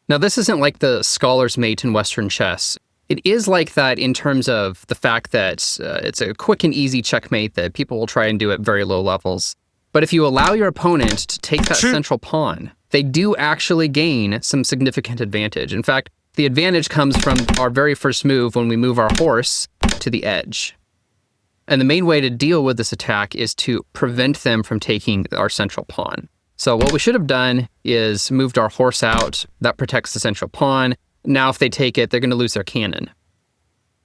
Now, this isn't like the scholar's mate in Western chess. It is like that in terms of the fact that it's a quick and easy checkmate that people will try and do at very low levels. But if you allow your opponent to take that central pawn, they do actually gain some significant advantage. In fact, the advantage comes from our very first move when we move our horse to the edge. And the main way to deal with this attack is to prevent them from taking our central pawn. So what we should have done is moved our horse out. That protects the central pawn. Now if they take it, they're going to lose their cannon.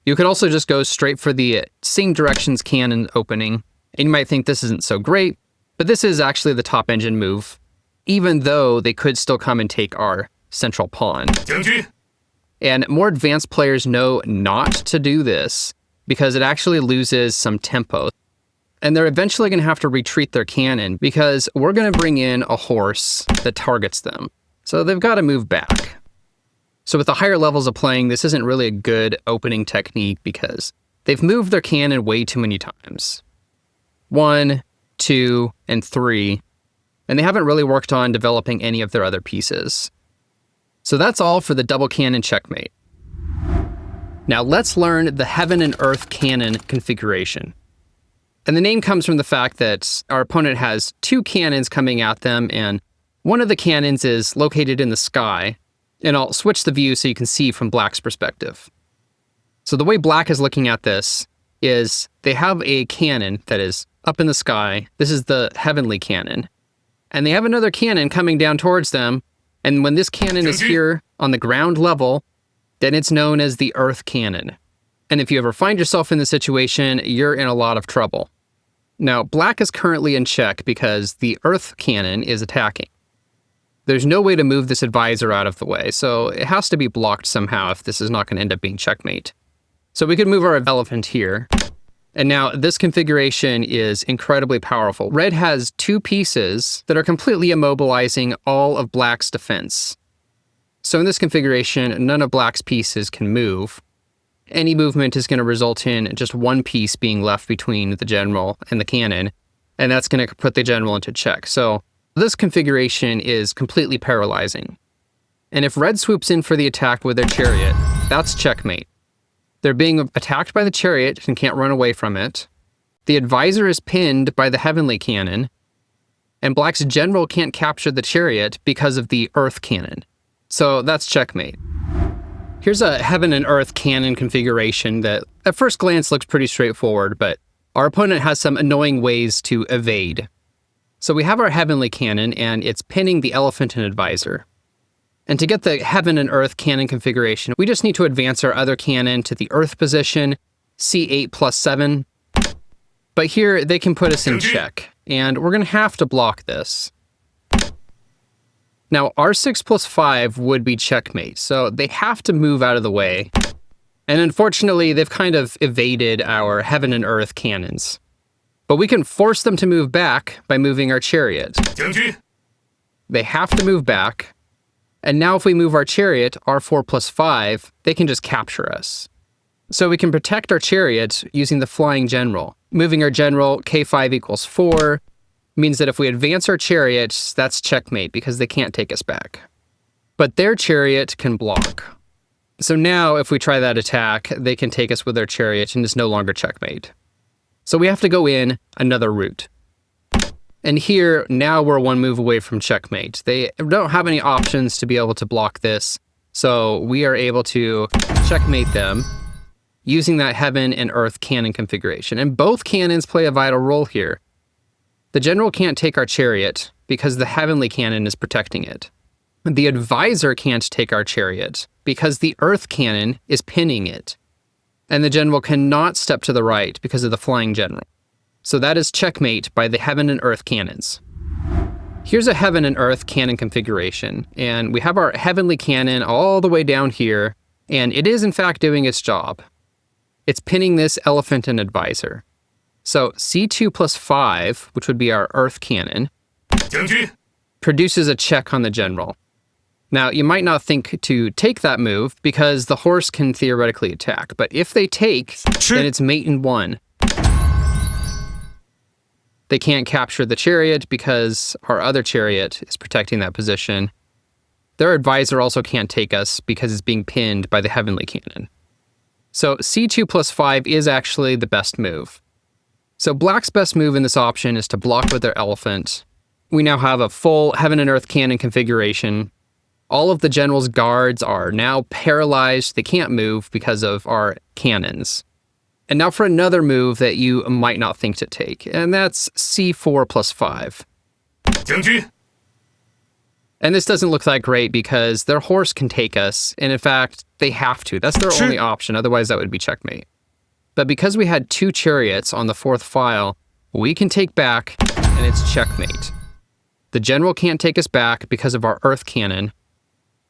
You could also just go straight for the same directions cannon opening. And you might think this isn't so great, but this is actually the top engine move, even though they could still come and take our central pawn. And more advanced players know not to do this because it actually loses some tempo. And they're eventually going to have to retreat their cannon because we're going to bring in a horse that targets them. So they've got to move back. So with the higher levels of playing, this isn't really a good opening technique because they've moved their cannon way too many times. 1, 2, and 3. And they haven't really worked on developing any of their other pieces. So that's all for the double cannon checkmate. Now let's learn the heaven and earth cannon configuration. And the name comes from the fact that our opponent has 2 cannons coming at them, and one of the cannons is located in the sky. And I'll switch the view so you can see from Black's perspective. So the way Black is looking at this is they have a cannon that is up in the sky. This is the heavenly cannon. And they have another cannon coming down towards them. And when this cannon is here on the ground level, then it's known as the earth cannon. And if you ever find yourself in this situation, you're in a lot of trouble. Now, Black is currently in check because the earth cannon is attacking. There's no way to move this advisor out of the way, so it has to be blocked somehow if this is not going to end up being checkmate. So we could move our elephant here. And now this configuration is incredibly powerful. Red has 2 pieces that are completely immobilizing all of Black's defense. So in this configuration, none of Black's pieces can move. Any movement is going to result in just 1 piece being left between the general and the cannon, and that's going to put the general into check. So this configuration is completely paralyzing. And if Red swoops in for the attack with their chariot, that's checkmate. They're being attacked by the chariot and can't run away from it. The advisor is pinned by the heavenly cannon, and Black's general can't capture the chariot because of the earth cannon. So that's checkmate. Here's a heaven and earth cannon configuration that at first glance looks pretty straightforward, but our opponent has some annoying ways to evade. So we have our heavenly cannon, and it's pinning the elephant and advisor. And to get the heaven and earth cannon configuration, we just need to advance our other cannon to the earth position, C8 plus 7. But here, they can put us in check, and we're going to have to block this. Now, R6 plus 5 would be checkmate, so they have to move out of the way. And unfortunately, they've kind of evaded our heaven and earth cannons. But we can force them to move back by moving our chariot. They have to move back. And now if we move our chariot, R4 plus 5, they can just capture us. So we can protect our chariot using the flying general. Moving our general, K5 equals 4, means that if we advance our chariot, that's checkmate because they can't take us back. But their chariot can block. So now if we try that attack, they can take us with their chariot and it's no longer checkmate. So we have to go in another route. And here, now we're 1 move away from checkmate. They don't have any options to be able to block this, so we are able to checkmate them using that heaven and earth cannon configuration. And both cannons play a vital role here. The general can't take our chariot because the heavenly cannon is protecting it. The advisor can't take our chariot because the earth cannon is pinning it. And the general cannot step to the right because of the flying general. So that is checkmate by the heaven and earth cannons. Here's a heaven and earth cannon configuration, and we have our heavenly cannon all the way down here, and it is in fact doing its job. It's pinning this elephant and advisor. So C2 plus 5, which would be our earth cannon, produces a check on the general. Now, you might not think to take that move because the horse can theoretically attack, but if they take, then it's mate in 1. They can't capture the chariot because our other chariot is protecting that position. Their advisor also can't take us because it's being pinned by the heavenly cannon. So C2 plus 5 is actually the best move. So Black's best move in this option is to block with their elephant. We now have a full heaven and earth cannon configuration. All of the general's guards are now paralyzed. They can't move because of our cannons. And now for another move that you might not think to take, and that's C4 plus 5. And this doesn't look that great because their horse can take us, and in fact, they have to. That's their only option, otherwise that would be checkmate. But because we had 2 chariots on the 4th file, we can take back, and it's checkmate. The general can't take us back because of our earth cannon,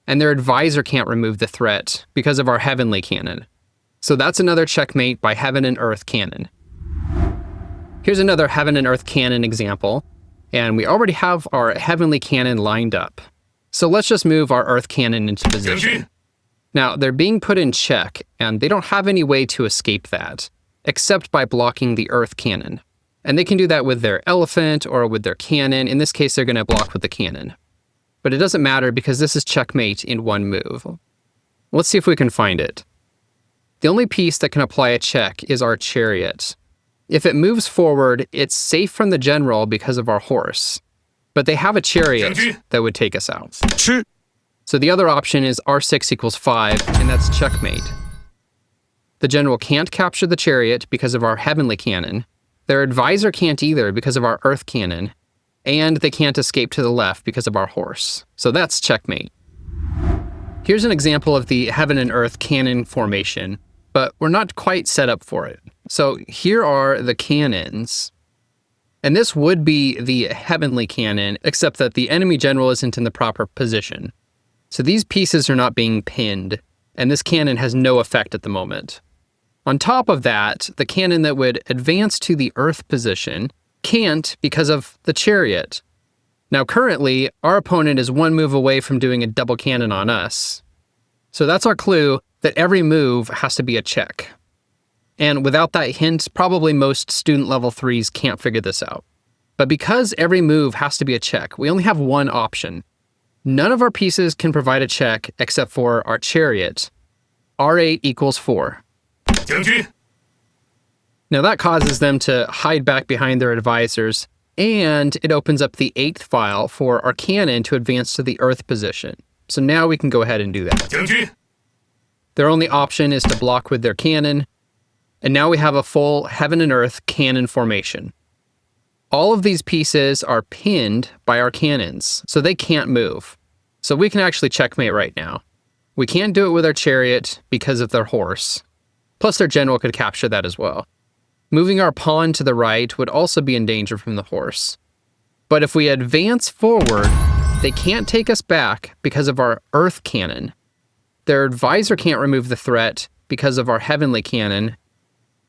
and their advisor can't remove the threat because of our heavenly cannon. So that's another checkmate by heaven and earth cannon. Here's another heaven and earth cannon example, and we already have our heavenly cannon lined up. So let's just move our earth cannon into position. Now, they're being put in check, and they don't have any way to escape that, except by blocking the earth cannon. And they can do that with their elephant or with their cannon. In this case, they're going to block with the cannon. But it doesn't matter because this is checkmate in 1 move. Let's see if we can find it. The only piece that can apply a check is our chariot. If it moves forward, it's safe from the general because of our horse. But they have a chariot that would take us out. So the other option is R6 equals 5, and that's checkmate. The general can't capture the chariot because of our heavenly cannon. Their advisor can't either because of our earth cannon. And they can't escape to the left because of our horse. So that's checkmate. Here's an example of the heaven and earth cannon formation, but we're not quite set up for it. So here are the cannons. And this would be the Heavenly Cannon, except that the enemy general isn't in the proper position. So these pieces are not being pinned, and this cannon has no effect at the moment. On top of that, the cannon that would advance to the Earth position can't because of the Chariot. Now currently, our opponent is one move away from doing a double cannon on us. So that's our clue that every move has to be a check. And without that hint, probably most student level 3s can't figure this out. But because every move has to be a check, we only have one option. None of our pieces can provide a check except for our Chariot. R8 equals 4. Now that causes them to hide back behind their advisors, and it opens up the 8th file for our cannon to advance to the Earth position. So now we can go ahead and do that. Their only option is to block with their cannon, and now we have a full Heaven and Earth cannon formation. All of these pieces are pinned by our cannons, so they can't move. So we can actually checkmate right now. We can't do it with our Chariot because of their horse. Plus their general could capture that as well. Moving our pawn to the right would also be in danger from the horse. But if we advance forward, they can't take us back because of our Earth Cannon. Their advisor can't remove the threat because of our Heavenly Cannon,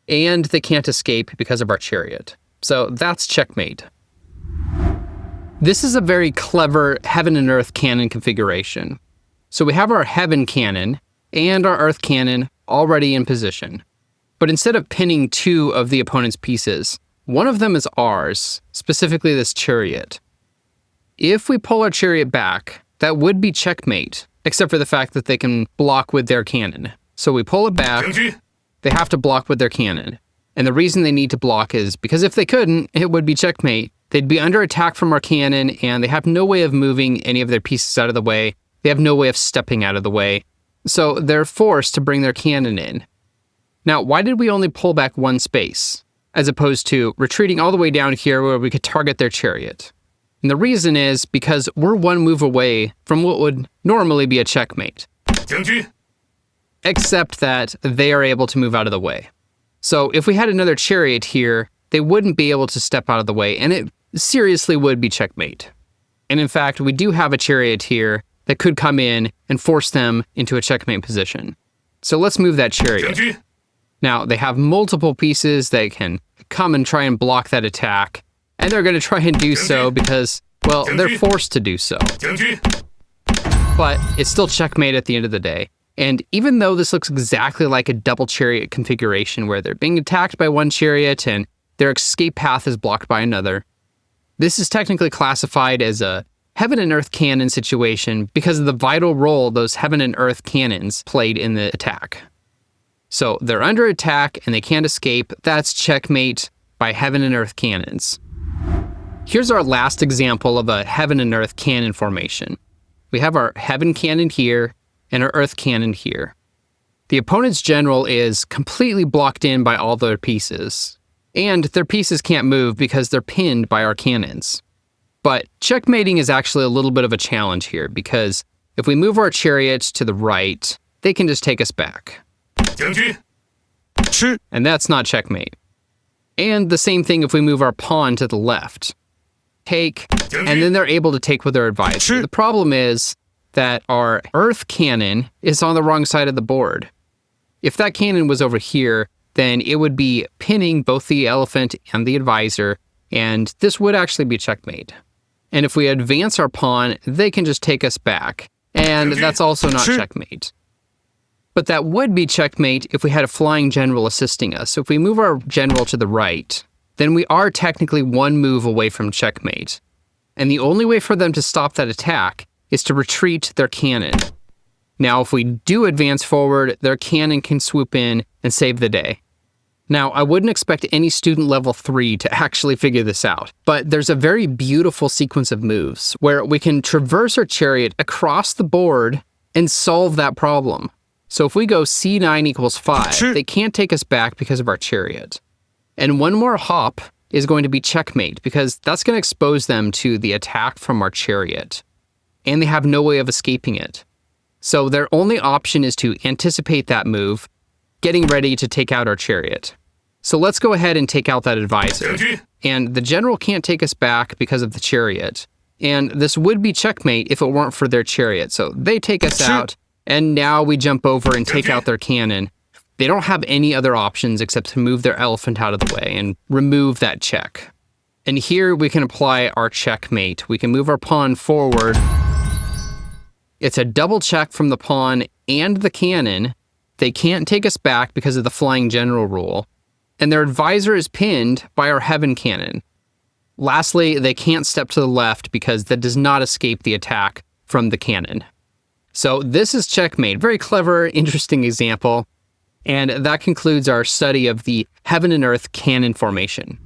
and they can't escape because of our Chariot. So that's checkmate. This is a very clever Heaven and Earth Cannon configuration. So we have our Heaven Cannon and our Earth Cannon already in position. But instead of pinning 2 of the opponent's pieces, one of them is ours, specifically this Chariot. If we pull our Chariot back, that would be checkmate, except for the fact that they can block with their cannon. So we pull it back, they have to block with their cannon. And the reason they need to block is because if they couldn't, it would be checkmate. They'd be under attack from our cannon, and they have no way of moving any of their pieces out of the way. They have no way of stepping out of the way. So they're forced to bring their cannon in. Now, why did we only pull back 1 space, as opposed to retreating all the way down here where we could target their Chariot? And the reason is because we're 1 move away from what would normally be a checkmate. Except that they are able to move out of the way. So if we had another Chariot here, they wouldn't be able to step out of the way, and it seriously would be checkmate. And in fact, we do have a Chariot here that could come in and force them into a checkmate position. So let's move that Chariot. Now, they have multiple pieces that can come and try and block that attack, and they're going to try and do so because, well, they're forced to do so. But it's still checkmate at the end of the day. And even though this looks exactly like a double Chariot configuration where they're being attacked by one Chariot and their escape path is blocked by another, this is technically classified as a Heaven and Earth Cannon situation because of the vital role those Heaven and Earth cannons played in the attack. So they're under attack and they can't escape. That's checkmate by Heaven and Earth cannons. Here's our last example of a Heaven and Earth cannon formation. We have our Heaven Cannon here and our Earth Cannon here. The opponent's general is completely blocked in by all their pieces, and their pieces can't move because they're pinned by our cannons. But checkmating is actually a little bit of a challenge here because if we move our Chariots to the right, they can just take us back. And that's not checkmate. And the same thing if we move our pawn to the left. Take, and then they're able to take with their advisor. The problem is that our Earth Cannon is on the wrong side of the board. If that cannon was over here, then it would be pinning both the elephant and the advisor, and this would actually be checkmate. And if we advance our pawn, they can just take us back, and that's also not checkmate. But that would be checkmate if we had a flying general assisting us. So if we move our general to the right, then we are technically 1 move away from checkmate. And the only way for them to stop that attack is to retreat their cannon. Now, if we do advance forward, their cannon can swoop in and save the day. Now, I wouldn't expect any student level 3 to actually figure this out, but there's a very beautiful sequence of moves where we can traverse our chariot across the board and solve that problem. So if we go c9 equals 5, they can't take us back because of our chariot. And 1 more hop is going to be checkmate because that's going to expose them to the attack from our chariot. And they have no way of escaping it. So their only option is to anticipate that move, getting ready to take out our chariot. So let's go ahead and take out that advisor. And the general can't take us back because of the chariot. And this would be checkmate if it weren't for their chariot. So they take us out, and now we jump over and take out their cannon. They don't have any other options except to move their elephant out of the way and remove that check. And here we can apply our checkmate. We can move our pawn forward. It's a double check from the pawn and the cannon. They can't take us back because of the flying general rule. And their advisor is pinned by our heaven cannon. Lastly, they can't step to the left because that does not escape the attack from the cannon. So this is checkmate. Very clever, interesting example. And that concludes our study of the heaven and earth cannon formation.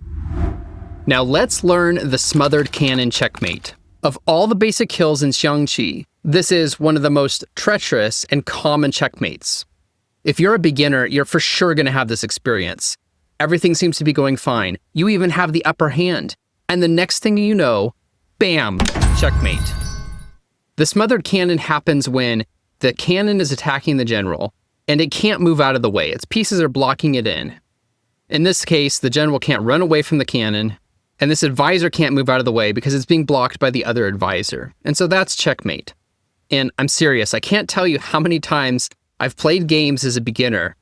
Now let's learn the smothered cannon checkmate. Of all the basic kills in Xiangqi, this is one of the most treacherous and common checkmates. If you're a beginner, you're for sure going to have this experience. Everything seems to be going fine. You even have the upper hand. And the next thing you know, bam, checkmate. The smothered cannon happens when the cannon is attacking the general, and it can't move out of the way. Its pieces are blocking it in. In this case, the general can't run away from the cannon, and this advisor can't move out of the way because it's being blocked by the other advisor. And so that's checkmate. And I'm serious, I can't tell you how many times I've played games as a beginner,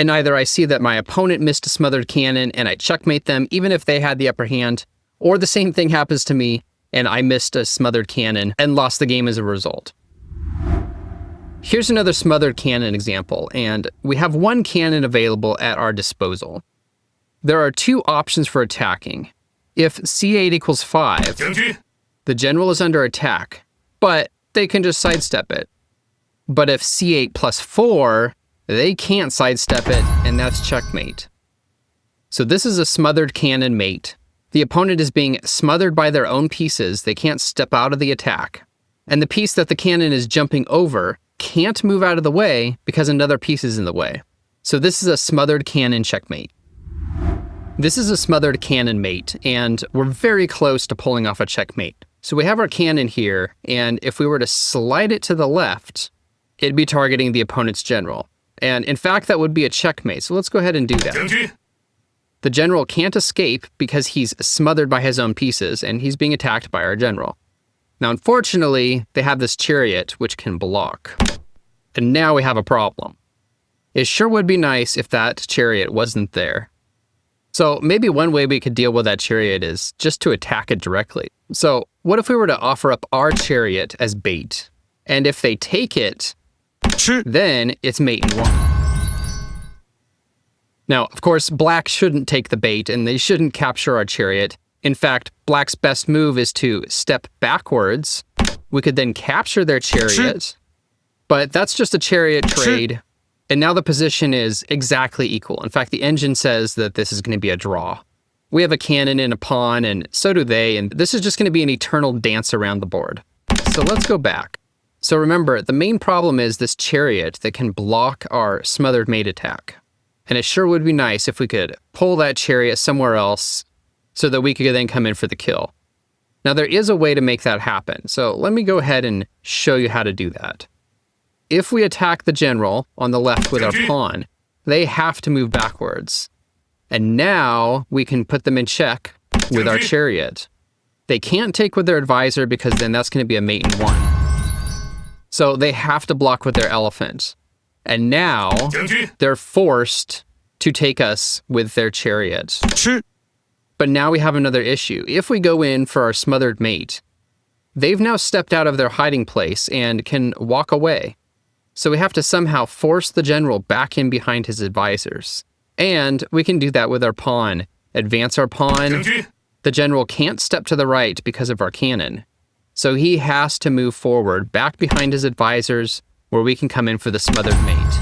and either I see that my opponent missed a smothered cannon and I checkmate them even if they had the upper hand, or the same thing happens to me and I missed a smothered cannon and lost the game as a result. Here's another smothered cannon example, and we have one cannon available at our disposal. There are two options for attacking. If c8 equals 5, the general is under attack, but they can just sidestep it. But if c8 plus 4, they can't sidestep it, and that's checkmate. So this is a smothered cannon mate. The opponent is being smothered by their own pieces. They can't step out of the attack. And the piece that the cannon is jumping over can't move out of the way because another piece is in the way. So this is a smothered cannon checkmate. This is a smothered cannon mate, and we're very close to pulling off a checkmate. So we have our cannon here, and if we were to slide it to the left, it'd be targeting the opponent's general. And in fact, that would be a checkmate. So let's go ahead and do that. The general can't escape because he's smothered by his own pieces, and he's being attacked by our general. Now, unfortunately, they have this chariot, which can block. And now we have a problem. It sure would be nice if that chariot wasn't there. So maybe one way we could deal with that chariot is just to attack it directly. So what if we were to offer up our chariot as bait? And if they take it, then it's mate in one. Now, of course, black shouldn't take the bait and they shouldn't capture our chariot. In fact, black's best move is to step backwards. We could then capture their chariot, but that's just a chariot trade. And now the position is exactly equal. In fact, the engine says that this is going to be a draw. We have a cannon and a pawn, and so do they, and this is just going to be an eternal dance around the board. So let's go back. So remember, the main problem is this chariot that can block our smothered mate attack. And it sure would be nice if we could pull that chariot somewhere else so that we could then come in for the kill. Now there is a way to make that happen, so let me go ahead and show you how to do that. If we attack the general on the left with our pawn, they have to move backwards. And now we can put them in check with our chariot. They can't take with their advisor because then that's going to be a mate in one. So they have to block with their elephant. And now they're forced to take us with their chariot. But now we have another issue. If we go in for our smothered mate, they've now stepped out of their hiding place and can walk away. So we have to somehow force the general back in behind his advisors. And we can do that with our pawn. Advance our pawn. The general can't step to the right because of our cannon. So he has to move forward back behind his advisors where we can come in for the smothered mate.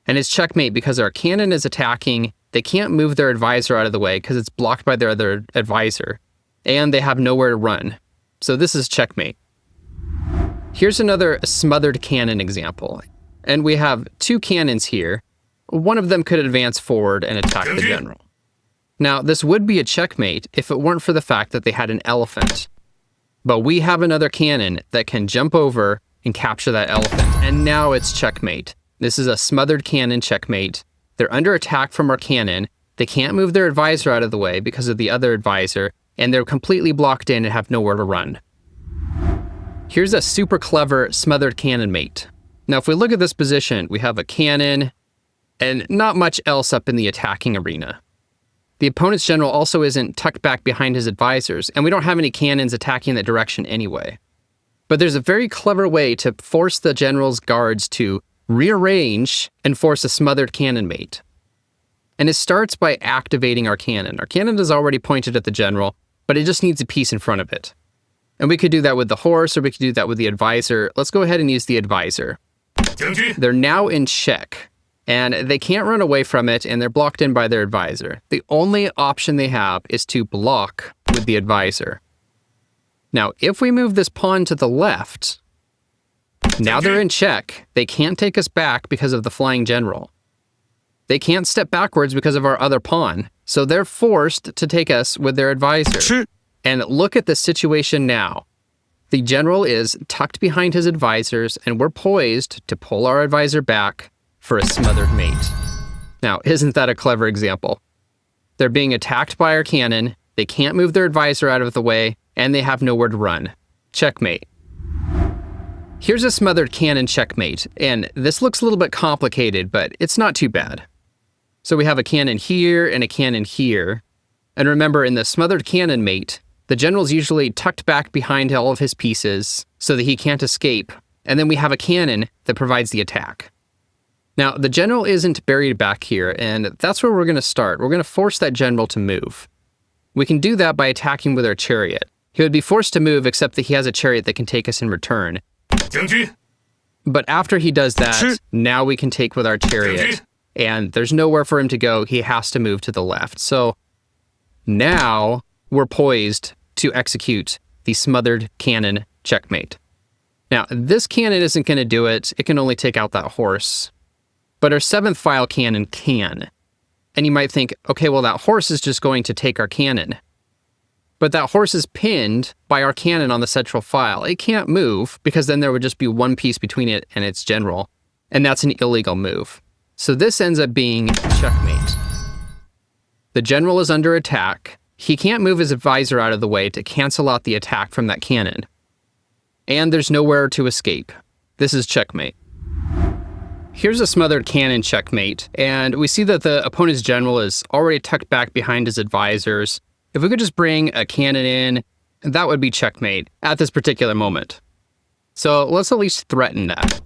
And it's checkmate because our cannon is attacking. They can't move their advisor out of the way because it's blocked by their other advisor. And they have nowhere to run. So this is checkmate. Here's another smothered cannon example. And we have two cannons here. One of them could advance forward and attack the general. Now, this would be a checkmate if it weren't for the fact that they had an elephant. But we have another cannon that can jump over and capture that elephant. And now it's checkmate. This is a smothered cannon checkmate. they're under attack from our cannon, they can't move their advisor out of the way because of the other advisor, and they're completely blocked in and have nowhere to run. Here's a super clever Smothered Cannon mate. Now, if we look at this position, we have a cannon and not much else up in the attacking arena. The opponent's general also isn't tucked back behind his advisors, and we don't have any cannons attacking that direction anyway. But there's a very clever way to force the general's guards to rearrange and force a Smothered Cannon mate. And it starts by activating our cannon. Our cannon is already pointed at the general, but it just needs a piece in front of it. And we could do that with the horse, or we could do that with the advisor. Let's go ahead and use the advisor. They're now in check, and they can't run away from it, and they're blocked in by their advisor. The only option they have is to block with the advisor. Now, if we move this pawn to the left, now they're in check. They can't take us back because of the flying general. They can't step backwards because of our other pawn, so they're forced to take us with their advisor. And look at the situation now. The general is tucked behind his advisors, and we're poised to pull our advisor back for a smothered mate. Now, isn't that a clever example? They're being attacked by our cannon, they can't move their advisor out of the way, and they have nowhere to run. Checkmate. Here's a Smothered Cannon checkmate, and this looks a little bit complicated, but it's not too bad. So we have a cannon here and a cannon here. And remember, in the Smothered Cannon mate, the general's usually tucked back behind all of his pieces so that he can't escape. And then we have a cannon that provides the attack. Now, the general isn't buried back here, and that's where we're going to start. We're going to force that general to move. We can do that by attacking with our chariot. He would be forced to move, except that he has a chariot that can take us in return. But after he does that, now we can take with our chariot. And there's nowhere for him to go. He has to move to the left. So now we're poised to execute the Smothered Cannon checkmate. Now, this cannon isn't going to do it. It can only take out that horse. But our 7th file cannon can. And you might think, okay, well, that horse is just going to take our cannon. But that horse is pinned by our cannon on the central file. It can't move, because then there would just be one piece between it and its general. And that's an illegal move. So this ends up being checkmate. The general is under attack. He can't move his advisor out of the way to cancel out the attack from that cannon. And there's nowhere to escape. This is checkmate. Here's a Smothered Cannon checkmate, and we see that the opponent's general is already tucked back behind his advisors. If we could just bring a cannon in, that would be checkmate at this particular moment. So let's at least threaten that.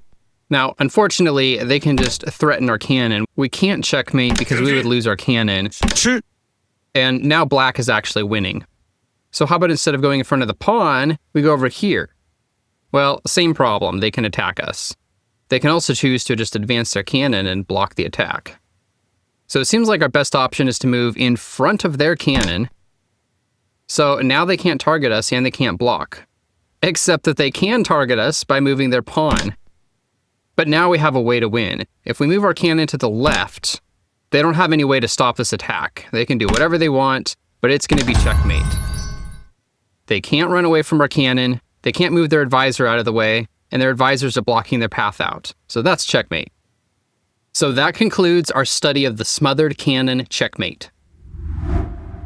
Now, unfortunately, they can just threaten our cannon. We can't checkmate because we would lose our cannon. And now black is actually winning. So how about instead of going in front of the pawn, we go over here? Well, same problem. They can attack us. They can also choose to just advance their cannon and block the attack. So it seems like our best option is to move in front of their cannon. So now they can't target us and they can't block. Except that they can target us by moving their pawn. But now we have a way to win. If we move our cannon to the left, they don't have any way to stop this attack. They can do whatever they want, but it's going to be checkmate. They can't run away from our cannon, they can't move their advisor out of the way, and their advisors are blocking their path out. So that's checkmate. So that concludes our study of the Smothered Cannon checkmate.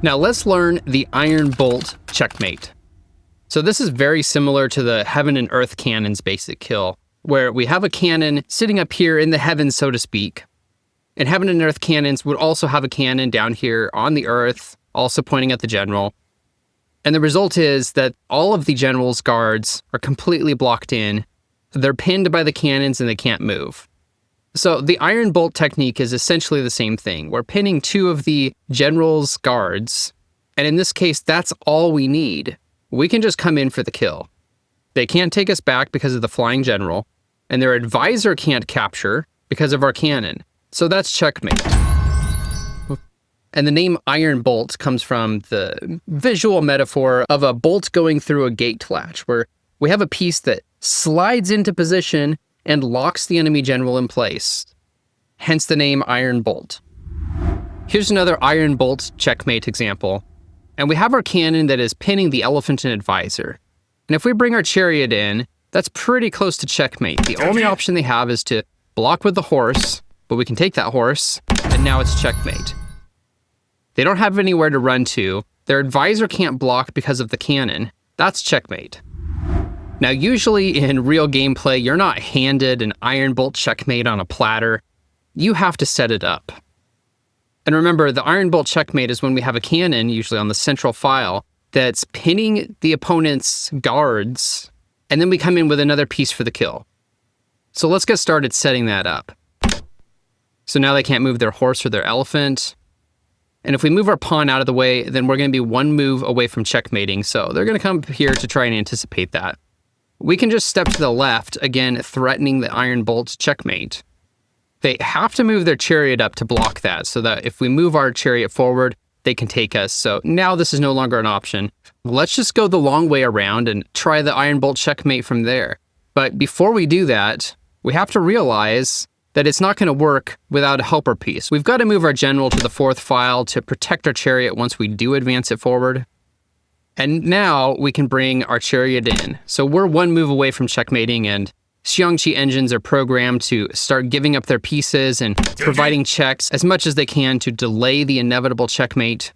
Now let's learn the Iron Bolt checkmate. So this is very similar to the Heaven and Earth cannon's basic kill, where we have a cannon sitting up here in the heavens, so to speak. And Heaven and Earth cannons would also have a cannon down here on the earth, also pointing at the general. And the result is that all of the general's guards are completely blocked in. They're pinned by the cannons and they can't move. So the Iron Bolt technique is essentially the same thing. We're pinning 2 of the general's guards. And in this case, that's all we need. We can just come in for the kill. They can't take us back because of the flying general. And their advisor can't capture because of our cannon. So that's checkmate. And the name Iron Bolt comes from the visual metaphor of a bolt going through a gate latch, where we have a piece that slides into position and locks the enemy general in place. Hence the name Iron Bolt. Here's another Iron Bolt checkmate example. And we have our cannon that is pinning the elephant and advisor. And if we bring our chariot in, that's pretty close to checkmate. The only option they have is to block with the horse, but we can take that horse, and now it's checkmate. They don't have anywhere to run to. Their advisor can't block because of the cannon. That's checkmate. Now, usually in real gameplay, you're not handed an iron bolt checkmate on a platter. You have to set it up. And remember, the iron bolt checkmate is when we have a cannon, usually on the central file, that's pinning the opponent's guards, and then we come in with another piece for the kill. So let's get started setting that up. So now they can't move their horse or their elephant. And if we move our pawn out of the way, then we're going to be one move away from checkmating, so they're going to come here to try and anticipate that. We can just step to the left, again, threatening the iron bolt checkmate. They have to move their chariot up to block that, so that if we move our chariot forward, they can take us. So now this is no longer an option. Let's just go the long way around and try the iron bolt checkmate from there. But before we do that, we have to realize that it's not going to work without a helper piece. We've got to move our general to the fourth file to protect our chariot once we do advance it forward. And now we can bring our chariot in. So we're one move away from checkmating, and Xiangqi engines are programmed to start giving up their pieces and providing checks as much as they can to delay the inevitable checkmate.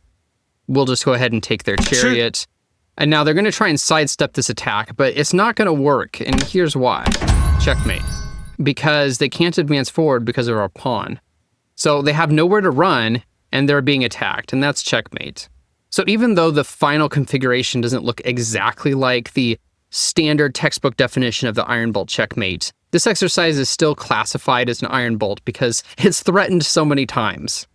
We'll just go ahead and take their chariot. And now they're going to try and sidestep this attack, but it's not going to work, and here's why. Checkmate. Because they can't advance forward because of our pawn. So they have nowhere to run, and they're being attacked, and that's checkmate. So even though the final configuration doesn't look exactly like the standard textbook definition of the iron bolt checkmate, this exercise is still classified as an iron bolt because it's threatened so many times.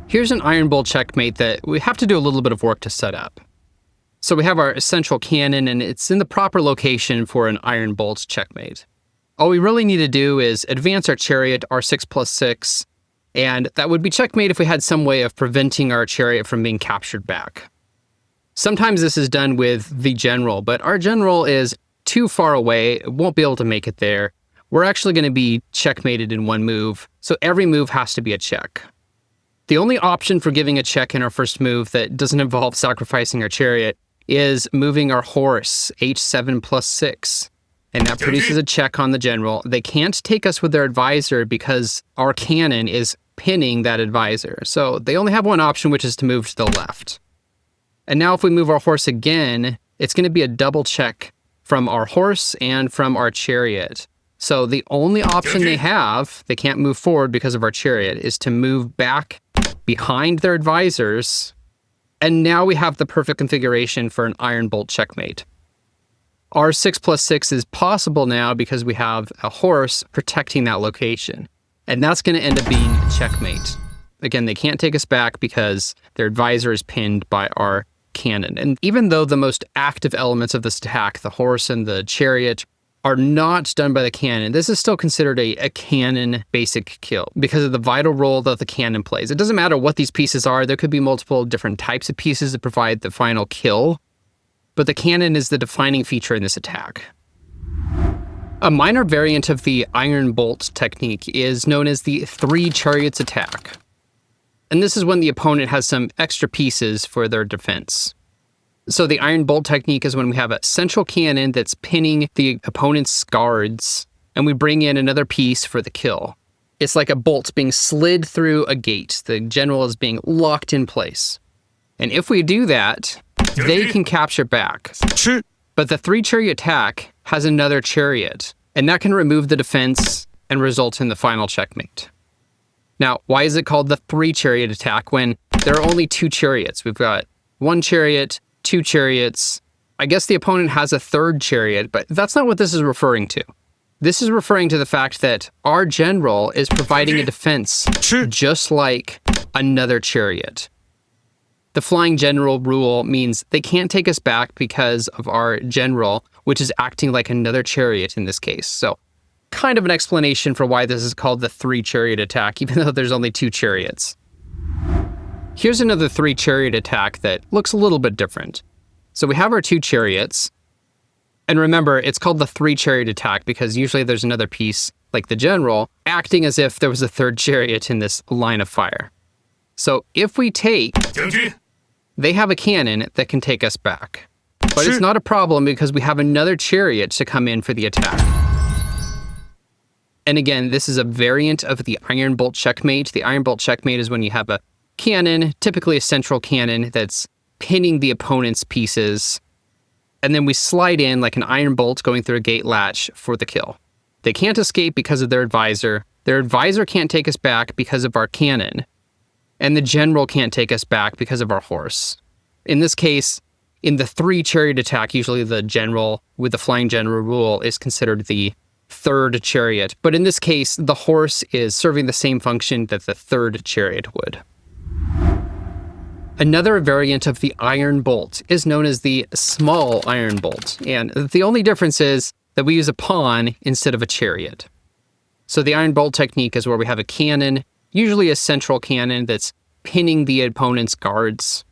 Here's an iron bolt checkmate that we have to do a little bit of work to set up. So we have our central cannon, and it's in the proper location for an iron bolt checkmate. All we really need to do is advance our chariot, R6+6, and that would be checkmate if we had some way of preventing our chariot from being captured back. Sometimes this is done with the general, but our general is too far away, won't be able to make it there. We're actually going to be checkmated in one move, so every move has to be a check. The only option for giving a check in our first move that doesn't involve sacrificing our chariot is moving our horse, H7+6. And that produces a check on the general. They can't take us with their advisor because our cannon is pinning that advisor. So they only have one option, which is to move to the left. And now if we move our horse again, it's going to be a double check from our horse and from our chariot. So the only option they have, they can't move forward because of our chariot, is to move back behind their advisors. And now we have the perfect configuration for an iron bolt checkmate. Our 6+6 is possible now because we have a horse protecting that location. And that's going to end up being a checkmate. Again, they can't take us back because their advisor is pinned by our cannon. And even though the most active elements of this attack, the horse and the chariot, are not done by the cannon, this is still considered a cannon basic kill because of the vital role that the cannon plays. It doesn't matter what these pieces are. There could be multiple different types of pieces that provide the final kill. But the cannon is the defining feature in this attack. A minor variant of the iron bolt technique is known as the 3 chariots attack. And this is when the opponent has some extra pieces for their defense. So the iron bolt technique is when we have a central cannon that's pinning the opponent's guards, and we bring in another piece for the kill. It's like a bolt being slid through a gate. The general is being locked in place. And if we do that, they can capture back. But the 3 chariot attack has another chariot, and that can remove the defense and result in the final checkmate. Now, why is it called the 3 chariot attack when there are only 2 chariots? We've got 1 chariot, 2 chariots. I guess the opponent has a 3rd chariot, but that's not what this is referring to. This is referring to the fact that our general is providing a defense just like another chariot. The flying general rule means they can't take us back because of our general, which is acting like another chariot in this case. So kind of an explanation for why this is called the 3 chariot attack, even though there's only 2 chariots. Here's another 3 chariot attack that looks a little bit different. So we have our 2 chariots. And remember, it's called the 3 chariot attack because usually there's another piece, like the general, acting as if there was a 3rd chariot in this line of fire. So if we take, they have a cannon that can take us back. But it's not a problem because we have another chariot to come in for the attack. And again, this is a variant of the Iron Bolt Checkmate. The Iron Bolt Checkmate is when you have a cannon, typically a central cannon, that's pinning the opponent's pieces. And then we slide in like an iron bolt going through a gate latch for the kill. They can't escape because of their advisor. Their advisor can't take us back because of our cannon. And the general can't take us back because of our horse. In this case, in the 3 chariot attack, usually the general with the flying general rule is considered the 3rd chariot. But in this case, the horse is serving the same function that the 3rd chariot would. Another variant of the iron bolt is known as the small iron bolt. And the only difference is that we use a pawn instead of a chariot. So the iron bolt technique is where we have a cannon, usually a central cannon that's pinning the opponent's guards.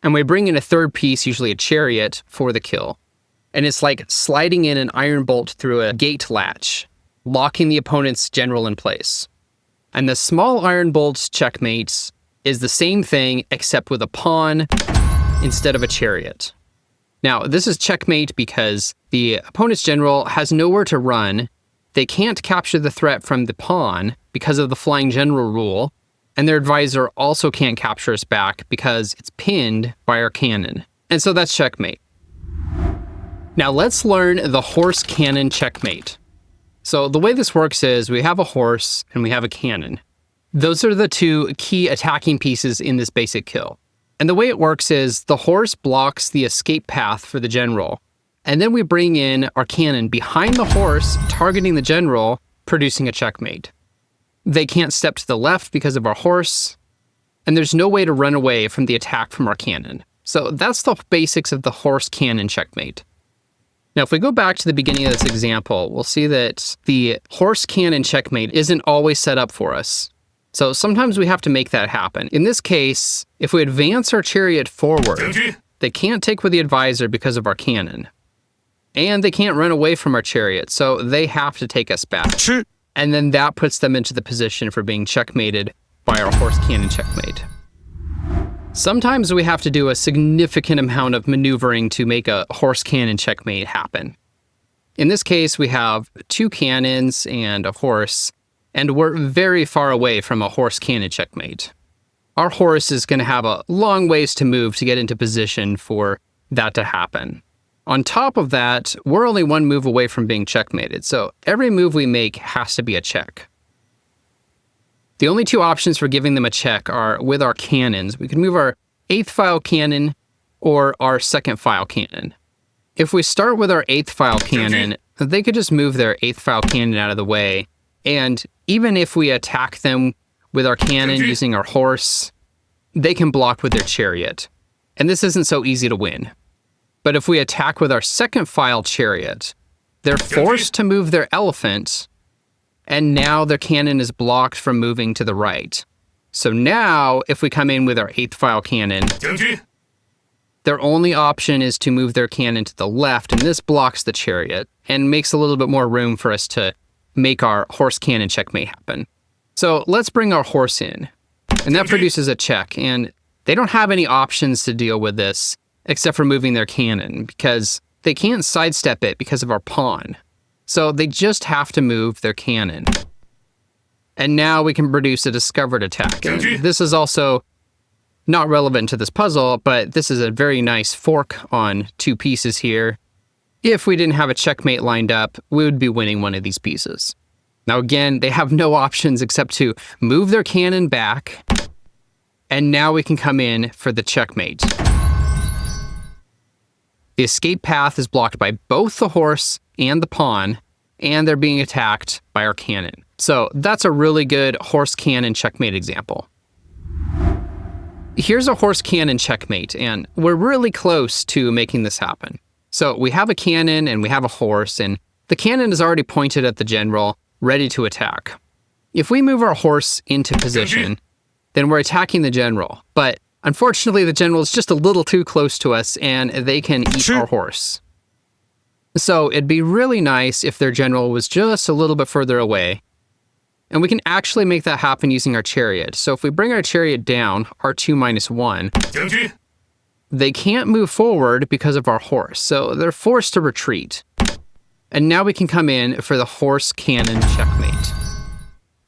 And we bring in a 3rd piece, usually a chariot, for the kill. And it's like sliding in an iron bolt through a gate latch, locking the opponent's general in place. And the small iron bolt's checkmates is the same thing except with a pawn instead of a chariot. Now, this is checkmate because the opponent's general has nowhere to run. They can't capture the threat from the pawn because of the flying general rule, and their advisor also can't capture us back because it's pinned by our cannon. And so that's checkmate. Now let's learn the horse cannon checkmate. So the way this works is we have a horse and we have a cannon. Those are the 2 key attacking pieces in this basic kill. And the way it works is the horse blocks the escape path for the general, and then we bring in our cannon behind the horse, targeting the general, producing a checkmate. They can't step to the left because of our horse, and there's no way to run away from the attack from our cannon. So that's the basics of the horse cannon checkmate. Now, if we go back to the beginning of this example, we'll see that the horse cannon checkmate isn't always set up for us. So sometimes we have to make that happen. In this case, if we advance our chariot forward, they can't take with the advisor because of our cannon. And they can't run away from our chariot, so they have to take us back. And then that puts them into the position for being checkmated by our horse cannon checkmate. Sometimes we have to do a significant amount of maneuvering to make a horse cannon checkmate happen. In this case, we have 2 cannons and a horse, and we're very far away from a horse cannon checkmate. Our horse is going to have a long ways to move to get into position for that to happen. On top of that, we're only 1 move away from being checkmated, so every move we make has to be a check. The only 2 options for giving them a check are with our cannons. We can move our 8th file cannon or our 2nd file cannon. If we start with our 8th file cannon, they could just move their 8th file cannon out of the way, and even if we attack them with our cannon using our horse, they can block with their chariot. And this isn't so easy to win. But if we attack with our 2nd file chariot, they're forced to move their elephant, and now their cannon is blocked from moving to the right. So now, if we come in with our 8th file cannon, their only option is to move their cannon to the left, and this blocks the chariot, and makes a little bit more room for us to make our horse cannon checkmate happen. So let's bring our horse in, and that produces a check, and they don't have any options to deal with this, except for moving their cannon, because they can't sidestep it because of our pawn. So they just have to move their cannon. And now we can produce a discovered attack. And this is also not relevant to this puzzle, but this is a very nice fork on 2 pieces here. If we didn't have a checkmate lined up, we would be winning one of these pieces. Now again, they have no options except to move their cannon back, and now we can come in for the checkmate. The escape path is blocked by both the horse and the pawn, and they're being attacked by our cannon. So that's a really good horse cannon checkmate example. Here's a horse cannon checkmate, and we're really close to making this happen. So we have a cannon and we have a horse, and the cannon is already pointed at the general, ready to attack. If we move our horse into position, then we're attacking the general. But unfortunately, the general is just a little too close to us, and they can eat our horse. So it'd be really nice if their general was just a little bit further away. And we can actually make that happen using our chariot. So if we bring our chariot down, R2-1, they can't move forward because of our horse, so they're forced to retreat. And now we can come in for the horse cannon checkmate.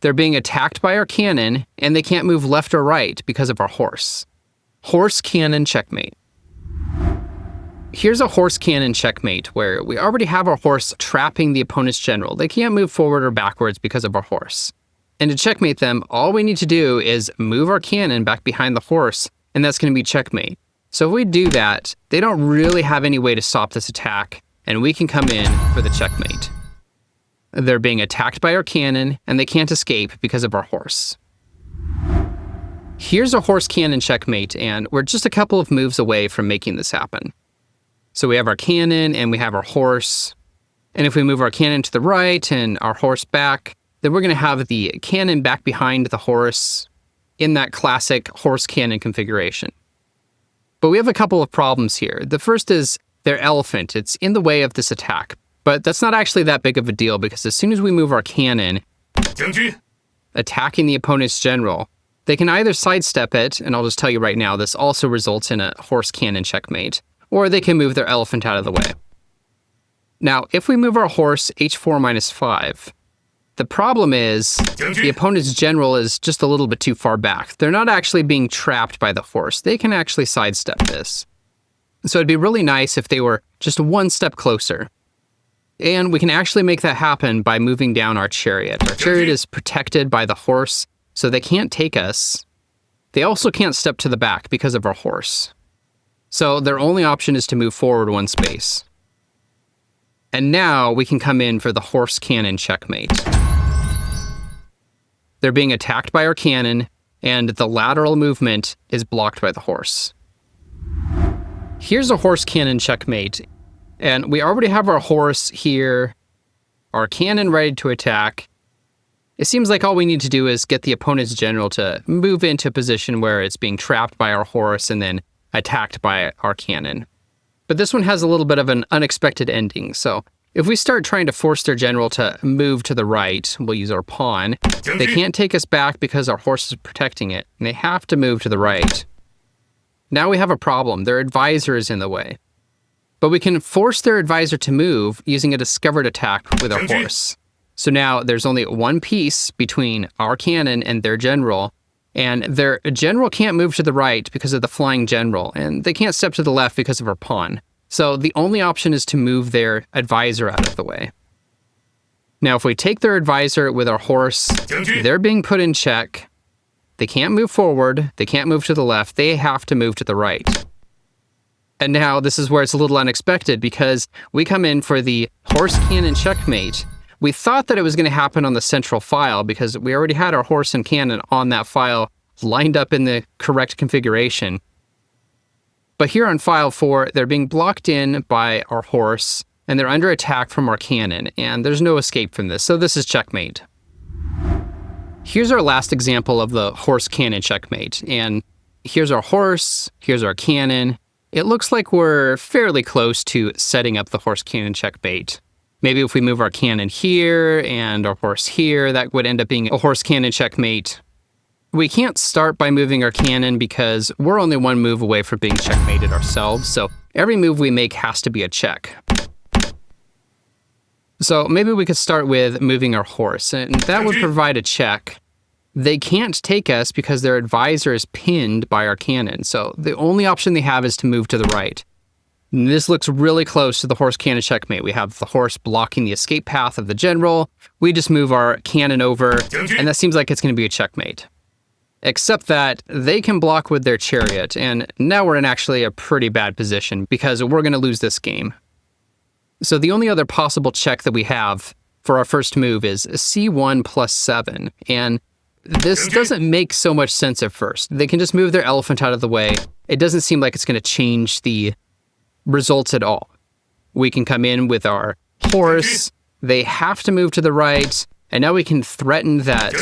They're being attacked by our cannon, and they can't move left or right because of our horse. Horse Cannon Checkmate. Here's a Horse Cannon Checkmate where we already have our horse trapping the opponent's general. They can't move forward or backwards because of our horse. And to checkmate them, all we need to do is move our cannon back behind the horse, and that's going to be checkmate. So if we do that, they don't really have any way to stop this attack, and we can come in for the checkmate. They're being attacked by our cannon, and they can't escape because of our horse. Here's a Horse Cannon Checkmate, and we're just a couple of moves away from making this happen. So we have our cannon, and we have our horse. And if we move our cannon to the right and our horse back, then we're going to have the cannon back behind the horse in that classic horse cannon configuration. But we have a couple of problems here. The first is their elephant. It's in the way of this attack. But that's not actually that big of a deal because as soon as we move our cannon, attacking the opponent's general, they can either sidestep it, and I'll just tell you right now, this also results in a horse cannon checkmate, or they can move their elephant out of the way. Now, if we move our horse h4 - 5, the problem is the opponent's general is just a little bit too far back. They're not actually being trapped by the horse. They can actually sidestep this. So it'd be really nice if they were just one step closer. And we can actually make that happen by moving down our chariot. Our chariot is protected by the horse, so they can't take us. They also can't step to the back because of our horse. So their only option is to move forward one space. And now we can come in for the Horse Cannon Checkmate. They're being attacked by our cannon, and the lateral movement is blocked by the horse. Here's a Horse Cannon Checkmate. And we already have our horse here, our cannon ready to attack. It seems like all we need to do is get the opponent's general to move into a position where it's being trapped by our horse and then attacked by our cannon. But this one has a little bit of an unexpected ending. So if we start trying to force their general to move to the right, we'll use our pawn. They can't take us back because our horse is protecting it, and they have to move to the right. Now we have a problem. Their advisor is in the way. But we can force their advisor to move using a discovered attack with our horse. So now there's only one piece between our cannon and their general, and their general can't move to the right because of the flying general, and they can't step to the left because of our pawn. So the only option is to move their advisor out of the way. Now if we take their advisor with our horse, they're being put in check. They can't move forward, they can't move to the left, they have to move to the right. And now this is where it's a little unexpected because we come in for the Horse Cannon Checkmate. We thought that it was going to happen on the central file because we already had our horse and cannon on that file lined up in the correct configuration. But here on file 4, they're being blocked in by our horse and they're under attack from our cannon, and there's no escape from this, so this is checkmate. Here's our last example of the Horse Cannon Checkmate, and here's our horse, here's our cannon. It looks like we're fairly close to setting up the Horse Cannon Checkmate. Maybe if we move our cannon here and our horse here, that would end up being a Horse Cannon Checkmate. We can't start by moving our cannon because we're only one move away from being checkmated ourselves, so every move we make has to be a check. So maybe we could start with moving our horse, and that would provide a check. They can't take us because their advisor is pinned by our cannon, so the only option they have is to move to the right. And this looks really close to the Horse Cannon Checkmate. We have the horse blocking the escape path of the general. We just move our cannon over, and that seems like it's going to be a checkmate. Except that they can block with their chariot, and now we're in actually a pretty bad position because we're going to lose this game. So the only other possible check that we have for our first move is c1 + 7, and this doesn't make so much sense at first. They can just move their elephant out of the way. It doesn't seem like it's going to change the results at all. We can come in with our horse. They have to move to the right, and now we can threaten that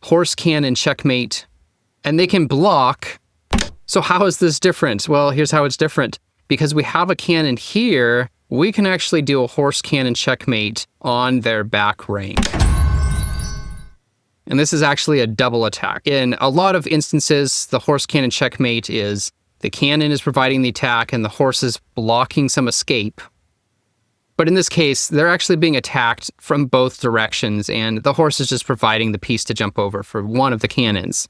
Horse Cannon Checkmate, and they can block. So how is this different? Well, here's how it's different. Because we have a cannon here, we can actually do a Horse Cannon Checkmate on their back rank. And this is actually a double attack. In a lot of instances, the Horse Cannon Checkmate is the cannon is providing the attack and the horse is blocking some escape. But in this case, they're actually being attacked from both directions, and the horse is just providing the piece to jump over for one of the cannons.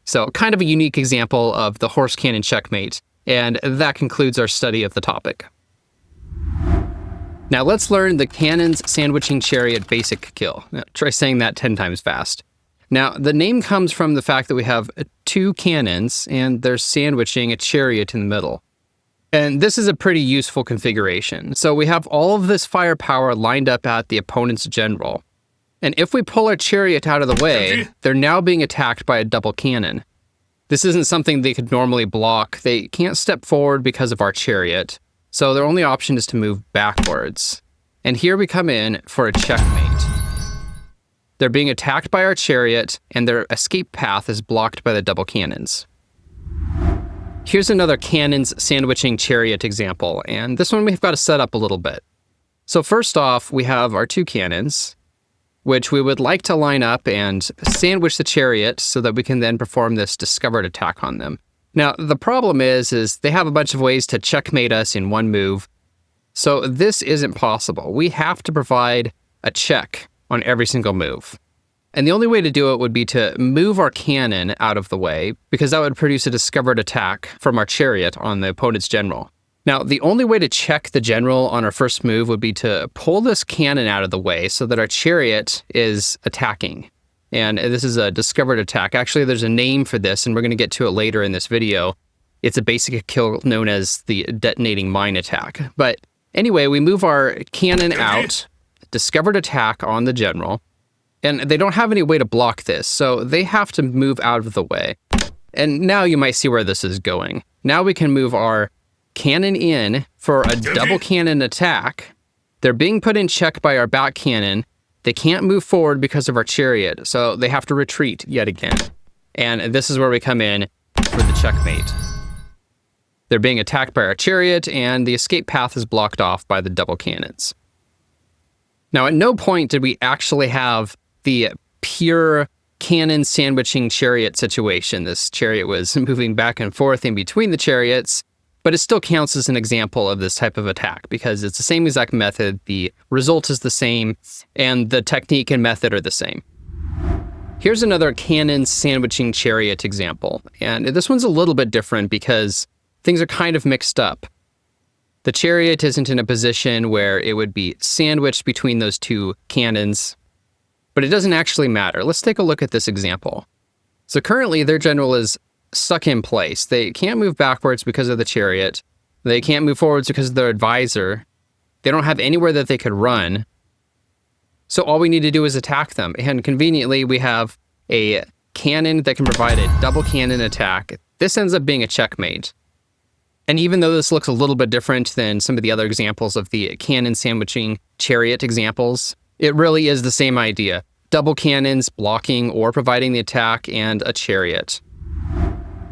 So kind of a unique example of the horse cannon checkmate, and that concludes our study of the topic. Now let's learn the cannons sandwiching chariot basic kill. Now, try saying that 10 times fast. Now, the name comes from the fact that we have 2 cannons, and they're sandwiching a chariot in the middle. And this is a pretty useful configuration. So we have all of this firepower lined up at the opponent's general. And if we pull our chariot out of the way, they're now being attacked by a double cannon. This isn't something they could normally block. They can't step forward because of our chariot. So their only option is to move backwards. And here we come in for a checkmate. They're being attacked by our chariot, and their escape path is blocked by the double cannons. Here's another cannons sandwiching chariot example, and this one we've got to set up a little bit. So first off, we have our 2 cannons, which we would like to line up and sandwich the chariot so that we can then perform this discovered attack on them. Now, the problem is they have a bunch of ways to checkmate us in one move, so this isn't possible. We have to provide a check on every single move. And the only way to do it would be to move our cannon out of the way, because that would produce a discovered attack from our chariot on the opponent's general. Now, the only way to check the general on our first move would be to pull this cannon out of the way so that our chariot is attacking. And this is a discovered attack. Actually, there's a name for this, and we're going to get to it later in this video. It's a basic kill known as the Detonating Mine Attack. But anyway, we move our cannon out, discovered attack on the general, and they don't have any way to block this, so they have to move out of the way. And now you might see where this is going. Now we can move our cannon in for a double cannon attack. They're being put in check by our back cannon. They can't move forward because of our chariot, so they have to retreat yet again. And this is where we come in for the checkmate. They're being attacked by our chariot, and the escape path is blocked off by the double cannons. Now, at no point did we actually have the pure cannon sandwiching chariot situation. This chariot was moving back and forth in between the chariots, but it still counts as an example of this type of attack because it's the same exact method, the result is the same, and the technique and method are the same. Here's another cannon sandwiching chariot example, and this one's a little bit different because things are kind of mixed up. The chariot isn't in a position where it would be sandwiched between those 2 cannons, but it doesn't actually matter. Let's take a look at this example. So currently their general is stuck in place. They can't move backwards because of the chariot. They can't move forwards because of their advisor. They don't have anywhere that they could run. So all we need to do is attack them. And conveniently, we have a cannon that can provide a double cannon attack. This ends up being a checkmate. And even though this looks a little bit different than some of the other examples of the cannon sandwiching chariot examples, it really is the same idea. Double cannons blocking or providing the attack and a chariot.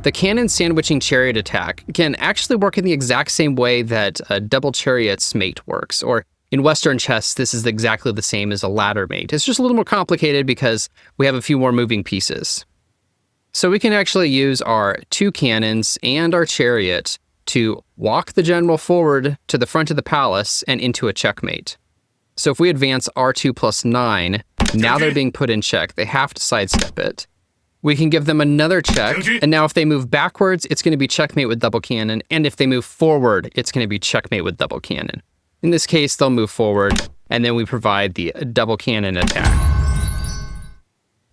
The cannon sandwiching chariot attack can actually work in the exact same way that a double chariot's mate works, or in Western chess, this is exactly the same as a ladder mate. It's just a little more complicated because we have a few more moving pieces. So we can actually use our 2 cannons and our chariot to walk the general forward to the front of the palace and into a checkmate. So if we advance R2 plus 9, now they're being put in check. They have to sidestep it. We can give them another check, and now if they move backwards, it's going to be checkmate with double cannon, and if they move forward, it's going to be checkmate with double cannon. In this case, they'll move forward, and then we provide the double cannon attack.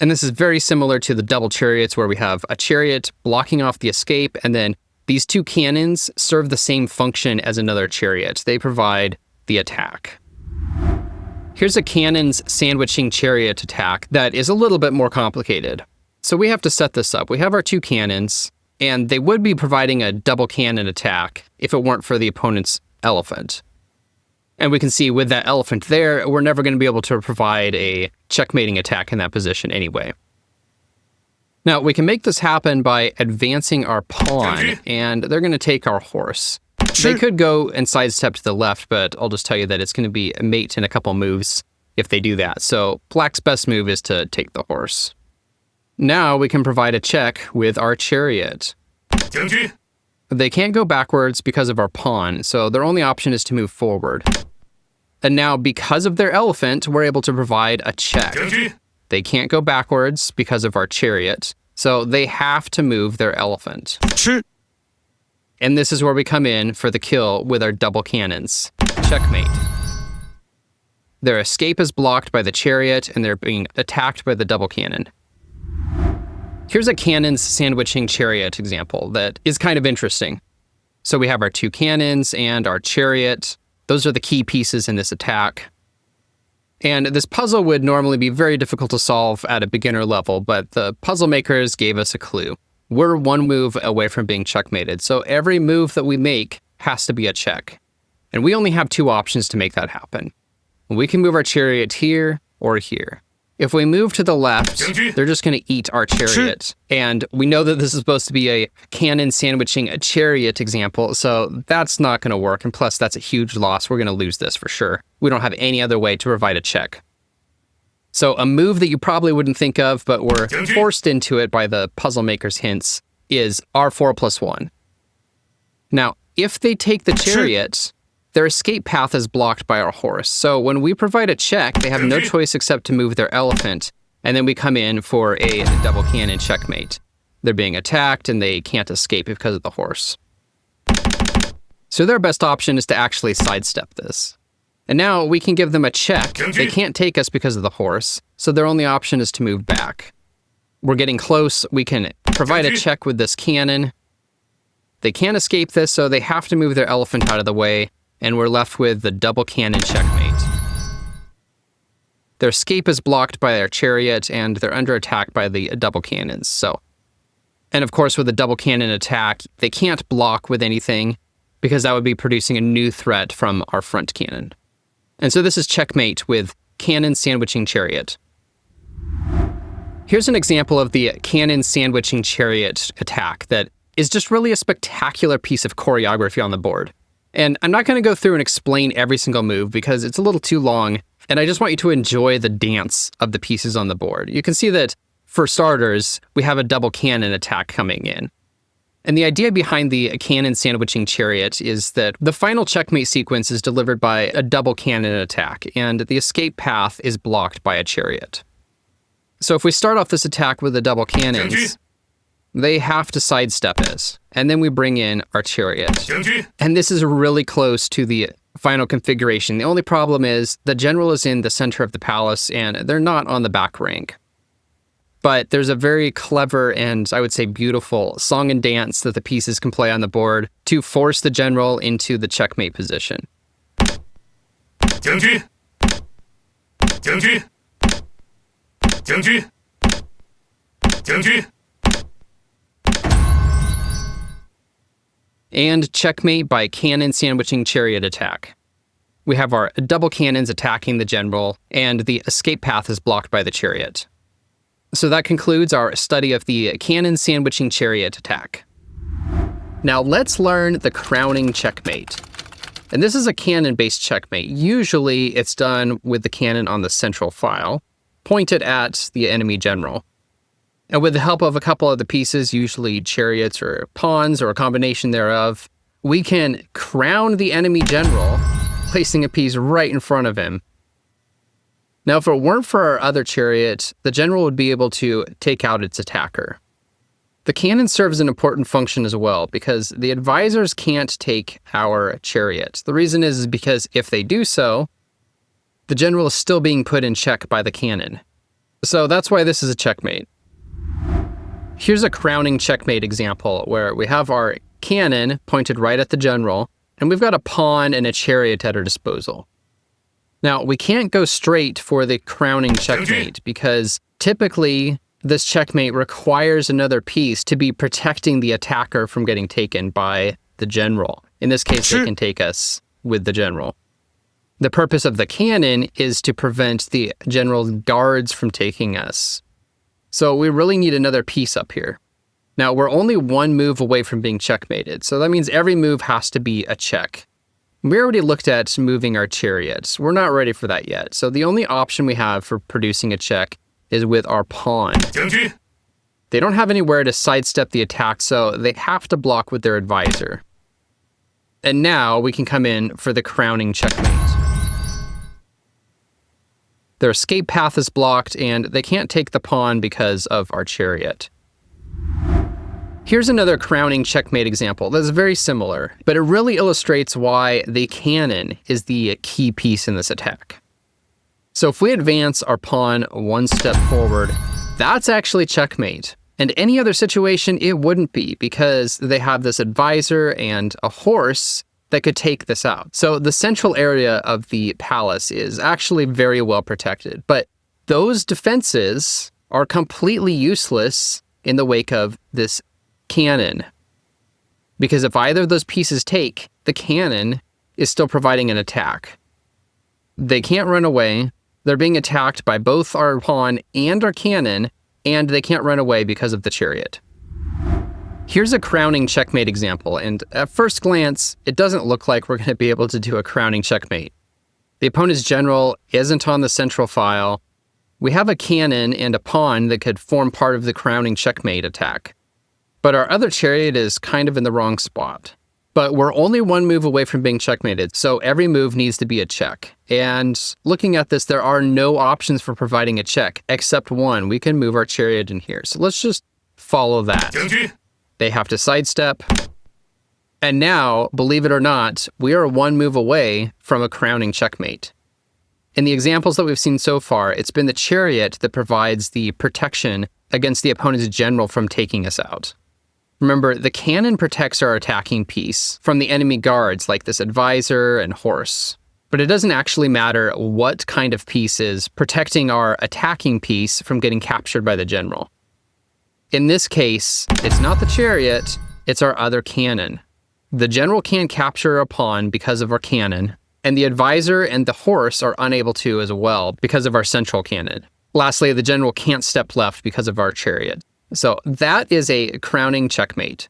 And this is very similar to the double chariots where we have a chariot blocking off the escape, and then these 2 cannons serve the same function as another chariot. They provide the attack. Here's a cannons sandwiching chariot attack that is a little bit more complicated. So we have to set this up. We have our 2 cannons, and they would be providing a double cannon attack if it weren't for the opponent's elephant. And we can see with that elephant there, we're never going to be able to provide a checkmating attack in that position anyway. Now, we can make this happen by advancing our pawn, and they're going to take our horse. They could go and sidestep to the left, but I'll just tell you that it's going to be a mate in a couple moves if they do that. So Black's best move is to take the horse. Now we can provide a check with our chariot. They can't go backwards because of our pawn, so their only option is to move forward. And now, because of their elephant, we're able to provide a check. They can't go backwards because of our chariot, so they have to move their elephant. And this is where we come in for the kill with our double cannons. Checkmate. Their escape is blocked by the chariot, and they're being attacked by the double cannon. Here's a cannons sandwiching chariot example that is kind of interesting. So we have our two cannons and our chariot. Those are the key pieces in this attack. And this puzzle would normally be very difficult to solve at a beginner level, but the puzzle makers gave us a clue. We're one move away from being checkmated, so every move that we make has to be a check. And we only have two options to make that happen. We can move our chariot here or here. If we move to the left, they're just going to eat our chariot. And we know that this is supposed to be a cannon sandwiching a chariot example, so that's not going to work. And plus, that's a huge loss. We're going to lose this for sure. We don't have any other way to provide a check. So a move that you probably wouldn't think of, but we're forced into it by the puzzle maker's hints, is R4+1. Now, if they take the chariot, their escape path is blocked by our horse. So when we provide a check, they have no choice except to move their elephant, and then we come in for a double cannon checkmate. They're being attacked, and they can't escape because of the horse. So their best option is to actually sidestep this. And now we can give them a check. They can't take us because of the horse, so their only option is to move back. We're getting close. We can provide a check with this cannon. They can't escape this, so they have to move their elephant out of the way, and we're left with the double cannon checkmate. Their escape is blocked by their chariot, and they're under attack by the double cannons. And of course, with the double cannon attack, they can't block with anything because that would be producing a new threat from our front cannon. And so this is checkmate with cannon sandwiching chariot. Here's an example of the cannon sandwiching chariot attack that is just really a spectacular piece of choreography on the board. And I'm not going to go through and explain every single move because it's a little too long, and I just want you to enjoy the dance of the pieces on the board. You can see that, for starters, we have a double cannon attack coming in. And the idea behind the cannon sandwiching chariot is that the final checkmate sequence is delivered by a double cannon attack, and the escape path is blocked by a chariot. So if we start off this attack with the double cannons, they have to sidestep it, and then we bring in our chariot. And this is really close to the final configuration. The only problem is the general is in the center of the palace, and they're not on the back rank. But there's a very clever and, I would say, beautiful song and dance that the pieces can play on the board to force the general into the checkmate position. And checkmate by cannon sandwiching chariot attack. We have our double cannons attacking the general, and the escape path is blocked by the chariot. So that concludes our study of the cannon sandwiching chariot attack. Now let's learn the crowning checkmate. And this is a cannon-based checkmate. Usually it's done with the cannon on the central file, pointed at the enemy general. And with the help of a couple of the pieces, usually chariots or pawns or a combination thereof, we can crown the enemy general, placing a piece right in front of him. Now, if it weren't for our other chariot, the general would be able to take out its attacker. The cannon serves an important function as well, because the advisors can't take our chariot. The reason is because if they do so, the general is still being put in check by the cannon. So that's why this is a checkmate. Here's a crowning checkmate example where we have our cannon pointed right at the general, and we've got a pawn and a chariot at our disposal. Now, we can't go straight for the crowning checkmate because typically this checkmate requires another piece to be protecting the attacker from getting taken by the general. In this case, they can take us with the general. The purpose of the cannon is to prevent the general's guards from taking us. So we really need another piece up here. Now, we're only one move away from being checkmated, so that means every move has to be a check. We already looked at moving our chariots. We're not ready for that yet, so the only option we have for producing a check is with our pawn. They don't have anywhere to sidestep the attack, so they have to block with their advisor. And now we can come in for the crowning checkmate. Their escape path is blocked, and they can't take the pawn because of our chariot. Here's another crowning checkmate example that's very similar, but it really illustrates why the cannon is the key piece in this attack. So if we advance our pawn one step forward, that's actually checkmate. In any other situation, it wouldn't be, because they have this advisor and a horse that could take this out. So the central area of the palace is actually very well protected, but those defenses are completely useless in the wake of this cannon. Because if either of those pieces take, the cannon is still providing an attack. They can't run away. They're being attacked by both our pawn and our cannon, and they can't run away because of the chariot. Here's a crowning checkmate example, and at first glance, it doesn't look like we're going to be able to do a crowning checkmate. The opponent's general isn't on the central file. We have a cannon and a pawn that could form part of the crowning checkmate attack. But our other chariot is kind of in the wrong spot. But we're only one move away from being checkmated, so every move needs to be a check. And looking at this, there are no options for providing a check, except one. We can move our chariot in here. So let's just follow that. They have to sidestep. And now, believe it or not, we are one move away from a crowning checkmate. In the examples that we've seen so far, it's been the chariot that provides the protection against the opponent's general from taking us out. Remember, the cannon protects our attacking piece from the enemy guards like this advisor and horse. But it doesn't actually matter what kind of piece is protecting our attacking piece from getting captured by the general. In this case, it's not the chariot, it's our other cannon. The general can't capture a pawn because of our cannon, and the advisor and the horse are unable to as well because of our central cannon. Lastly, the general can't step left because of our chariot. So that is a crowning checkmate.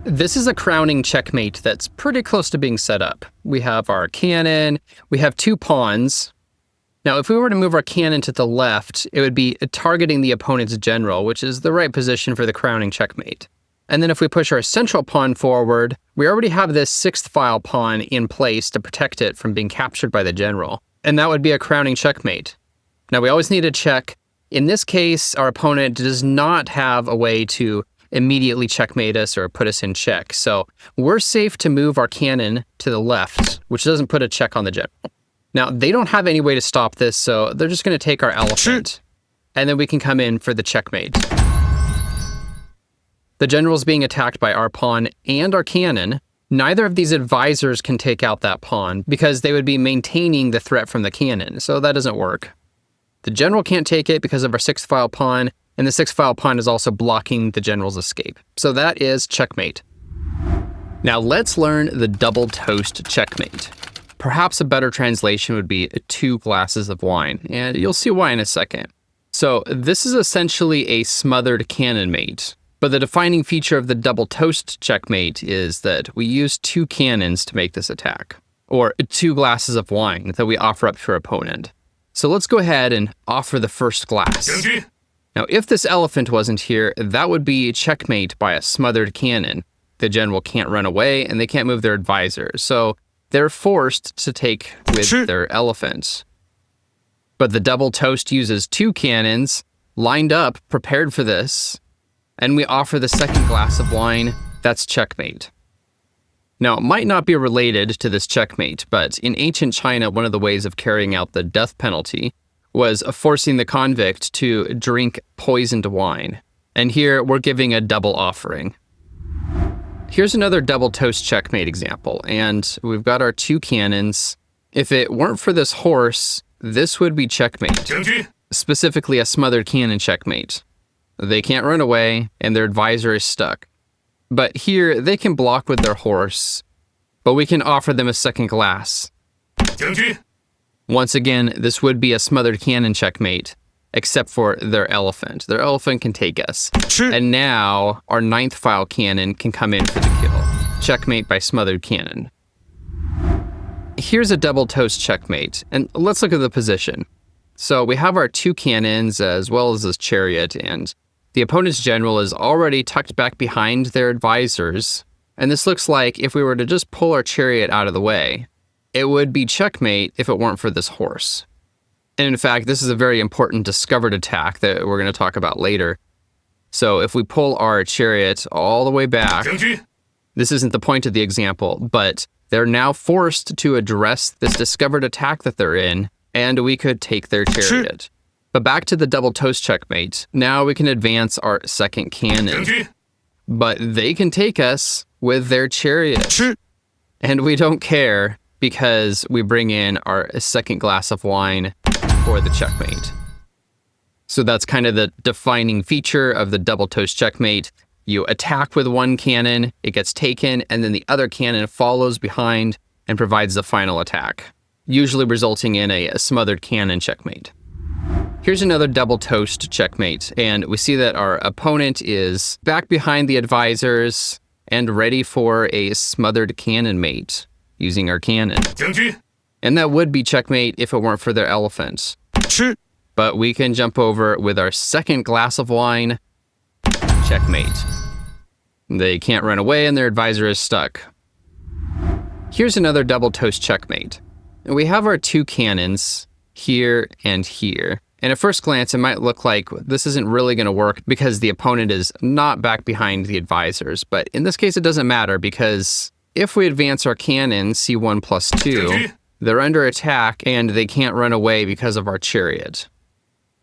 This is a crowning checkmate that's pretty close to being set up. We have our cannon, we have two pawns. Now, if we were to move our cannon to the left, it would be targeting the opponent's general, which is the right position for the crowning checkmate. And then if we push our central pawn forward, we already have this sixth file pawn in place to protect it from being captured by the general. And that would be a crowning checkmate. Now, we always need to check. In this case, our opponent does not have a way to immediately checkmate us or put us in check. So we're safe to move our cannon to the left, which doesn't put a check on the general. Now, they don't have any way to stop this, so they're just going to take our elephant, and then we can come in for the checkmate. The general's being attacked by our pawn and our cannon. Neither of these advisors can take out that pawn because they would be maintaining the threat from the cannon, so that doesn't work. The general can't take it because of our sixth file pawn, and the sixth file pawn is also blocking the general's escape. So that is checkmate. Now let's learn the double toast checkmate. Perhaps a better translation would be 2 glasses of wine, and you'll see why in a second. So this is essentially a smothered cannon mate, but the defining feature of the double toast checkmate is that we use 2 cannons to make this attack, or 2 glasses of wine that we offer up to our opponent. So let's go ahead and offer the first glass. Now, if this elephant wasn't here, that would be checkmate by a smothered cannon. The general can't run away, and they can't move their advisor, so they're forced to take with their elephant. But the double toast uses 2 cannons, lined up, prepared for this, and we offer the second glass of wine. That's checkmate. Now, it might not be related to this checkmate, but in ancient China, one of the ways of carrying out the death penalty was forcing the convict to drink poisoned wine. And here, we're giving a double offering. Here's another double toast checkmate example, and we've got our 2 cannons. If it weren't for this horse, this would be checkmate, specifically a smothered cannon checkmate. They can't run away, and their advisor is stuck. But here, they can block with their horse, but we can offer them a second glass. Once again, this would be a smothered cannon checkmate, except for their elephant. Their elephant can take us. And now, our 9th file cannon can come in for the kill. Checkmate by smothered cannon. Here's a double toast checkmate, and let's look at the position. So we have our 2 cannons as well as this chariot, and the opponent's general is already tucked back behind their advisors, and this looks like if we were to just pull our chariot out of the way, it would be checkmate if it weren't for this horse. And in fact, this is a very important discovered attack that we're going to talk about later. So if we pull our chariot all the way back, this isn't the point of the example, but they're now forced to address this discovered attack that they're in, and we could take their chariot. But back to the double toast checkmate. Now we can advance our second cannon. But they can take us with their chariot. And we don't care because we bring in our second glass of wine for the checkmate. So that's kind of the defining feature of the double toast checkmate. You attack with one cannon, it gets taken, and then the other cannon follows behind and provides the final attack, usually resulting in a smothered cannon checkmate. Here's another double toast checkmate, and we see that our opponent is back behind the advisors and ready for a smothered cannon mate using our cannon. And that would be checkmate if it weren't for their elephant. But we can jump over with our second glass of wine. Checkmate. They can't run away and their advisor is stuck. Here's another double toast checkmate. We have our two cannons here and here. And at first glance, it might look like this isn't really going to work because the opponent is not back behind the advisors. But in this case, it doesn't matter because if we advance our cannon, C1 plus 2, they're under attack and they can't run away because of our chariot.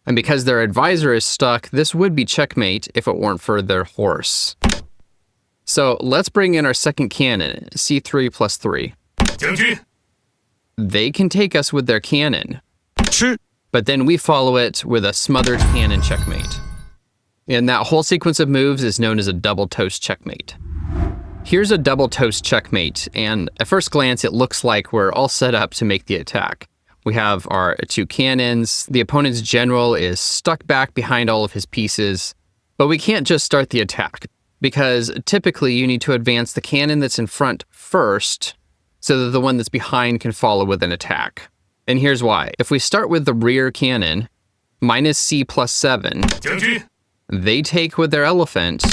And because their advisor is stuck, this would be checkmate if it weren't for their horse. So let's bring in our second cannon, C3 plus 3. They can take us with their cannon. But then we follow it with a smothered cannon checkmate. And that whole sequence of moves is known as a double toast checkmate. Here's a double toast checkmate, and at first glance it looks like we're all set up to make the attack. We have our two cannons, the opponent's general is stuck back behind all of his pieces, but we can't just start the attack, because typically you need to advance the cannon that's in front first, so that the one that's behind can follow with an attack. And here's why. If we start with the rear cannon, minus C plus 7, they take with their elephant,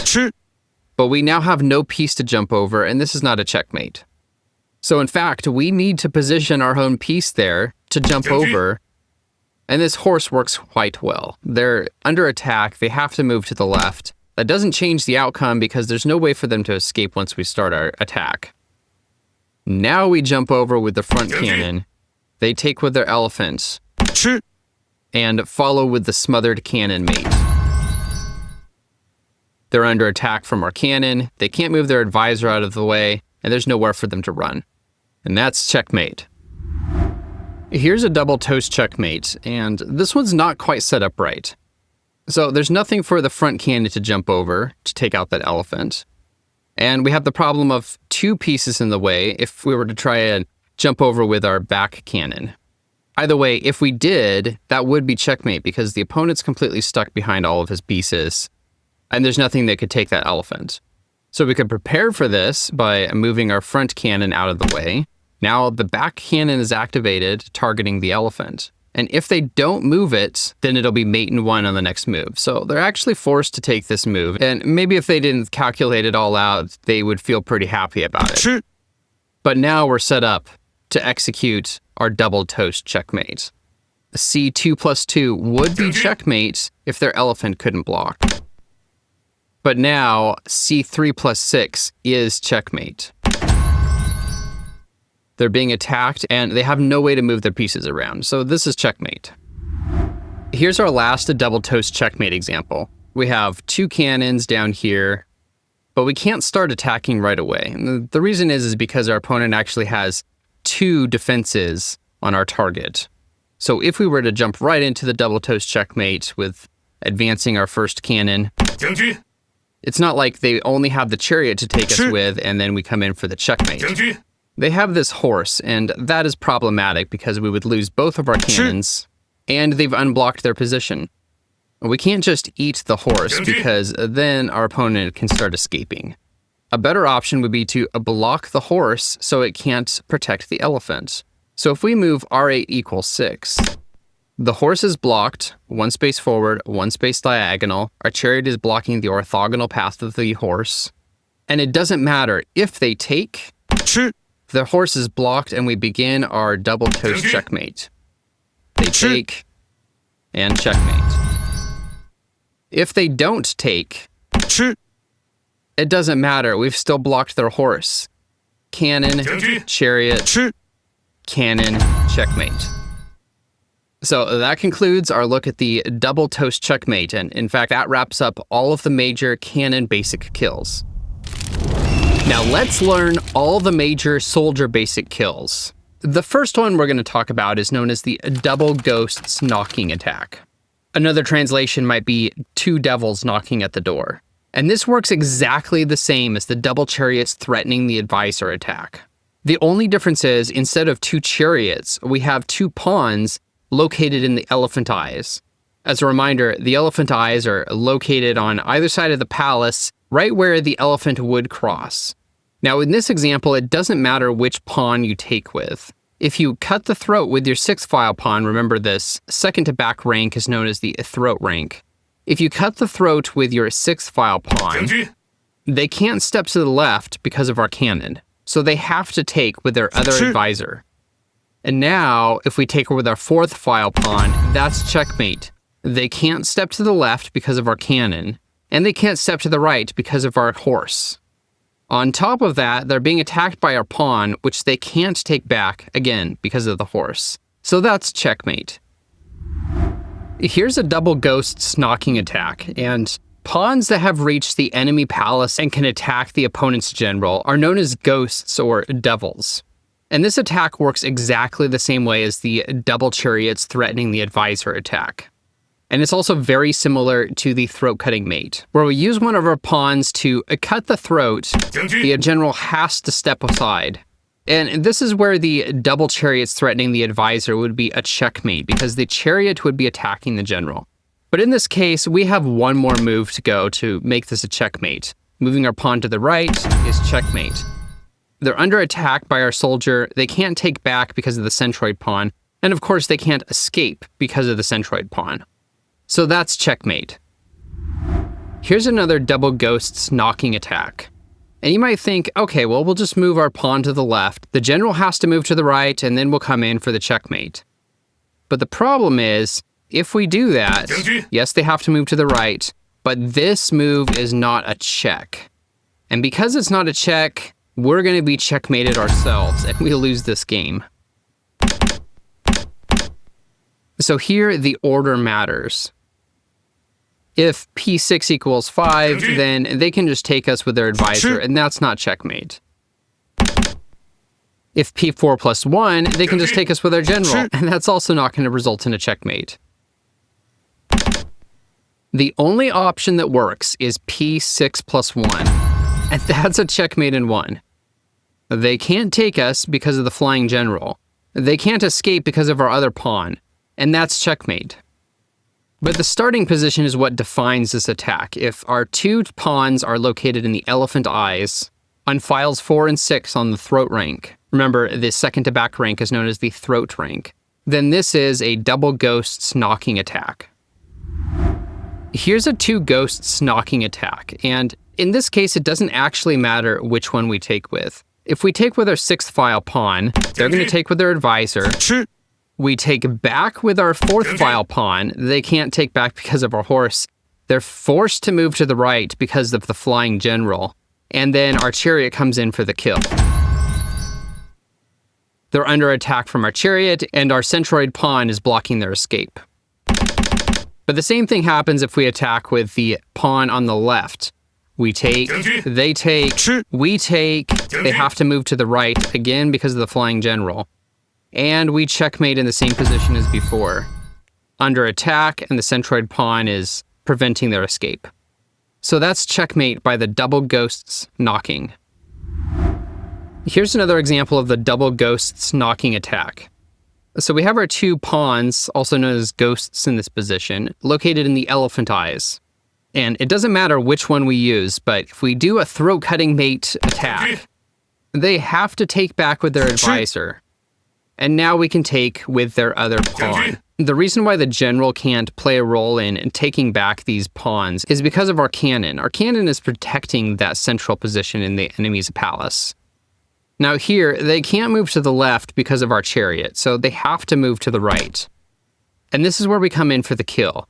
but we now have no piece to jump over, and this is not a checkmate. So in fact, we need to position our own piece there to jump over, and this horse works quite well. They're under attack, they have to move to the left. That doesn't change the outcome because there's no way for them to escape once we start our attack. Now we jump over with the front cannon. They take with their elephants and follow with the smothered cannon mate. They're under attack from our cannon. They can't move their advisor out of the way, and there's nowhere for them to run. And that's checkmate. Here's a double toast checkmate, and this one's not quite set up right. So there's nothing for the front cannon to jump over to take out that elephant. And we have the problem of two pieces in the way if we were to try and jump over with our back cannon. Either way, if we did, that would be checkmate because the opponent's completely stuck behind all of his pieces, and there's nothing that could take that elephant. So we could prepare for this by moving our front cannon out of the way. Now the back cannon is activated, targeting the elephant. And if they don't move it, then it'll be mate and 1 on the next move. So they're actually forced to take this move. And maybe if they didn't calculate it all out, they would feel pretty happy about it. But now we're set up to execute our double toast checkmate. C2 plus 2 would be checkmate if their elephant couldn't block. But now C3 plus 6 is checkmate. They're being attacked and they have no way to move their pieces around, so this is checkmate. Here's our last double toast checkmate example. We have two cannons down here, but we can't start attacking right away. And the reason is because our opponent actually has two defenses on our target. So if we were to jump right into the double toast checkmate with advancing our first cannon, it's not like they only have the chariot to take us with and then we come in for the checkmate. They have this horse, and that is problematic because we would lose both of our cannons, and they've unblocked their position. We can't just eat the horse because then our opponent can start escaping. A better option would be to block the horse so it can't protect the elephant. So if we move R8 equals 6, the horse is blocked, 1 space forward, 1 space diagonal. Our chariot is blocking the orthogonal path of the horse. And it doesn't matter if they take, the horse is blocked and we begin our double toast checkmate. They take, and checkmate. If they don't take, it doesn't matter. We've still blocked their horse. Cannon, chariot, cannon, checkmate. So that concludes our look at the double toast checkmate, and in fact, that wraps up all of the major cannon basic kills. Now let's learn all the major soldier basic kills. The first one we're going to talk about is known as the double ghosts knocking attack. Another translation might be two devils knocking at the door. And this works exactly the same as the double chariots threatening the advisor attack. The only difference is, instead of two chariots, we have two pawns located in the elephant eyes. As a reminder, the elephant eyes are located on either side of the palace, right where the elephant would cross. Now in this example, it doesn't matter which pawn you take with. If you cut the throat with your 6th file pawn, remember this second to back rank is known as the throat rank. If you cut the throat with your 6th file pawn, they can't step to the left because of our cannon, so they have to take with their other advisor. And now, if we take her with our 4th file pawn, that's checkmate. They can't step to the left because of our cannon, and they can't step to the right because of our horse. On top of that, they're being attacked by our pawn, which they can't take back, again, because of the horse. So that's checkmate. Here's a double ghosts knocking attack, and pawns that have reached the enemy palace and can attack the opponent's general are known as ghosts or devils. And this attack works exactly the same way as the double chariots threatening the advisor attack. And it's also very similar to the throat cutting mate, where we use one of our pawns to cut the throat. The general has to step aside. And this is where the double chariots threatening the advisor would be a checkmate, because the chariot would be attacking the general. But in this case, we have one more move to go to make this a checkmate. Moving our pawn to the right is checkmate. They're under attack by our soldier. They can't take back because of the centroid pawn. And of course, they can't escape because of the centroid pawn. So that's checkmate. Here's another double ghosts knocking attack. And you might think, okay, well, we'll just move our pawn to the left. The general has to move to the right, and then we'll come in for the checkmate. But the problem is, if we do that, yes, they have to move to the right, but this move is not a check. And because it's not a check, we're going to be checkmated ourselves, and we lose this game. So here, the order matters. If p6 equals 5, then they can just take us with their advisor, and that's not checkmate. If p4 plus 1, they can just take us with our general, and that's also not going to result in a checkmate. The only option that works is p6 plus 1, and that's a checkmate in 1. They can't take us because of the flying general. They can't escape because of our other pawn, and that's checkmate. But the starting position is what defines this attack. If our two pawns are located in the elephant eyes, on files 4 and 6 on the throat rank, remember the second to back rank is known as the throat rank, then this is a double ghosts knocking attack. Here's a two ghosts knocking attack, and in this case it doesn't actually matter which one we take with. If we take with our 6th file pawn, they're going to take with their advisor. We take back with our 4th file pawn. They can't take back because of our horse. They're forced to move to the right because of the flying general. And then our chariot comes in for the kill. They're under attack from our chariot, and our centroid pawn is blocking their escape. But the same thing happens if we attack with the pawn on the left. We take, they take, we take, they have to move to the right, again because of the flying general. And we checkmate in the same position as before. Under attack, and the centroid pawn is preventing their escape. So that's checkmate by the double ghosts knocking. Here's another example of the double ghosts knocking attack. So we have our two pawns, also known as ghosts in this position, located in the elephant eyes. And it doesn't matter which one we use, but if we do a throat cutting mate attack, they have to take back with their advisor. And now we can take with their other pawn. The reason why the general can't play a role in taking back these pawns is because of our cannon. Our cannon is protecting that central position in the enemy's palace. Now here, they can't move to the left because of our chariot, so they have to move to the right. And this is where we come in for the kill.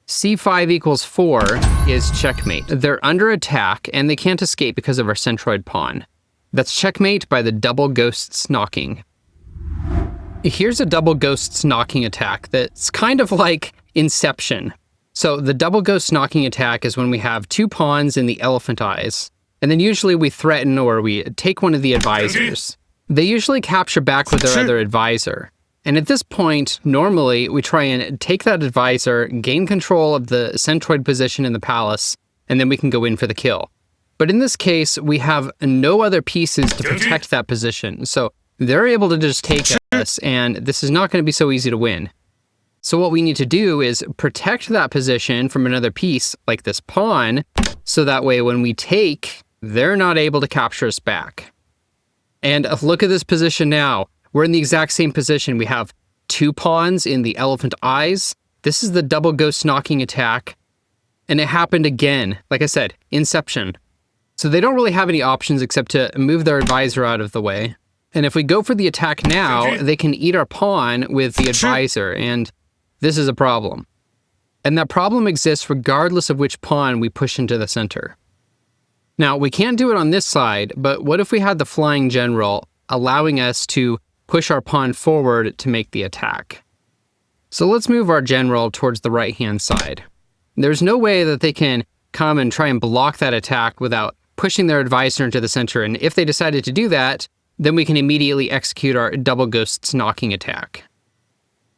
c5 equals 4 is checkmate. They're under attack, and they can't escape because of our centroid pawn. That's checkmate by the double ghosts knocking. Here's a double ghosts knocking attack that's kind of like Inception. So the double ghost knocking attack is when we have 2 pawns in the elephant eyes, and then usually we threaten or we take one of the advisors. They usually capture back with their other advisor. And at this point, normally we try and take that advisor, gain control of the centroid position in the palace, and then we can go in for the kill. But in this case, we have no other pieces to protect that position, so they're able to just take us, and this is not going to be so easy to win. So what we need to do is protect that position from another piece, like this pawn, so that way when we take, they're not able to capture us back. And look at this position now. We're in the exact same position. We have 2 pawns in the elephant eyes. This is the double ghost knocking attack. And it happened again. Like I said, Inception. So they don't really have any options except to move their advisor out of the way. And if we go for the attack now, they can eat our pawn with the advisor, and this is a problem. And that problem exists regardless of which pawn we push into the center. Now, we can't do it on this side, but what if we had the flying general allowing us to push our pawn forward to make the attack? So let's move our general towards the right-hand side. There's no way that they can come and try and block that attack without pushing their advisor into the center, and if they decided to do that, then we can immediately execute our double ghosts knocking attack.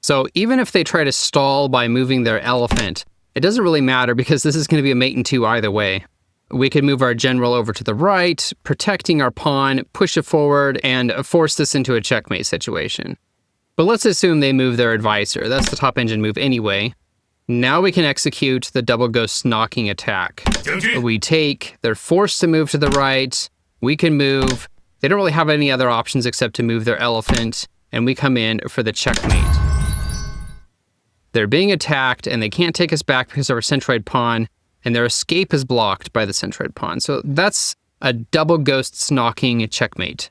So even if they try to stall by moving their elephant, it doesn't really matter because this is going to be a mate in 2 either way. We could move our general over to the right, protecting our pawn, push it forward, and force this into a checkmate situation. But let's assume they move their advisor. That's the top engine move anyway. Now we can execute the double ghost knocking attack. We take, they're forced to move to the right, we can move. They don't really have any other options except to move their elephant, and we come in for the checkmate. They're being attacked, and they can't take us back because of our centroid pawn, and their escape is blocked by the centroid pawn. So that's a double ghosts knocking checkmate.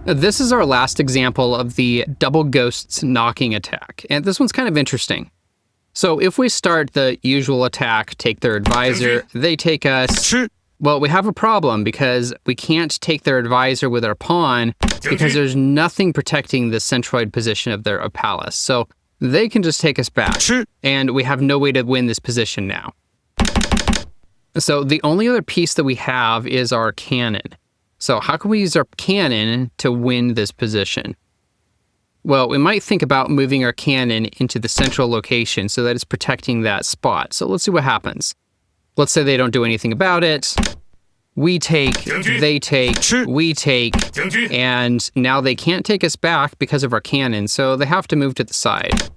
This is our last example of the double ghosts knocking attack, and this one's kind of interesting. So if we start the usual attack, take their advisor, they take us, well, we have a problem because we can't take their advisor with our pawn because there's nothing protecting the centroid position of their palace. So they can just take us back, and we have no way to win this position now. So the only other piece that we have is our cannon. So how can we use our cannon to win this position? Well, we might think about moving our cannon into the central location so that it's protecting that spot. So let's see what happens. Let's say they don't do anything about it. We take, they take, we take, and now they can't take us back because of our cannon, so they have to move to the side.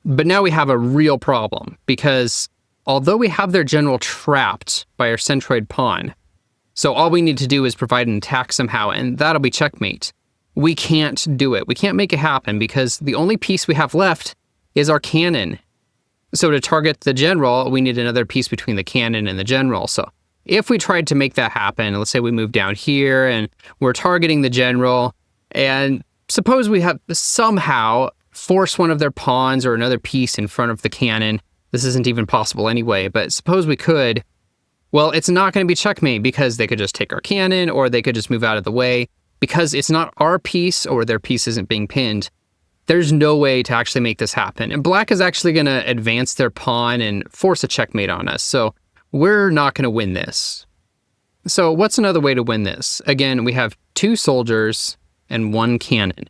But now we have a real problem, because although we have their general trapped by our centroid pawn, so all we need to do is provide an attack somehow, and that'll be checkmate. We can't do it. We can't make it happen because the only piece we have left is our cannon. So to target the general, we need another piece between the cannon and the general. So if we tried to make that happen, let's say we move down here and we're targeting the general, and suppose we have somehow force one of their pawns or another piece in front of the cannon. This isn't even possible anyway, but suppose we could. Well, it's not going to be checkmate because they could just take our cannon or they could just move out of the way. Because it's not our piece or their piece isn't being pinned, there's no way to actually make this happen. And black is actually going to advance their pawn and force a checkmate on us. So we're not going to win this. So what's another way to win this? Again, we have 2 soldiers and 1 cannon.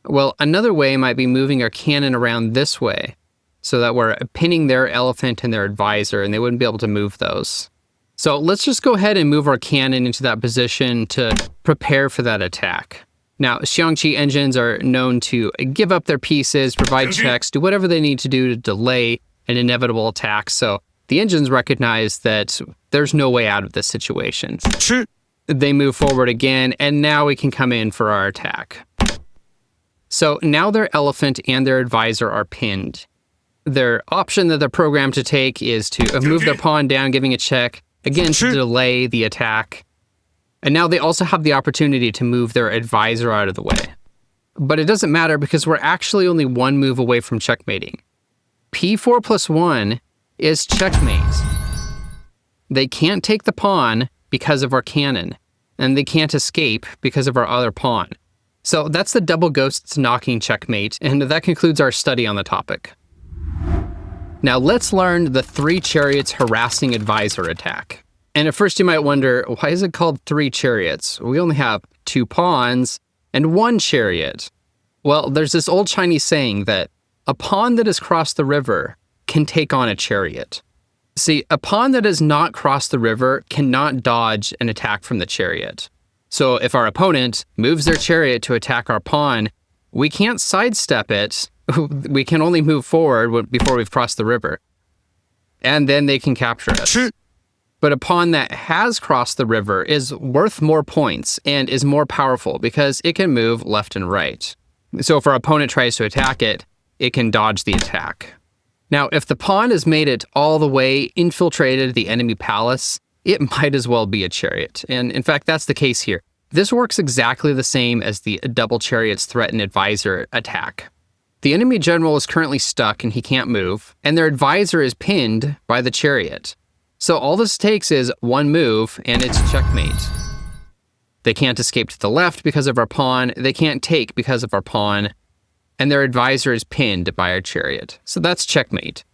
Well, another way might be moving our cannon around this way so that we're pinning their elephant and their advisor and they wouldn't be able to move those. So let's just go ahead and move our cannon into that position to prepare for that attack. Now, Xiangqi engines are known to give up their pieces, provide checks, do whatever they need to do to delay an inevitable attack. So the engines recognize that there's no way out of this situation. They move forward again, and now we can come in for our attack. So now their elephant and their advisor are pinned. Their option that they're programmed to take is to move their pawn down, giving a check, again, to delay the attack. And now they also have the opportunity to move their advisor out of the way. but it doesn't matter because we're actually only one move away from checkmating. p4 plus 1 is checkmate. They can't take the pawn because of our cannon, and they can't escape because of our other pawn. So that's the double ghosts knocking checkmate, and that concludes our study on the topic. Now let's learn the 3 Chariots Harassing Advisor attack. And at first you might wonder, why is it called 3 chariots? We only have 2 pawns and 1 chariot. Well, there's this old Chinese saying that a pawn that has crossed the river can take on a chariot. See, a pawn that has not crossed the river cannot dodge an attack from the chariot. So if our opponent moves their chariot to attack our pawn, we can't sidestep it. We can only move forward before we've crossed the river. And then they can capture us. But a pawn that has crossed the river is worth more points and is more powerful because it can move left and right. So if our opponent tries to attack it, it can dodge the attack. Now, if the pawn has made it all the way, infiltrated the enemy palace, it might as well be a chariot. And in fact, that's the case here. This works exactly the same as the double Chariots Threaten Advisor attack. The enemy general is currently stuck and he can't move, and their advisor is pinned by the chariot. So all this takes is 1 move, and it's checkmate. They can't escape to the left because of our pawn, they can't take because of our pawn, and their advisor is pinned by our chariot. So that's checkmate.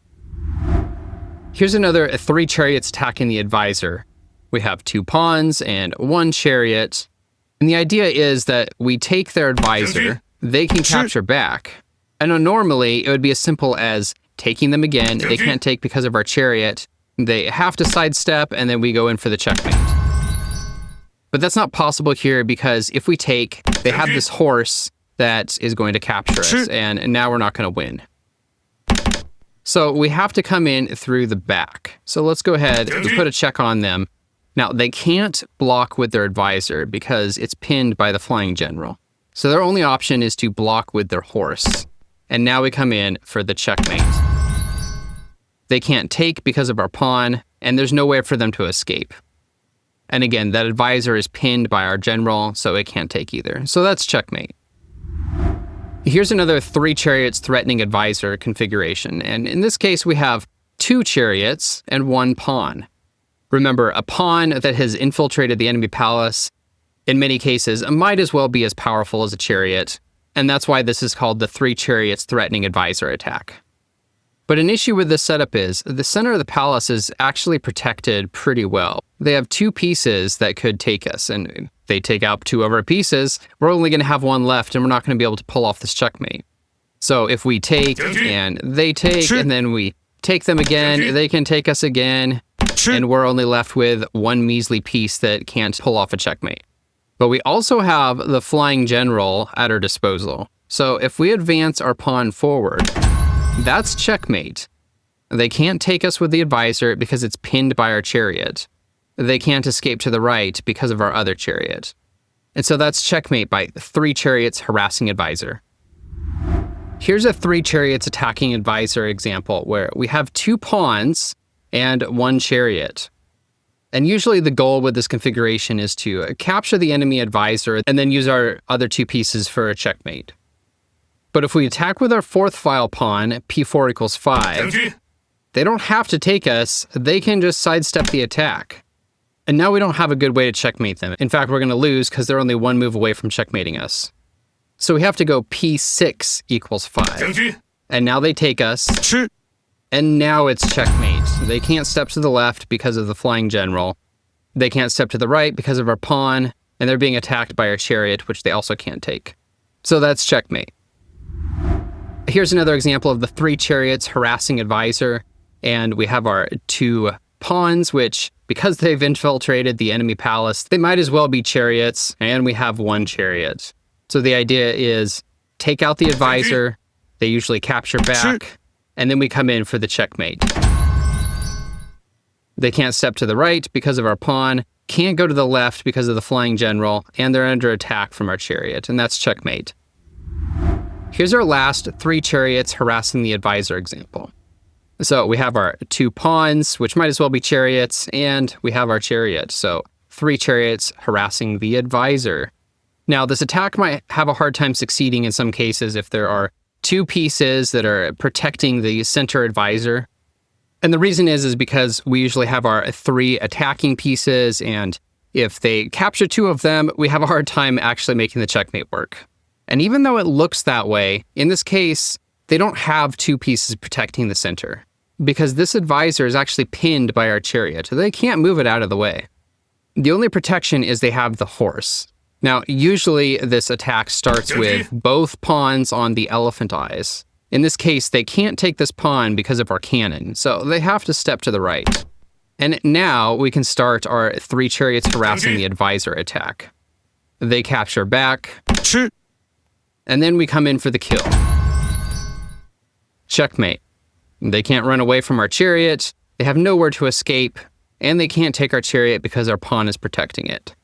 Here's another 3 chariots attacking the advisor. We have 2 pawns and 1 chariot. And the idea is that we take their advisor, they can capture back. And normally it would be as simple as taking them again. They can't take because of our chariot. They have to sidestep, and then we go in for the checkmate. But that's not possible here because if we take, they have this horse that is going to capture us, and now we're not going to win. So we have to come in through the back. So let's go ahead and put a check on them. Now, they can't block with their advisor because it's pinned by the flying general. So their only option is to block with their horse. And now we come in for the checkmate. They can't take because of our pawn, and there's no way for them to escape. And again, that advisor is pinned by our general, so it can't take either. So that's checkmate. Here's another 3 chariots threatening advisor configuration, and in this case we have 2 chariots and 1 pawn. Remember, a pawn that has infiltrated the enemy palace, in many cases, might as well be as powerful as a chariot, and that's why this is called the 3 chariots threatening advisor attack. But an issue with this setup is the center of the palace is actually protected pretty well. They have 2 pieces that could take us, and if they take out 2 of our pieces, we're only going to have 1 left, and we're not going to be able to pull off this checkmate. So if we take and they take, and then we take them again, they can take us again, and we're only left with 1 measly piece that can't pull off a checkmate. But we also have the flying general at our disposal. So if we advance our pawn forward, that's checkmate. They can't take us with the advisor because it's pinned by our chariot. They can't escape to the right because of our other chariot. And so that's checkmate by 3 chariots harassing advisor. Here's a 3 chariots attacking advisor example where we have 2 pawns and 1 chariot. And usually the goal with this configuration is to capture the enemy advisor and then use our other 2 pieces for a checkmate. But if we attack with our 4th file pawn, p4 equals 5, they don't have to take us, they can just sidestep the attack. And now we don't have a good way to checkmate them. In fact, we're going to lose because they're only 1 move away from checkmating us. So we have to go p6 equals 5. And now they take us, and now it's checkmate. They can't step to the left because of the flying general. They can't step to the right because of our pawn, and they're being attacked by our chariot, which they also can't take. So that's checkmate. Here's another example of the 3 chariots harassing advisor, and we have our 2 pawns, which, because they've infiltrated the enemy palace, they might as well be chariots, and we have 1 chariot. So the idea is take out the advisor, they usually capture back, and then we come in for the checkmate. They can't step to the right because of our pawn, can't go to the left because of the flying general, and they're under attack from our chariot, and that's checkmate. Here's our last 3 chariots harassing the advisor example. So we have our 2 pawns, which might as well be chariots, and we have our chariot. So 3 chariots harassing the advisor. Now, this attack might have a hard time succeeding in some cases if there are two pieces that are protecting the center advisor. And the reason is because we usually have our 3 attacking pieces, and if they capture 2 of them, we have a hard time actually making the checkmate work. And even though it looks that way, in this case, they don't have 2 pieces protecting the center, because this advisor is actually pinned by our chariot. They can't move it out of the way. The only protection is they have the horse. Now, usually this attack starts with both pawns on the elephant eyes. In this case, they can't take this pawn because of our cannon, so they have to step to the right. And now we can start our 3 chariots harassing the advisor attack. They capture back, and then we come in for the kill. Checkmate. They can't run away from our chariot, they have nowhere to escape, and they can't take our chariot because our pawn is protecting it.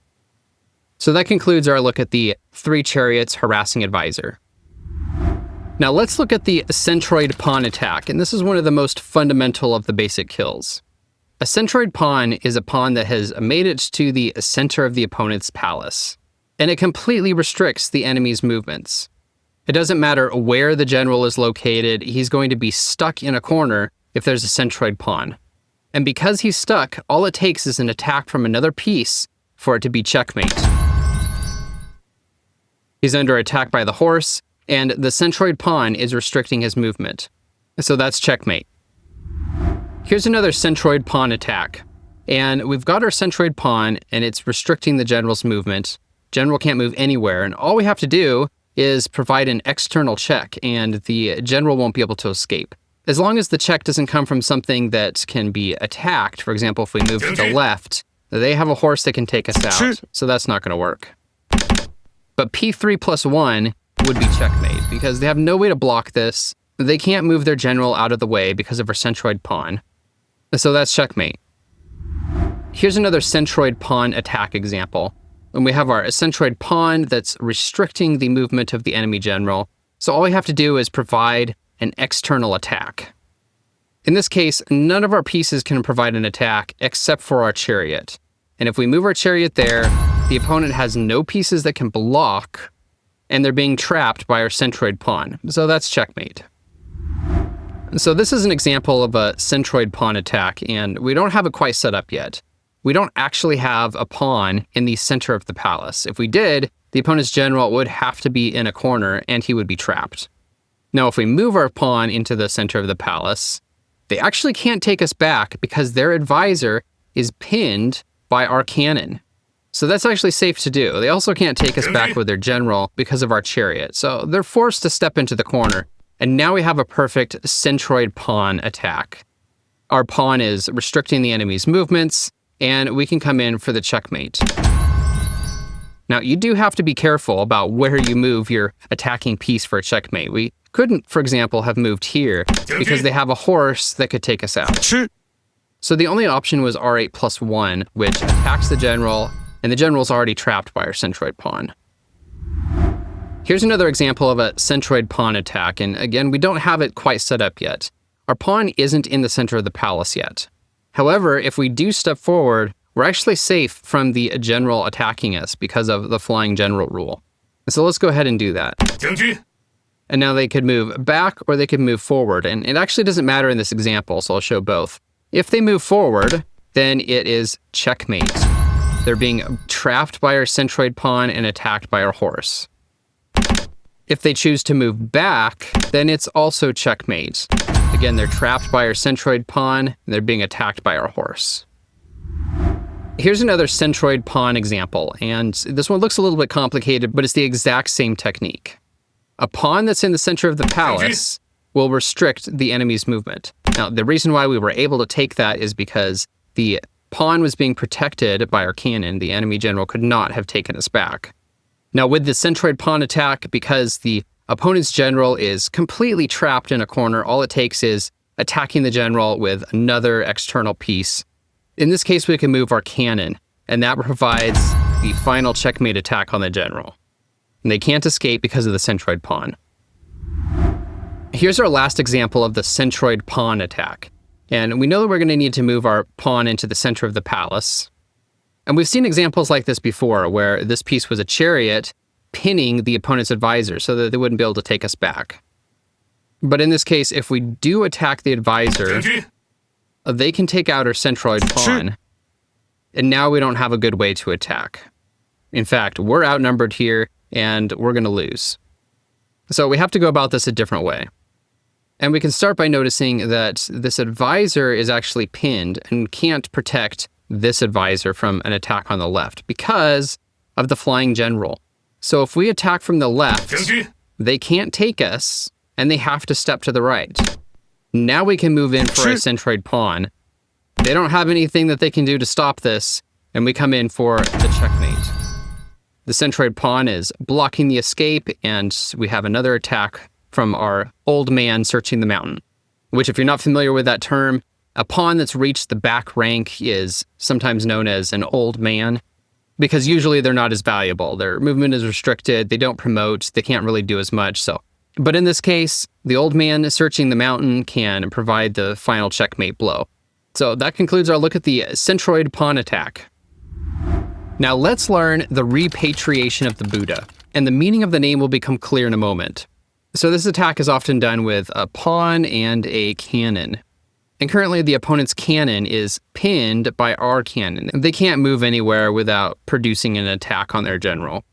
So that concludes our look at the 3 chariots harassing advisor. Now let's look at the Centroid Pawn Attack, and this is one of the most fundamental of the basic kills. A Centroid Pawn is a pawn that has made it to the center of the opponent's palace, and it completely restricts the enemy's movements. It doesn't matter where the general is located, he's going to be stuck in a corner if there's a Centroid Pawn. And because he's stuck, all it takes is an attack from another piece for it to be checkmate. He's under attack by the horse, and the Centroid Pawn is restricting his movement. So that's checkmate. Here's another Centroid Pawn attack. And we've got our Centroid Pawn, and it's restricting the general's movement. General can't move anywhere, and all we have to do is provide an external check, and the general won't be able to escape. As long as the check doesn't come from something that can be attacked, for example, if we move to the left, they have a horse that can take us out, so that's not going to work. But P3 plus 1 would be checkmate, because they have no way to block this. They can't move their general out of the way because of our Centroid Pawn. So that's checkmate. Here's another Centroid Pawn attack example. And we have our Centroid Pawn that's restricting the movement of the enemy general. So all we have to do is provide an external attack. In this case, none of our pieces can provide an attack except for our chariot. And if we move our chariot there, the opponent has no pieces that can block, and they're being trapped by our Centroid Pawn. So that's checkmate. So this is an example of a Centroid Pawn attack, and we don't have it quite set up yet. We don't actually have a pawn in the center of the palace. If we did, the opponent's general would have to be in a corner, and he would be trapped. Now, if we move our pawn into the center of the palace, they actually can't take us back because their advisor is pinned by our cannon. So that's actually safe to do. They also can't take us back with their general because of our chariot. So they're forced to step into the corner. And now we have a perfect Centroid Pawn attack. Our pawn is restricting the enemy's movements, and we can come in for the checkmate. Now, you do have to be careful about where you move your attacking piece for a checkmate. We couldn't, for example, have moved here because they have a horse that could take us out. So the only option was R8 plus 1, which attacks the general, and the general's already trapped by our Centroid Pawn. Here's another example of a Centroid Pawn attack, and again, we don't have it quite set up yet. Our pawn isn't in the center of the palace yet. However, if we do step forward, we're actually safe from the general attacking us because of the flying general rule. So let's go ahead and do that. And now they could move back or they could move forward, and it actually doesn't matter in this example, so I'll show both. If they move forward, then it is checkmate. They're being trapped by our Centroid Pawn and attacked by our horse. If they choose to move back, then it's also checkmate. Again, they're trapped by our Centroid Pawn, and they're being attacked by our horse. Here's another Centroid Pawn example, and this one looks a little bit complicated, but it's the exact same technique. A pawn that's in the center of the palace will restrict the enemy's movement. Now, the reason why we were able to take that is because the pawn was being protected by our cannon. The enemy general could not have taken us back. Now, with the Centroid Pawn attack, because the opponent's general is completely trapped in a corner, all it takes is attacking the general with another external piece. In this case, we can move our cannon, and that provides the final checkmate attack on the general. And they can't escape because of the Centroid Pawn. Here's our last example of the Centroid Pawn attack. And we know that we're going to need to move our pawn into the center of the palace. And we've seen examples like this before, where this piece was a chariot, pinning the opponent's advisor so that they wouldn't be able to take us back. But in this case, if we do attack the advisor, they can take out our centroid pawn, and now we don't have a good way to attack. In fact, we're outnumbered here, and we're going to lose. So we have to go about this a different way. And we can start by noticing that this advisor is actually pinned and can't protect this advisor from an attack on the left because of the flying general. So if we attack from the left, they can't take us, and they have to step to the right. Now we can move in for a centroid pawn. They don't have anything that they can do to stop this, and we come in for the checkmate. The centroid pawn is blocking the escape, and we have another attack from our old man searching the mountain, which, if you're not familiar with that term, a pawn that's reached the back rank is sometimes known as an old man, because usually they're not as valuable. Their movement is restricted, they don't promote, they can't really do as much. But in this case, the old man searching the mountain can provide the final checkmate blow. So that concludes our look at the Centroid Pawn Attack. Now let's learn the Repatriation of the Buddha, and the meaning of the name will become clear in a moment. So this attack is often done with a pawn and a cannon. And currently the opponent's cannon is pinned by our cannon. They can't move anywhere without producing an attack on their general.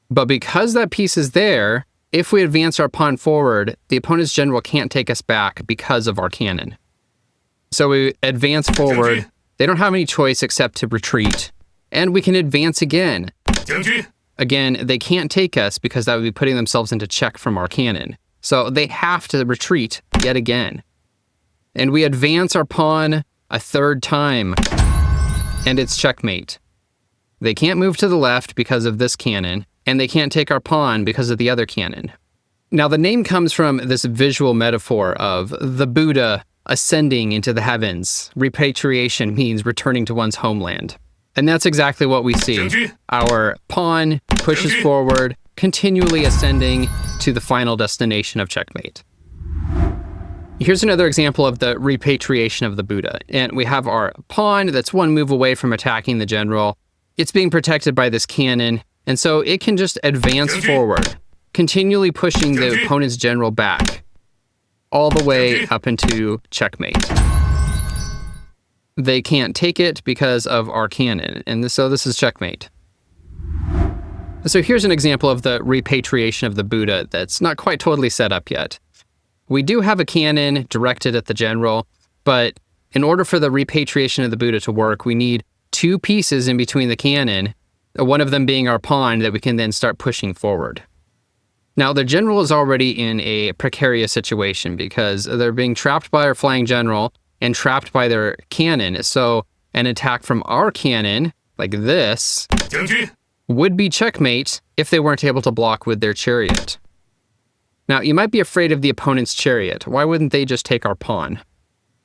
But because that piece is there, if we advance our pawn forward, the opponent's general can't take us back because of our cannon. So we advance forward. They don't have any choice except to retreat. And we can advance again. Again, they can't take us because that would be putting themselves into check from our cannon. So they have to retreat yet again. And we advance our pawn a third time, and it's checkmate. They can't move to the left because of this cannon, and they can't take our pawn because of the other cannon. Now, the name comes from this visual metaphor of the Buddha ascending into the heavens. Repatriation means returning to one's homeland. And that's exactly what we see. Our pawn pushes forward, continually ascending to the final destination of checkmate. Here's another example of the repatriation of the Buddha. And we have our pawn that's one move away from attacking the general. It's being protected by this cannon, and so it can just advance forward, continually pushing the opponent's general back, all the way up into checkmate. They can't take it because of our cannon, and so this is checkmate. So here's an example of the repatriation of the Buddha that's not quite totally set up yet. We do have a cannon directed at the general, but in order for the repatriation of the Buddha to work, we need two pieces in between the cannon, one of them being our pawn that we can then start pushing forward. Now, the general is already in a precarious situation because they're being trapped by our flying general and trapped by their cannon, so an attack from our cannon, like this, would be checkmate if they weren't able to block with their chariot. Now, you might be afraid of the opponent's chariot. Why wouldn't they just take our pawn?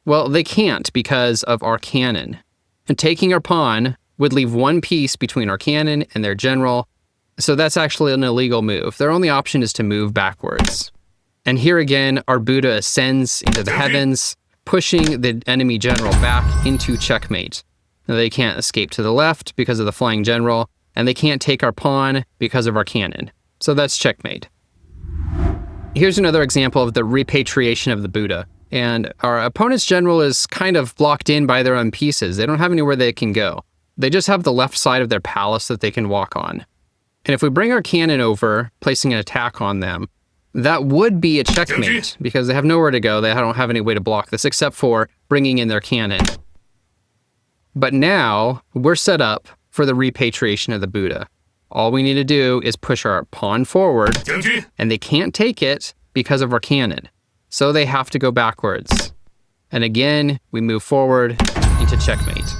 Well, they can't because of our cannon. And taking our pawn would leave one piece between our cannon and their general, so that's actually an illegal move. Their only option is to move backwards. And here again, our Buddha ascends into the heavens, pushing the enemy general back into checkmate. Now, they can't escape to the left because of the flying general, and they can't take our pawn because of our cannon. So that's checkmate. Here's another example of the repatriation of the Buddha. And our opponent's general is kind of blocked in by their own pieces. They don't have anywhere they can go. They just have the left side of their palace that they can walk on. And if we bring our cannon over, placing an attack on them, that would be a checkmate because they have nowhere to go. They don't have any way to block this except for bringing in their cannon. But now we're set up for the repatriation of the Buddha. All we need to do is push our pawn forward, and they can't take it because of our cannon. So they have to go backwards. And again, we move forward into checkmate.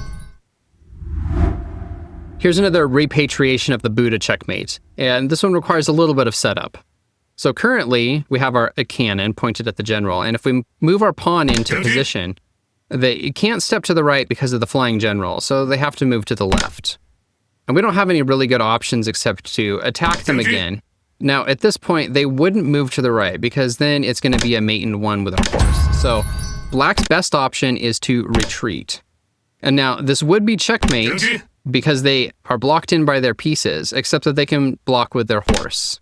Here's another repatriation of the Buddha checkmate, and this one requires a little bit of setup. So currently, we have our cannon pointed at the general, and if we move our pawn into position, they can't step to the right because of the flying general, so they have to move to the left. And we don't have any really good options except to attack them again. Now, at this point, they wouldn't move to the right because then it's going to be a mate in one with our horse. So Black's best option is to retreat. And now, this would be checkmate because they are blocked in by their pieces, except that they can block with their horse.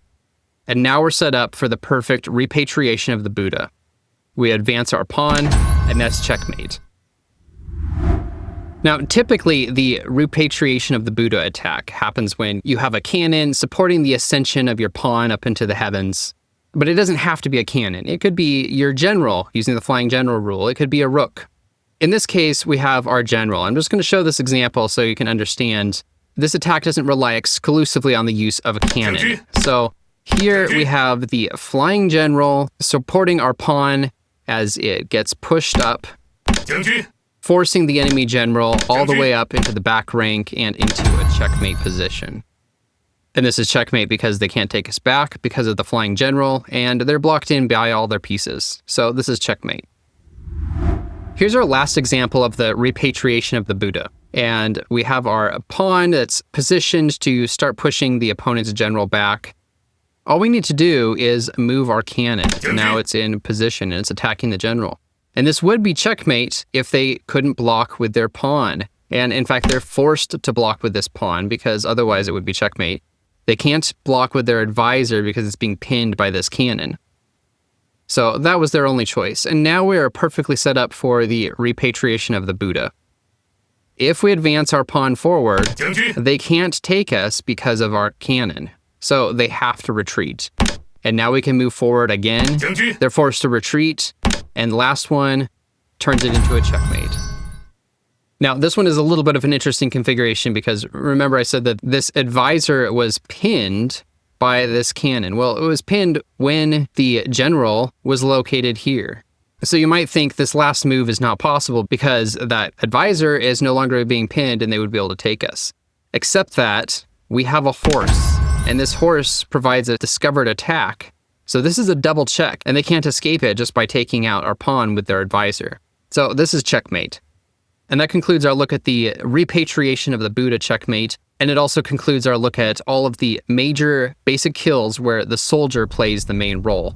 And now we're set up for the perfect repatriation of the Buddha. We advance our pawn, and that's checkmate. Now, typically, the repatriation of the Buddha attack happens when you have a cannon supporting the ascension of your pawn up into the heavens. But it doesn't have to be a cannon. It could be your general, using the flying general rule. It could be a rook. In this case, we have our general. I'm just going to show this example so you can understand. This attack doesn't rely exclusively on the use of a cannon. So here we have the flying general supporting our pawn as it gets pushed up, forcing the enemy general all the way up into the back rank and into a checkmate position. And this is checkmate because they can't take us back because of the flying general, and they're blocked in by all their pieces. So this is checkmate. Here's our last example of the repatriation of the Buddha. And we have our pawn that's positioned to start pushing the opponent's general back. All we need to do is move our cannon. Now it's in position and it's attacking the general. And this would be checkmate if they couldn't block with their pawn. And in fact, they're forced to block with this pawn because otherwise it would be checkmate. They can't block with their advisor because it's being pinned by this cannon. So that was their only choice. And now we are perfectly set up for the repatriation of the Buddha. If we advance our pawn forward, they can't take us because of our cannon. So they have to retreat. And now we can move forward again. They're forced to retreat. And last one turns it into a checkmate. Now, this one is a little bit of an interesting configuration because remember I said that this advisor was pinned by this cannon. Well, it was pinned when the general was located here. So you might think this last move is not possible because that advisor is no longer being pinned and they would be able to take us. Except that we have a horse, and this horse provides a discovered attack. So this is a double check, and they can't escape it just by taking out our pawn with their advisor. So this is checkmate. And that concludes our look at the repatriation of the Buddha checkmate. And it also concludes our look at all of the major basic kills where the soldier plays the main role.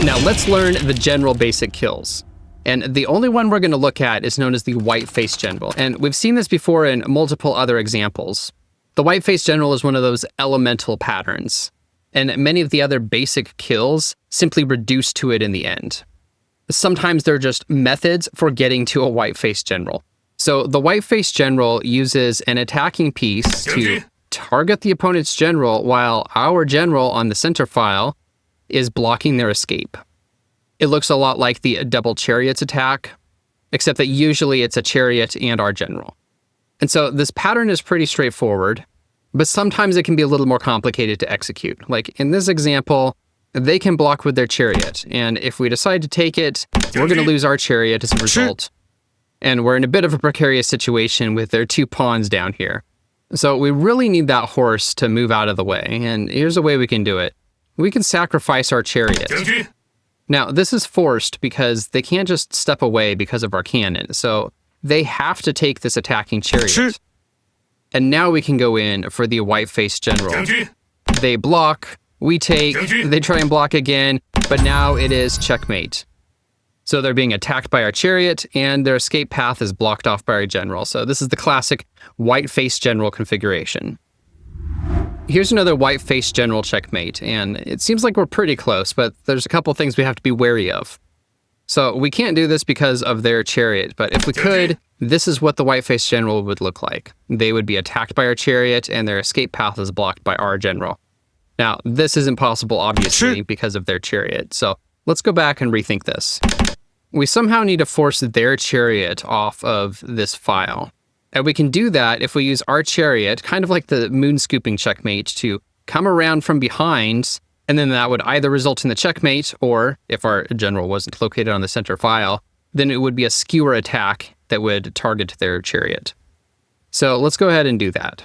Now let's learn the general basic kills. And the only one we're going to look at is known as the white-faced general. And we've seen this before in multiple other examples. The white-faced general is one of those elemental patterns. And many of the other basic kills simply reduce to it in the end. Sometimes they're just methods for getting to a white-faced general. So the white-faced general uses an attacking piece to target the opponent's general while our general on the center file is blocking their escape. It looks a lot like the double chariots attack, except that usually it's a chariot and our general. And so this pattern is pretty straightforward, but sometimes it can be a little more complicated to execute. Like in this example, they can block with their chariot, and if we decide to take it, we're going to lose our chariot as a result. And we're in a bit of a precarious situation with their two pawns down here. So we really need that horse to move out of the way, and here's a way we can do it. We can sacrifice our chariot. Now, this is forced because they can't just step away because of our cannon, so they have to take this attacking chariot. And now we can go in for the white-faced general. They block, we take, they try and block again, but now it is checkmate. So they're being attacked by our chariot, and their escape path is blocked off by our general. So this is the classic white-faced general configuration. Here's another white-faced general checkmate, and it seems like we're pretty close, but there's a couple things we have to be wary of. So we can't do this because of their chariot, but if we could, this is what the white-faced general would look like. They would be attacked by our chariot, and their escape path is blocked by our general. Now, this isn't possible, obviously, because of their chariot, so let's go back and rethink this. We somehow need to force their chariot off of this file. And we can do that if we use our chariot, kind of like the moon scooping checkmate, to come around from behind, and then that would either result in the checkmate, or if our general wasn't located on the center file, then it would be a skewer attack that would target their chariot. So let's go ahead and do that.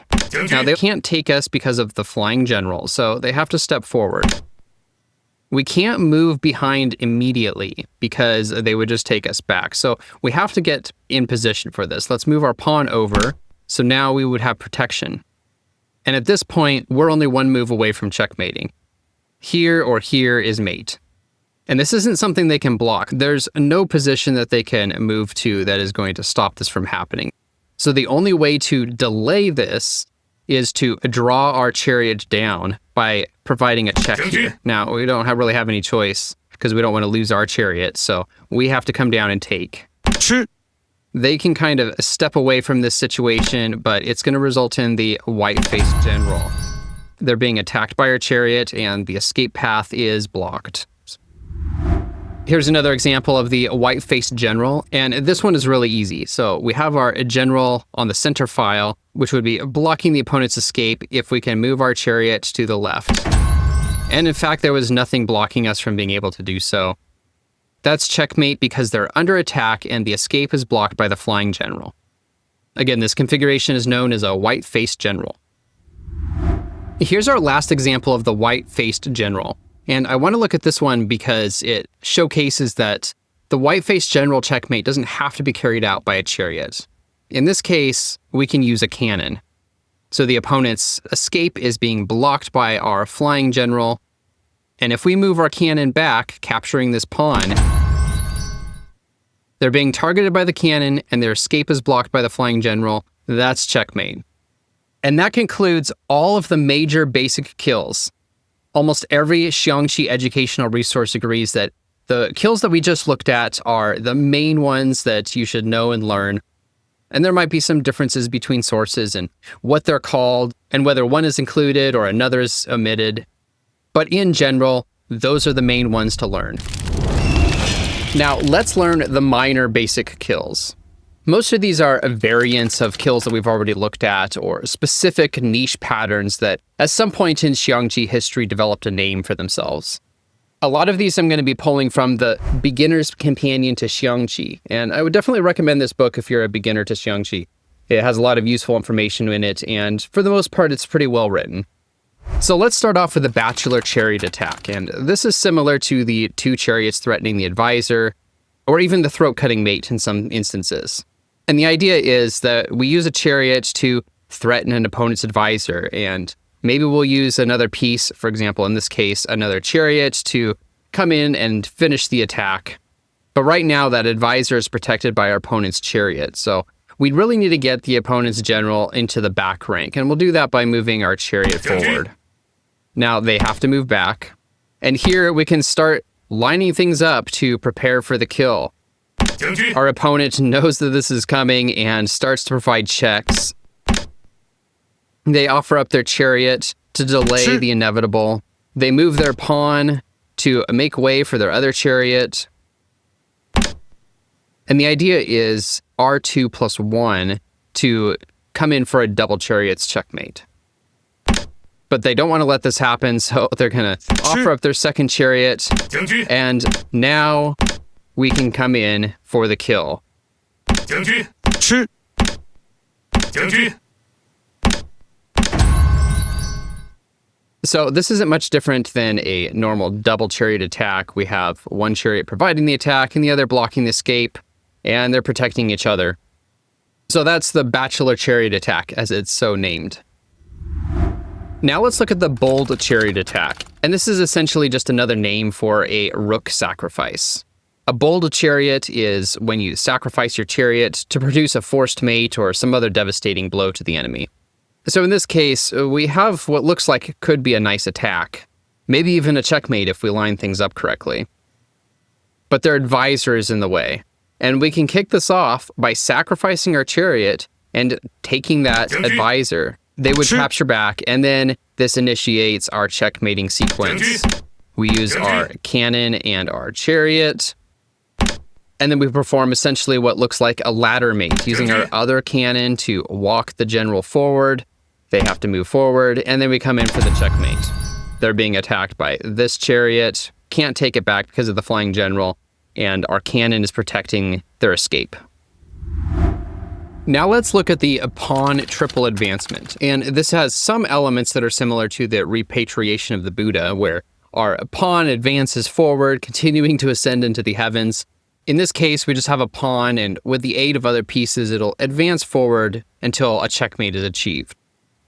Now, they can't take us because of the flying general, so they have to step forward. We can't move behind immediately because they would just take us back. So we have to get in position for this. Let's move our pawn over. So now we would have protection. And at this point, we're only one move away from checkmating. Here or here is mate. And this isn't something they can block. There's no position that they can move to that is going to stop this from happening. So the only way to delay this is to draw our chariot down by providing a check here. Now, we don't really have any choice because we don't want to lose our chariot, so we have to come down and take. They can kind of step away from this situation, but it's going to result in the white-faced general. They're being attacked by our chariot, and the escape path is blocked. Here's another example of the white-faced general, and this one is really easy. So we have our general on the center file, which would be blocking the opponent's escape if we can move our chariot to the left. And in fact, there was nothing blocking us from being able to do so. That's checkmate because they're under attack and the escape is blocked by the flying general. Again, this configuration is known as a white-faced general. Here's our last example of the white-faced general. And I want to look at this one because it showcases that the white-faced general checkmate doesn't have to be carried out by a chariot. In this case, we can use a cannon. So the opponent's escape is being blocked by our flying general. And if we move our cannon back, capturing this pawn, they're being targeted by the cannon and their escape is blocked by the flying general. That's checkmate. And that concludes all of the major basic kills. Almost every Xiangqi educational resource agrees that the kills that we just looked at are the main ones that you should know and learn. And there might be some differences between sources and what they're called and whether one is included or another is omitted. But in general, those are the main ones to learn. Now, let's learn the minor basic kills. Most of these are variants of kills that we've already looked at or specific niche patterns that at some point in Xiangqi history developed a name for themselves. A lot of these I'm going to be pulling from the Beginner's Companion to Xiangqi, and I would definitely recommend this book if you're a beginner to Xiangqi. It has a lot of useful information in it, and for the most part, it's pretty well written. So let's start off with the Bachelor Chariot Attack, and this is similar to the two chariots threatening the advisor, or even the throat-cutting mate in some instances. And the idea is that we use a chariot to threaten an opponent's advisor, and maybe we'll use another piece, for example, in this case, another chariot to come in and finish the attack. But right now, that advisor is protected by our opponent's chariot, so we really need to get the opponent's general into the back rank, and we'll do that by moving our chariot forward. Now, they have to move back, and here we can start lining things up to prepare for the kill. Our opponent knows that this is coming and starts to provide checks. They offer up their chariot to delay the inevitable. They move their pawn to make way for their other chariot. And the idea is R2 plus 1 to come in for a double chariots checkmate. But they don't want to let this happen, so they're going to offer up their second chariot. And now we can come in for the kill. So this isn't much different than a normal double chariot attack. We have one chariot providing the attack and the other blocking the escape, and they're protecting each other. So that's the Bachelor Chariot Attack, as it's so named. Now let's look at the Bold Chariot Attack, and this is essentially just another name for a rook sacrifice. A bold chariot is when you sacrifice your chariot to produce a forced mate or some other devastating blow to the enemy. So in this case, we have what looks like it could be a nice attack, maybe even a checkmate if we line things up correctly. But their advisor is in the way, and we can kick this off by sacrificing our chariot and taking that advisor. They would capture back, and then this initiates our checkmating sequence. We use our cannon and our chariot, and then we perform essentially what looks like a ladder mate, using our other cannon to walk the general forward. They have to move forward, and then we come in for the checkmate. They're being attacked by this chariot, can't take it back because of the flying general, and our cannon is protecting their escape. Now let's look at the pawn triple advancement, and this has some elements that are similar to the repatriation of the Buddha, where our pawn advances forward, continuing to ascend into the heavens. In this case, we just have a pawn, and with the aid of other pieces, it'll advance forward until a checkmate is achieved.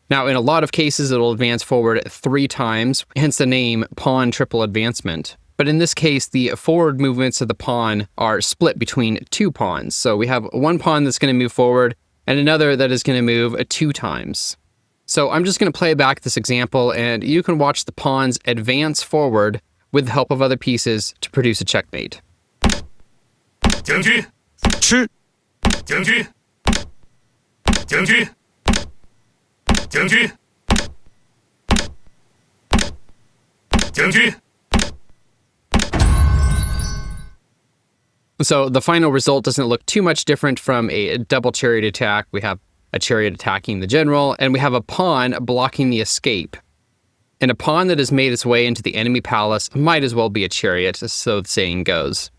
Now, in a lot of cases, it'll advance forward 3 times, hence the name pawn triple advancement. But in this case, the forward movements of the pawn are split between 2 pawns. So we have one pawn that's going to move forward, and another that is going to move 2 times. So I'm just going to play back this example, and you can watch the pawns advance forward with the help of other pieces to produce a checkmate. 将军，吃，将军，将军，将军，将军。 So the final result doesn't look too much different from a double chariot attack. We have a chariot attacking the general, and we have a pawn blocking the escape. And a pawn that has made its way into the enemy palace might as well be a chariot, so the saying goes.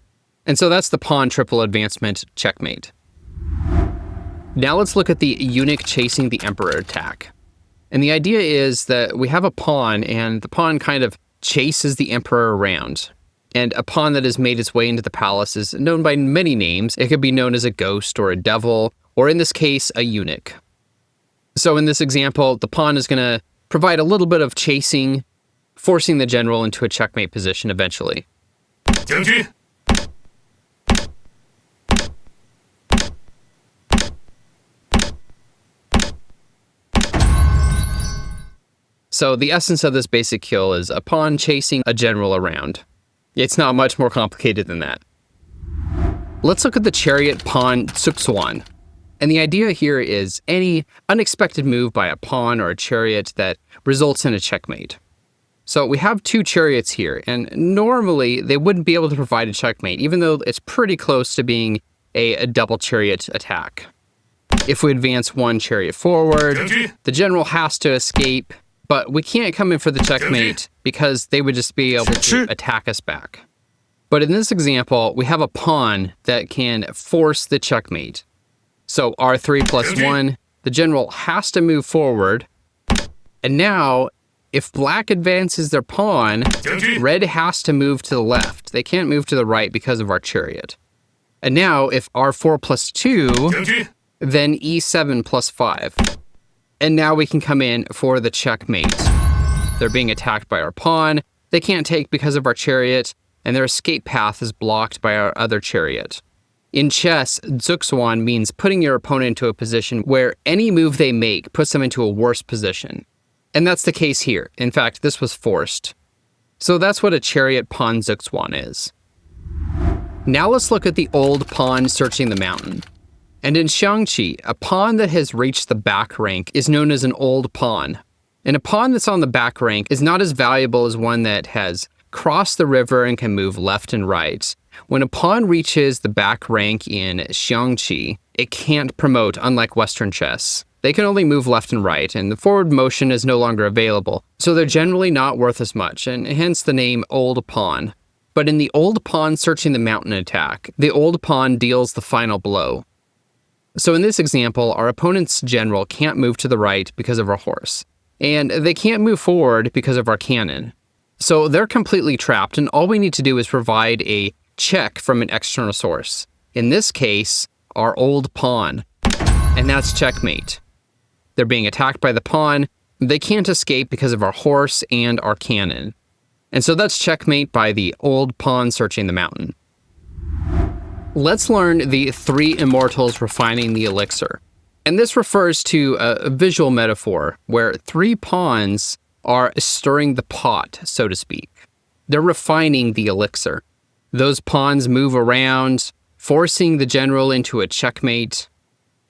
And so that's the pawn triple advancement checkmate. Now let's look at the eunuch chasing the emperor attack. And the idea is that we have a pawn, and the pawn kind of chases the emperor around. And a pawn that has made its way into the palace is known by many names. It could be known as a ghost or a devil, or in this case, a eunuch. So in this example, the pawn is going to provide a little bit of chasing, forcing the general into a checkmate position eventually. 将军， So the essence of this basic kill is a pawn chasing a general around. It's not much more complicated than that. Let's look at the Chariot Pawn Zugzwang. And the idea here is any unexpected move by a pawn or a chariot that results in a checkmate. So we have 2 chariots here, and normally they wouldn't be able to provide a checkmate, even though it's pretty close to being a double chariot attack. If we advance 1 chariot forward, the general has to escape, but we can't come in for the checkmate because they would just be able to attack us back. But in this example, we have a pawn that can force the checkmate. So R3 plus 1, the general has to move forward. And now, if black advances their pawn, red has to move to the left. They can't move to the right because of our chariot. And now, if R4 plus 2, then E7 plus 5. And now we can come in for the checkmate. They're being attacked by our pawn. They can't take because of our chariot, and their escape path is blocked by our other chariot. In chess, Zugzwang means putting your opponent into a position where any move they make puts them into a worse position. And that's the case here. In fact, this was forced. So that's what a Chariot Pawn Zugzwang is. Now let's look at the old pawn searching the mountain. And in Xiangqi, a pawn that has reached the back rank is known as an old pawn. And a pawn that's on the back rank is not as valuable as one that has crossed the river and can move left and right. When a pawn reaches the back rank in Xiangqi, it can't promote, unlike Western chess. They can only move left and right, and the forward motion is no longer available, so they're generally not worth as much, and hence the name Old Pawn. But in the Old Pawn Searching the Mountain attack, the Old Pawn deals the final blow. So in this example, our opponent's general can't move to the right because of our horse, and they can't move forward because of our cannon. So they're completely trapped, and all we need to do is provide a check from an external source. In this case, our old pawn, and that's checkmate. They're being attacked by the pawn. They can't escape because of our horse and our cannon. And so that's checkmate by the Old Pawn Searching the Mountain. Let's learn the 3 Immortals Refining the Elixir. And this refers to a visual metaphor where 3 pawns are stirring the pot, so to speak. They're refining the elixir. Those pawns move around, forcing the general into a checkmate.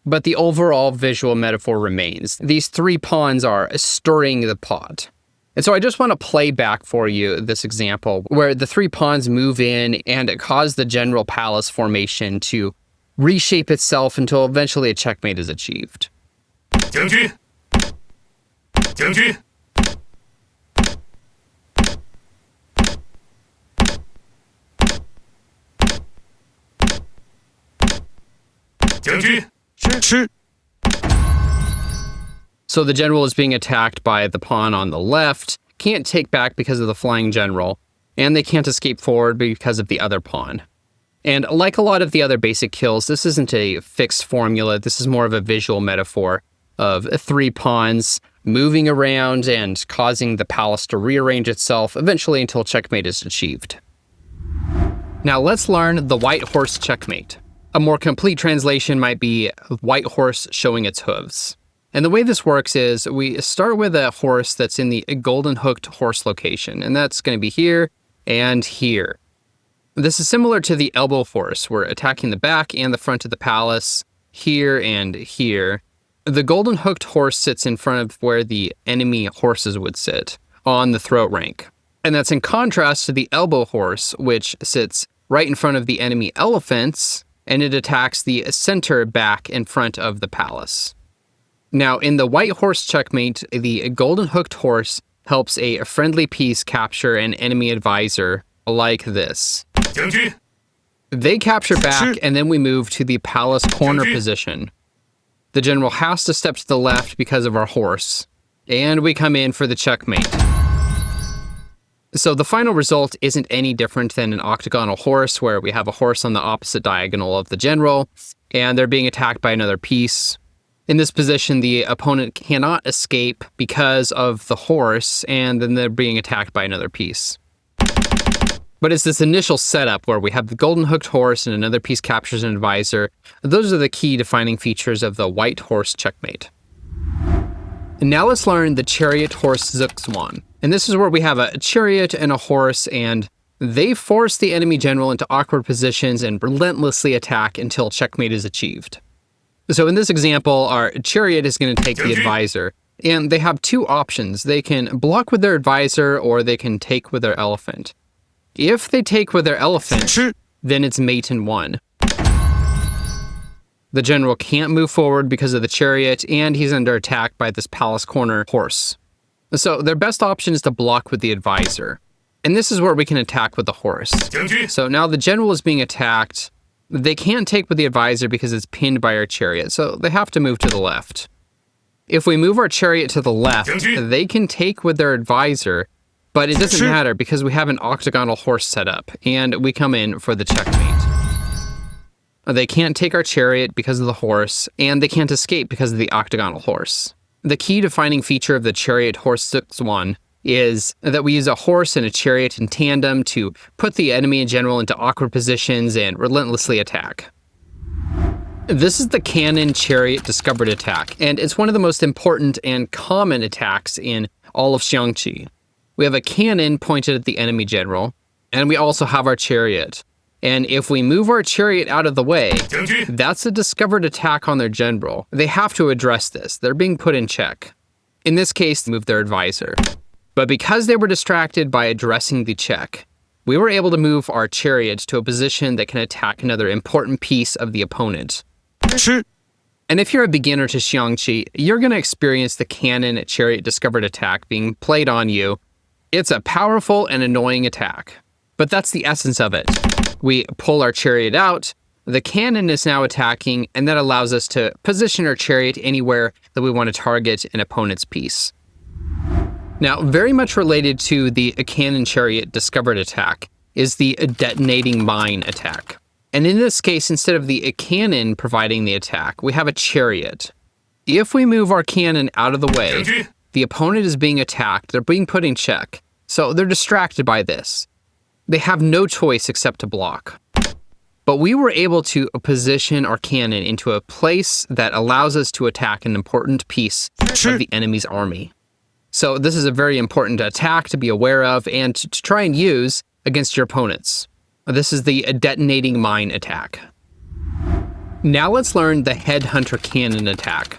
But the overall visual metaphor remains. These 3 pawns are stirring the pot. And so I just want to play back for you this example where the 3 pawns move in and it cause the general palace formation to reshape itself until eventually a checkmate is achieved. 将军，将军，将军，吃。 So the general is being attacked by the pawn on the left, can't take back because of the flying general, and they can't escape forward because of the other pawn. And like a lot of the other basic kills, this isn't a fixed formula. This is more of a visual metaphor of 3 pawns moving around and causing the palace to rearrange itself eventually until checkmate is achieved. Now let's learn the White Horse Checkmate. A more complete translation might be white horse showing its hooves. And the way this works is we start with a horse that's in the golden hooked horse location, and that's going to be here and here. This is similar to the elbow horse. We're attacking the back and the front of the palace, here and here. The golden hooked horse sits in front of where the enemy horses would sit, on the throat rank. And that's in contrast to the elbow horse, which sits right in front of the enemy elephants, and it attacks the center back in front of the palace. Now, in the white horse checkmate, the golden hooked horse helps a friendly piece capture an enemy advisor like this. They capture back, and then we move to the palace corner position. The general has to step to the left because of our horse, and we come in for the checkmate. So the final result isn't any different than an octagonal horse, where we have a horse on the opposite diagonal of the general, and they're being attacked by another piece. In this position, the opponent cannot escape because of the horse, and then they're being attacked by another piece. But it's this initial setup where we have the golden hooked horse and another piece captures an advisor. Those are the key defining features of the white horse checkmate. And now let's learn the Chariot Horse Zugzwang. And this is where we have a chariot and a horse, and they force the enemy general into awkward positions and relentlessly attack until checkmate is achieved. So in this example, our chariot is going to take the advisor, and they have two options. They can block with their advisor, or they can take with their elephant. If they take with their elephant, then it's mate in one. The general can't move forward because of the chariot, and he's under attack by this palace corner horse. So their best option is to block with the advisor. And this is where we can attack with the horse. So now the general is being attacked. They can't take with the advisor because it's pinned by our chariot, so they have to move to the left. If we move our chariot to the left, they can take with their advisor, but it doesn't matter because we have an octagonal horse set up, and we come in for the checkmate. They can't take our chariot because of the horse, and they can't escape because of the octagonal horse. The key defining feature of the Chariot Horse Zugzwang is that we use a horse and a chariot in tandem to put the enemy in general into awkward positions and relentlessly attack. This is the Cannon Chariot Discovered Attack, and it's one of the most important and common attacks in all of Xiangqi. We have a cannon pointed at the enemy general, and we also have our chariot. And if we move our chariot out of the way, that's a discovered attack on their general. They have to address this. They're being put in check. In this case, move their advisor. But because they were distracted by addressing the check, we were able to move our chariots to a position that can attack another important piece of the opponent. And if you're a beginner to Xiangqi, you're going to experience the Cannon Chariot Discovered Attack being played on you. It's a powerful and annoying attack, but that's the essence of it. We pull our chariot out, the cannon is now attacking, and that allows us to position our chariot anywhere that we want to target an opponent's piece. Now, very much related to the Cannon Chariot Discovered Attack is the Detonating Mine Attack. And in this case, instead of the cannon providing the attack, we have a chariot. If we move our cannon out of the way, the opponent is being attacked, they're being put in check, so they're distracted by this. They have no choice except to block. But we were able to position our cannon into a place that allows us to attack an important piece of the enemy's army. So this is a very important attack to be aware of and to try and use against your opponents. This is the Detonating Mine Attack. Now let's learn the Headhunter Cannon Attack.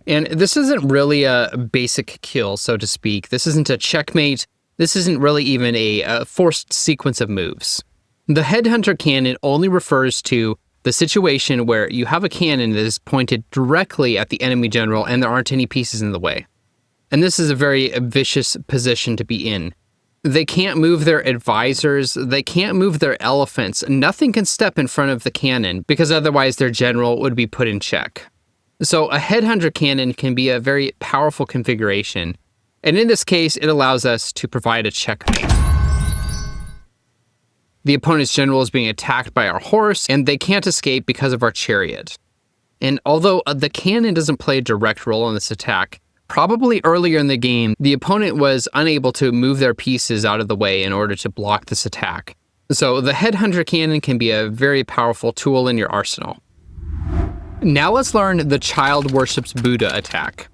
And this isn't really a basic kill, so to speak. This isn't a checkmate. This isn't really even a forced sequence of moves. The Headhunter Cannon only refers to the situation where you have a cannon that is pointed directly at the enemy general and there aren't any pieces in the way. And this is a very vicious position to be in. They can't move their advisors, they can't move their elephants, nothing can step in front of the cannon because otherwise their general would be put in check. So a Headhunter Cannon can be a very powerful configuration, and in this case it allows us to provide a checkmate. The opponent's general is being attacked by our horse, and they can't escape because of our chariot. And although the cannon doesn't play a direct role in this attack, probably earlier in the game, the opponent was unable to move their pieces out of the way in order to block this attack. So the Headhunter Cannon can be a very powerful tool in your arsenal. Now let's learn the Child Worships Buddha attack.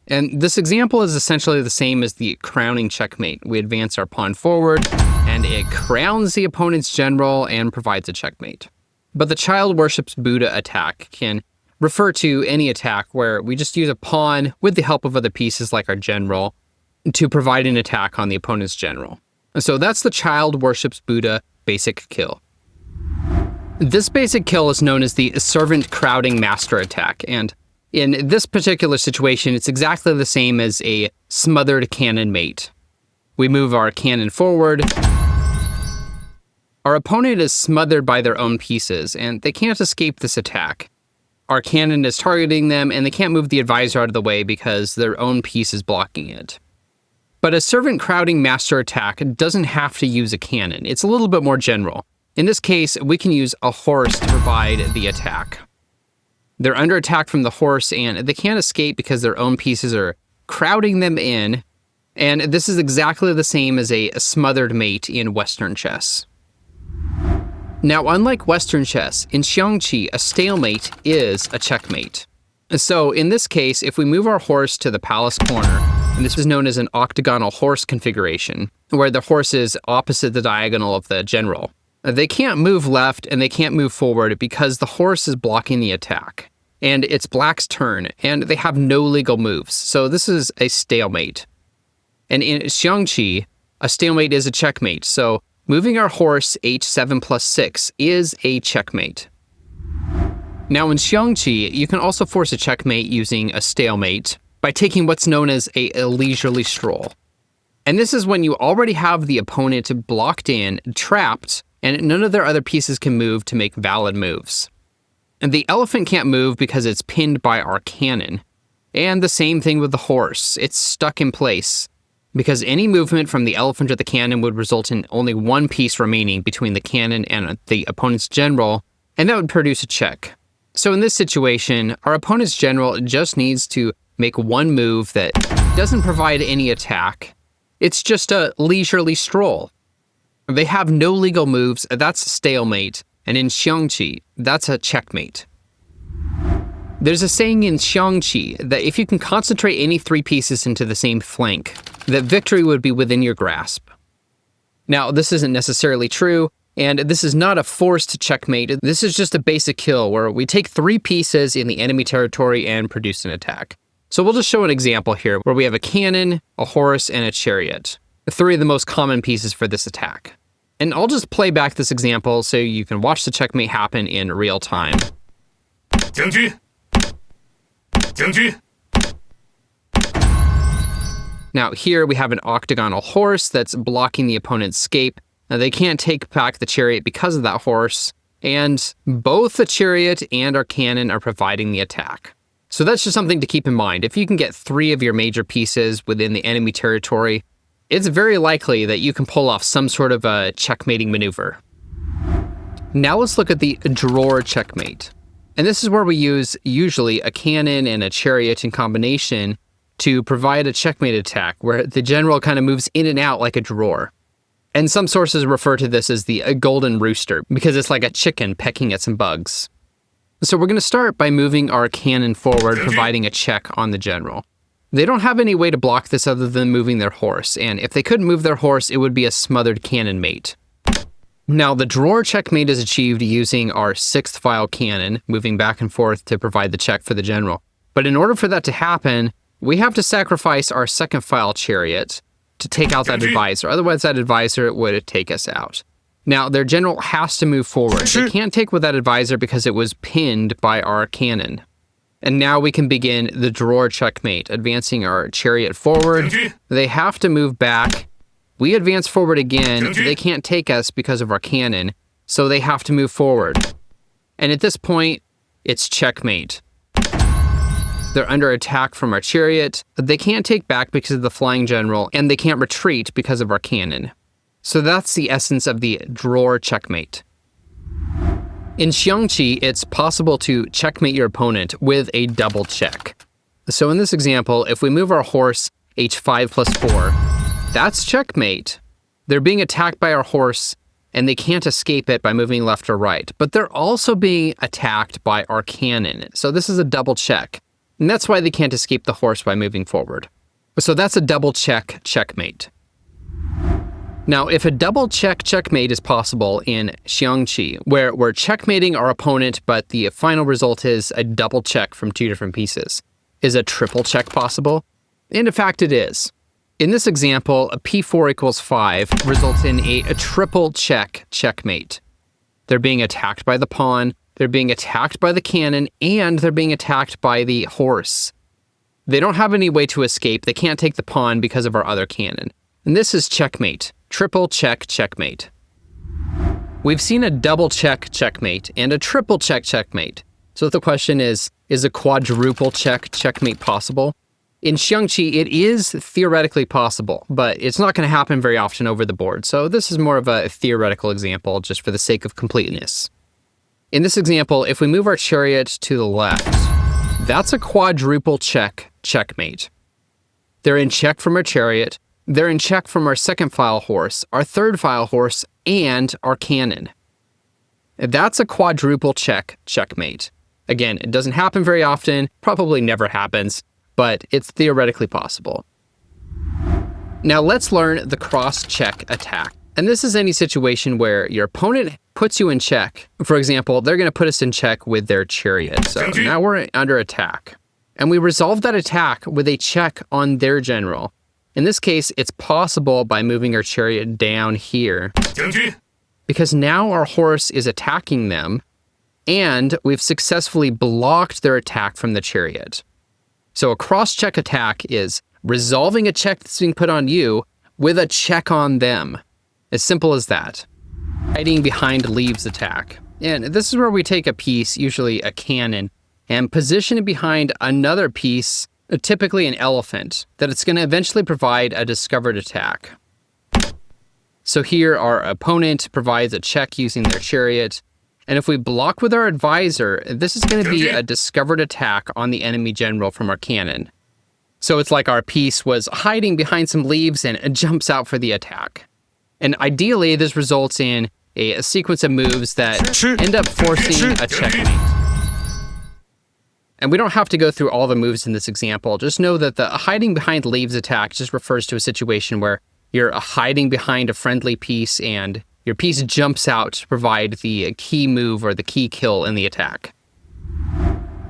And this example is essentially the same as the crowning checkmate. We advance our pawn forward, and it crowns the opponent's general and provides a checkmate. But the Child Worships Buddha attack can refer to any attack where we just use a pawn with the help of other pieces like our general to provide an attack on the opponent's general. So that's the Child Worships Buddha basic kill. This basic kill is known as the Servant Crowding Master attack, and in this particular situation, it's exactly the same as a Smothered Cannon mate. We move our cannon forward. Our opponent is smothered by their own pieces, and they can't escape this attack. Our cannon is targeting them, and they can't move the advisor out of the way because their own piece is blocking it. But a Servant Crowding Master attack doesn't have to use a cannon. It's a little bit more general. In this case, we can use a horse to provide the attack. They're under attack from the horse, and they can't escape because their own pieces are crowding them in, and this is exactly the same as a smothered mate in Western chess. Now, unlike Western chess, in Xiangqi, a stalemate is a checkmate. So in this case, if we move our horse to the palace corner, and this is known as an octagonal horse configuration, where the horse is opposite the diagonal of the general, they can't move left and they can't move forward because the horse is blocking the attack. And it's black's turn, and they have no legal moves. So this is a stalemate. And in Xiangqi, a stalemate is a checkmate. So moving our horse h7 plus 6 is a checkmate. Now in Xiangqi, you can also force a checkmate using a stalemate by taking what's known as a leisurely stroll. And this is when you already have the opponent blocked in, trapped, and none of their other pieces can move to make valid moves. And the elephant can't move because it's pinned by our cannon. And the same thing with the horse. It's stuck in place because any movement from the elephant or the cannon would result in only one piece remaining between the cannon and the opponent's general, and that would produce a check. So in this situation, our opponent's general just needs to make one move that doesn't provide any attack. It's just a leisurely stroll. They have no legal moves, that's a stalemate, and in Xiangqi, that's a checkmate. There's a saying in Xiangqi that if you can concentrate any three pieces into the same flank, that victory would be within your grasp. Now, this isn't necessarily true, and this is not a forced checkmate. This is just a basic kill where we take three pieces in the enemy territory and produce an attack. So we'll just show an example here where we have a cannon, a horse, and a chariot. Three of the most common pieces for this attack. And I'll just play back this example so you can watch the checkmate happen in real time. 将军，将军。 Now here we have an octagonal horse that's blocking the opponent's escape. Now they can't take back the chariot because of that horse, and both the chariot and our cannon are providing the attack. So that's just something to keep in mind. If you can get three of your major pieces within the enemy territory, it's very likely that you can pull off some sort of a checkmating maneuver. Now let's look at the drawer checkmate. And this is where we use usually a cannon and a chariot in combination to provide a checkmate attack where the general kind of moves in and out like a drawer. And some sources refer to this as the golden rooster because it's like a chicken pecking at some bugs. So we're going to start by moving our cannon forward, providing a check on the general. They don't have any way to block this other than moving their horse, and if they couldn't move their horse, it would be a smothered cannon mate. Now, the drawer checkmate is achieved using our sixth file cannon, moving back and forth to provide the check for the general. But in order for that to happen, we have to sacrifice our second file chariot to take out that advisor, otherwise that advisor would take us out. Now, their general has to move forward. They can't take with that advisor because it was pinned by our cannon. And now we can begin the drawer checkmate, advancing our chariot forward. They have to move back. We advance forward again. They can't take us because of our cannon, so they have to move forward. And at this point, it's checkmate. They're under attack from our chariot. They can't take back because of the flying general, and they can't retreat because of our cannon. So that's the essence of the drawer checkmate. In Xiangqi, it's possible to checkmate your opponent with a double check. So in this example, if we move our horse h5 plus 4, that's checkmate. They're being attacked by our horse, and they can't escape it by moving left or right. But they're also being attacked by our cannon. So this is a double check. And that's why they can't escape the horse by moving forward. So that's a double check checkmate. Now, if a double check checkmate is possible in Xiangqi, where we're checkmating our opponent, but the final result is a double check from two different pieces, is a triple check possible? And in fact, it is. In this example, a p4 equals 5 results in a triple check checkmate. They're being attacked by the pawn, they're being attacked by the cannon, and they're being attacked by the horse. They don't have any way to escape. They can't take the pawn because of our other cannon. And this is checkmate. Triple check checkmate. We've seen a double check checkmate and a triple check checkmate. So the question is a quadruple check checkmate possible? In Xiangqi, it is theoretically possible, but it's not going to happen very often over the board. So this is more of a theoretical example just for the sake of completeness. In this example, if we move our chariot to the left, that's a quadruple check checkmate. They're in check from our chariot, they're in check from our second file horse, our third file horse, and our cannon. That's a quadruple check checkmate. Again, it doesn't happen very often, probably never happens, but it's theoretically possible. Now let's learn the cross-check attack. And this is any situation where your opponent puts you in check. For example, they're going to put us in check with their chariot. So now we're under attack. And we resolve that attack with a check on their general. In this case, it's possible by moving our chariot down here, because now our horse is attacking them, and we've successfully blocked their attack from the chariot. So a cross-check attack is resolving a check that's being put on you with a check on them. As simple as that. Hiding behind leaves attack. And this is where we take a piece, usually a cannon, and position it behind another piece, typically an elephant, that it's going to eventually provide a discovered attack. So here our opponent provides a check using their chariot, and if we block with our advisor, this is going to be a discovered attack on the enemy general from our cannon. So it's like our piece was hiding behind some leaves and it jumps out for the attack. And ideally, this results in a sequence of moves that end up forcing a checkmate. And we don't have to go through all the moves in this example. Just know that the hiding behind leaves attack just refers to a situation where you're hiding behind a friendly piece and your piece jumps out to provide the key move or the key kill in the attack.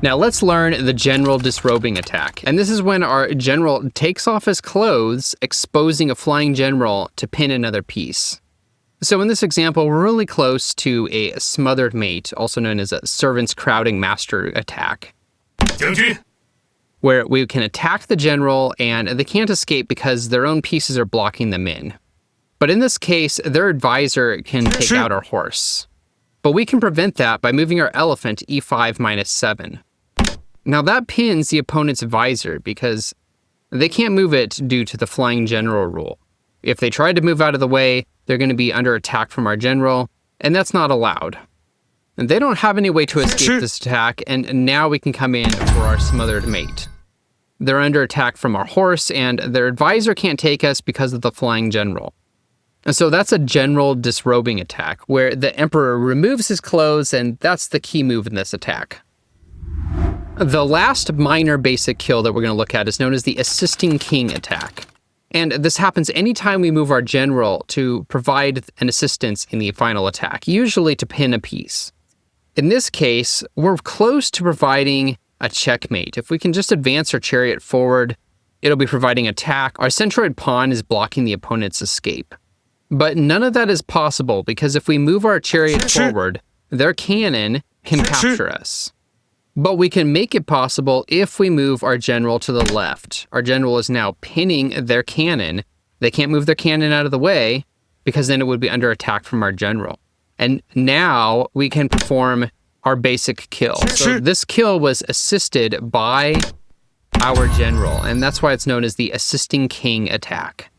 Now let's learn the general disrobing attack. And this is when our general takes off his clothes, exposing a flying general to pin another piece. So in this example, we're really close to a smothered mate, also known as a servant's crowding master attack, where we can attack the general and they can't escape because their own pieces are blocking them in. But in this case, their advisor can take out our horse. But we can prevent that by moving our elephant e5 minus 7. Now that pins the opponent's advisor because they can't move it due to the flying general rule. If they try to move out of the way, they're going to be under attack from our general, and that's not allowed. And they don't have any way to escape this attack, and now we can come in for our smothered mate. They're under attack from our horse, and their advisor can't take us because of the flying general. And so that's a general disrobing attack, where the emperor removes his clothes, and that's the key move in this attack. The last minor basic kill that we're going to look at is known as the assisting king attack. And this happens anytime we move our general to provide an assistance in the final attack, usually to pin a piece. In this case, we're close to providing a checkmate. If we can just advance our chariot forward, it'll be providing attack. Our centroid pawn is blocking the opponent's escape. But none of that is possible because if we move our chariot forward, their cannon can capture us. But we can make it possible if we move our general to the left. Our general is now pinning their cannon. They can't move their cannon out of the way because then it would be under attack from our general. And now we can perform our basic kill. So this kill was assisted by our general, and that's why it's known as the assisting king attack.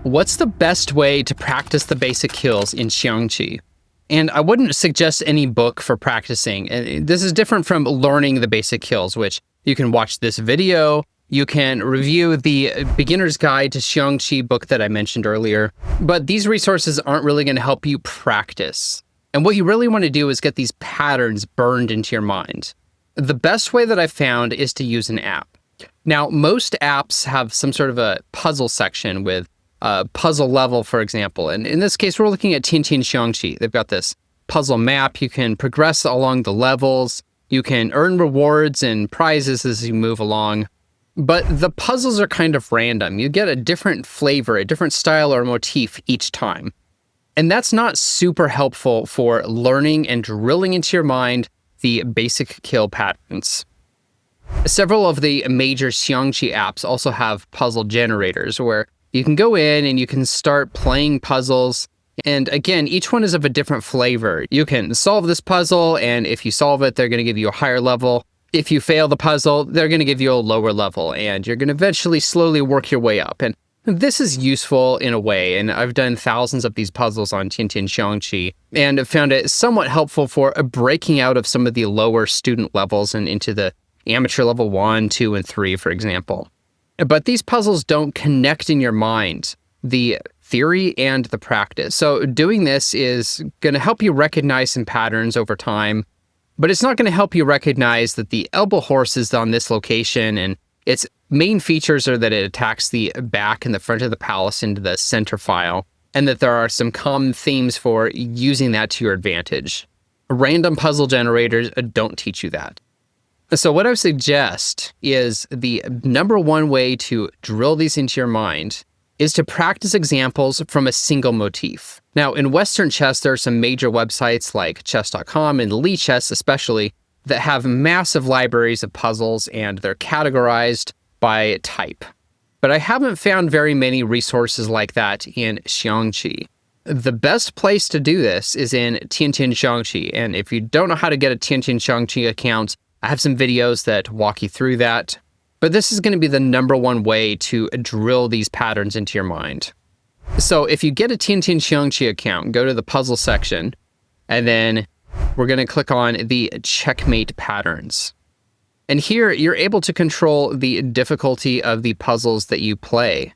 What's the best way to practice the basic kills in Xiangqi? And I wouldn't suggest any book for practicing. This is different from learning the basic kills, which you can watch this video, You can review the Beginner's Guide to Xiangqi book that I mentioned earlier, but these resources aren't really going to help you practice. And what you really want to do is get these patterns burned into your mind. The best way that I've found is to use an app. Now, most apps have some sort of a puzzle section with a puzzle level, for example. And in this case, we're looking at Tiantian Xiangqi. They've got this puzzle map. You can progress along the levels. You can earn rewards and prizes as you move along. But the puzzles are kind of random. You get a different flavor, a different style or motif each time. And that's not super helpful for learning and drilling into your mind the basic kill patterns. Several of the major Xiangqi apps also have puzzle generators where you can go in and you can start playing puzzles. And again, each one is of a different flavor. You can solve this puzzle, and if you solve it, they're going to give you a higher level. If you fail the puzzle, they're going to give you a lower level, and you're going to eventually slowly work your way up. And this is useful in a way, and I've done thousands of these puzzles on Tiantian Xiangqi, and have found it somewhat helpful for breaking out of some of the lower student levels and into the amateur level 1, 2, and 3, for example. But these puzzles don't connect in your mind the theory and the practice. So doing this is going to help you recognize some patterns over time, but it's not going to help you recognize that the elbow horse is on this location and its main features are that it attacks the back and the front of the palace into the center file, and that there are some common themes for using that to your advantage. Random puzzle generators don't teach you that. So what I would suggest is the number one way to drill these into your mind is to practice examples from a single motif. Now, in Western chess, there are some major websites like chess.com and Lichess especially that have massive libraries of puzzles, and they're categorized by type. But I haven't found very many resources like that in Xiangqi. The best place to do this is in Tiantian Xiangqi, and if you don't know how to get a Tiantian Xiangqi account, I have some videos that walk you through that. But this is going to be the number one way to drill these patterns into your mind. So if you get a Tiantian Xiangqi account, go to the puzzle section, and then we're going to click on the checkmate patterns. And here you're able to control the difficulty of the puzzles that you play.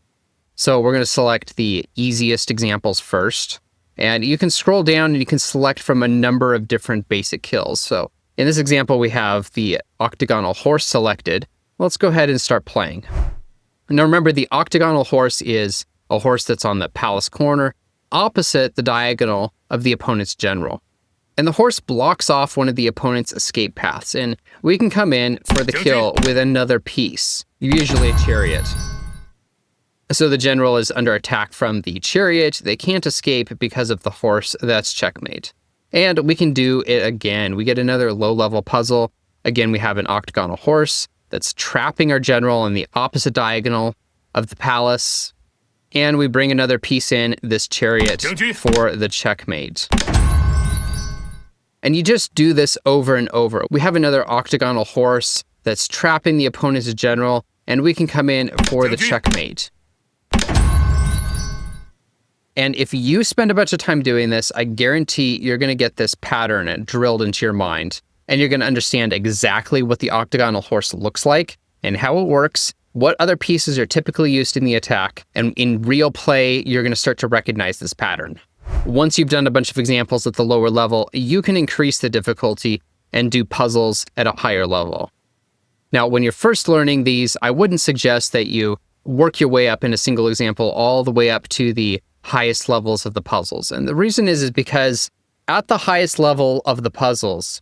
So we're going to select the easiest examples first, and you can scroll down and you can select from a number of different basic kills. So in this example, we have the Octagonal Horse selected. Let's go ahead and start playing. Now remember, the Octagonal Horse is a horse that's on the palace corner, opposite the diagonal of the opponent's general. And the horse blocks off one of the opponent's escape paths, and we can come in for the kill with another piece, usually a chariot. So the general is under attack from the chariot. They can't escape because of the horse. That's checkmate. And we can do it again. We get another low-level puzzle. Again, we have an Octagonal Horse that's trapping our general in the opposite diagonal of the palace. And we bring another piece in, this chariot, for the checkmate. And you just do this over and over. We have another Octagonal Horse that's trapping the opponent's general, and we can come in for the checkmate. And if you spend a bunch of time doing this, I guarantee you're going to get this pattern drilled into your mind. And you're going to understand exactly what the Octagonal Horse looks like and how it works, what other pieces are typically used in the attack. And in real play, you're going to start to recognize this pattern. Once you've done a bunch of examples at the lower level, you can increase the difficulty and do puzzles at a higher level. Now, when you're first learning these, I wouldn't suggest that you work your way up in a single example all the way up to the highest levels of the puzzles. And the reason is because at the highest level of the puzzles,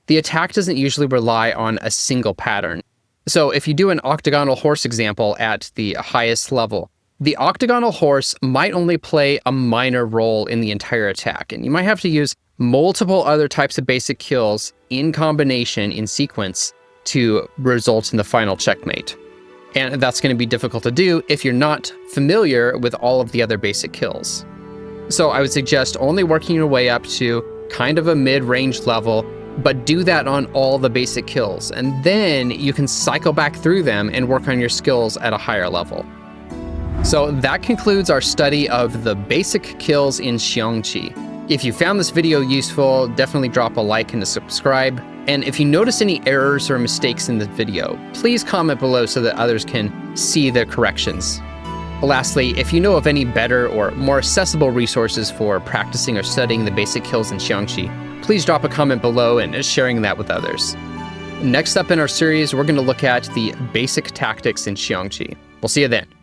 the attack doesn't usually rely on a single pattern. So if you do an Octagonal Horse example at the highest level, the Octagonal Horse might only play a minor role in the entire attack, and you might have to use multiple other types of basic kills in combination, in sequence, to result in the final checkmate. And that's going to be difficult to do if you're not familiar with all of the other basic kills. So I would suggest only working your way up to kind of a mid-range level, but do that on all the basic kills. And then you can cycle back through them and work on your skills at a higher level. So that concludes our study of the basic kills in Xiangqi. If you found this video useful, definitely drop a like and a subscribe. And if you notice any errors or mistakes in the video, please comment below so that others can see the corrections. Lastly, if you know of any better or more accessible resources for practicing or studying the basic kills in Xiangqi, please drop a comment below and sharing that with others. Next up in our series, we're going to look at the basic tactics in Xiangqi. We'll see you then.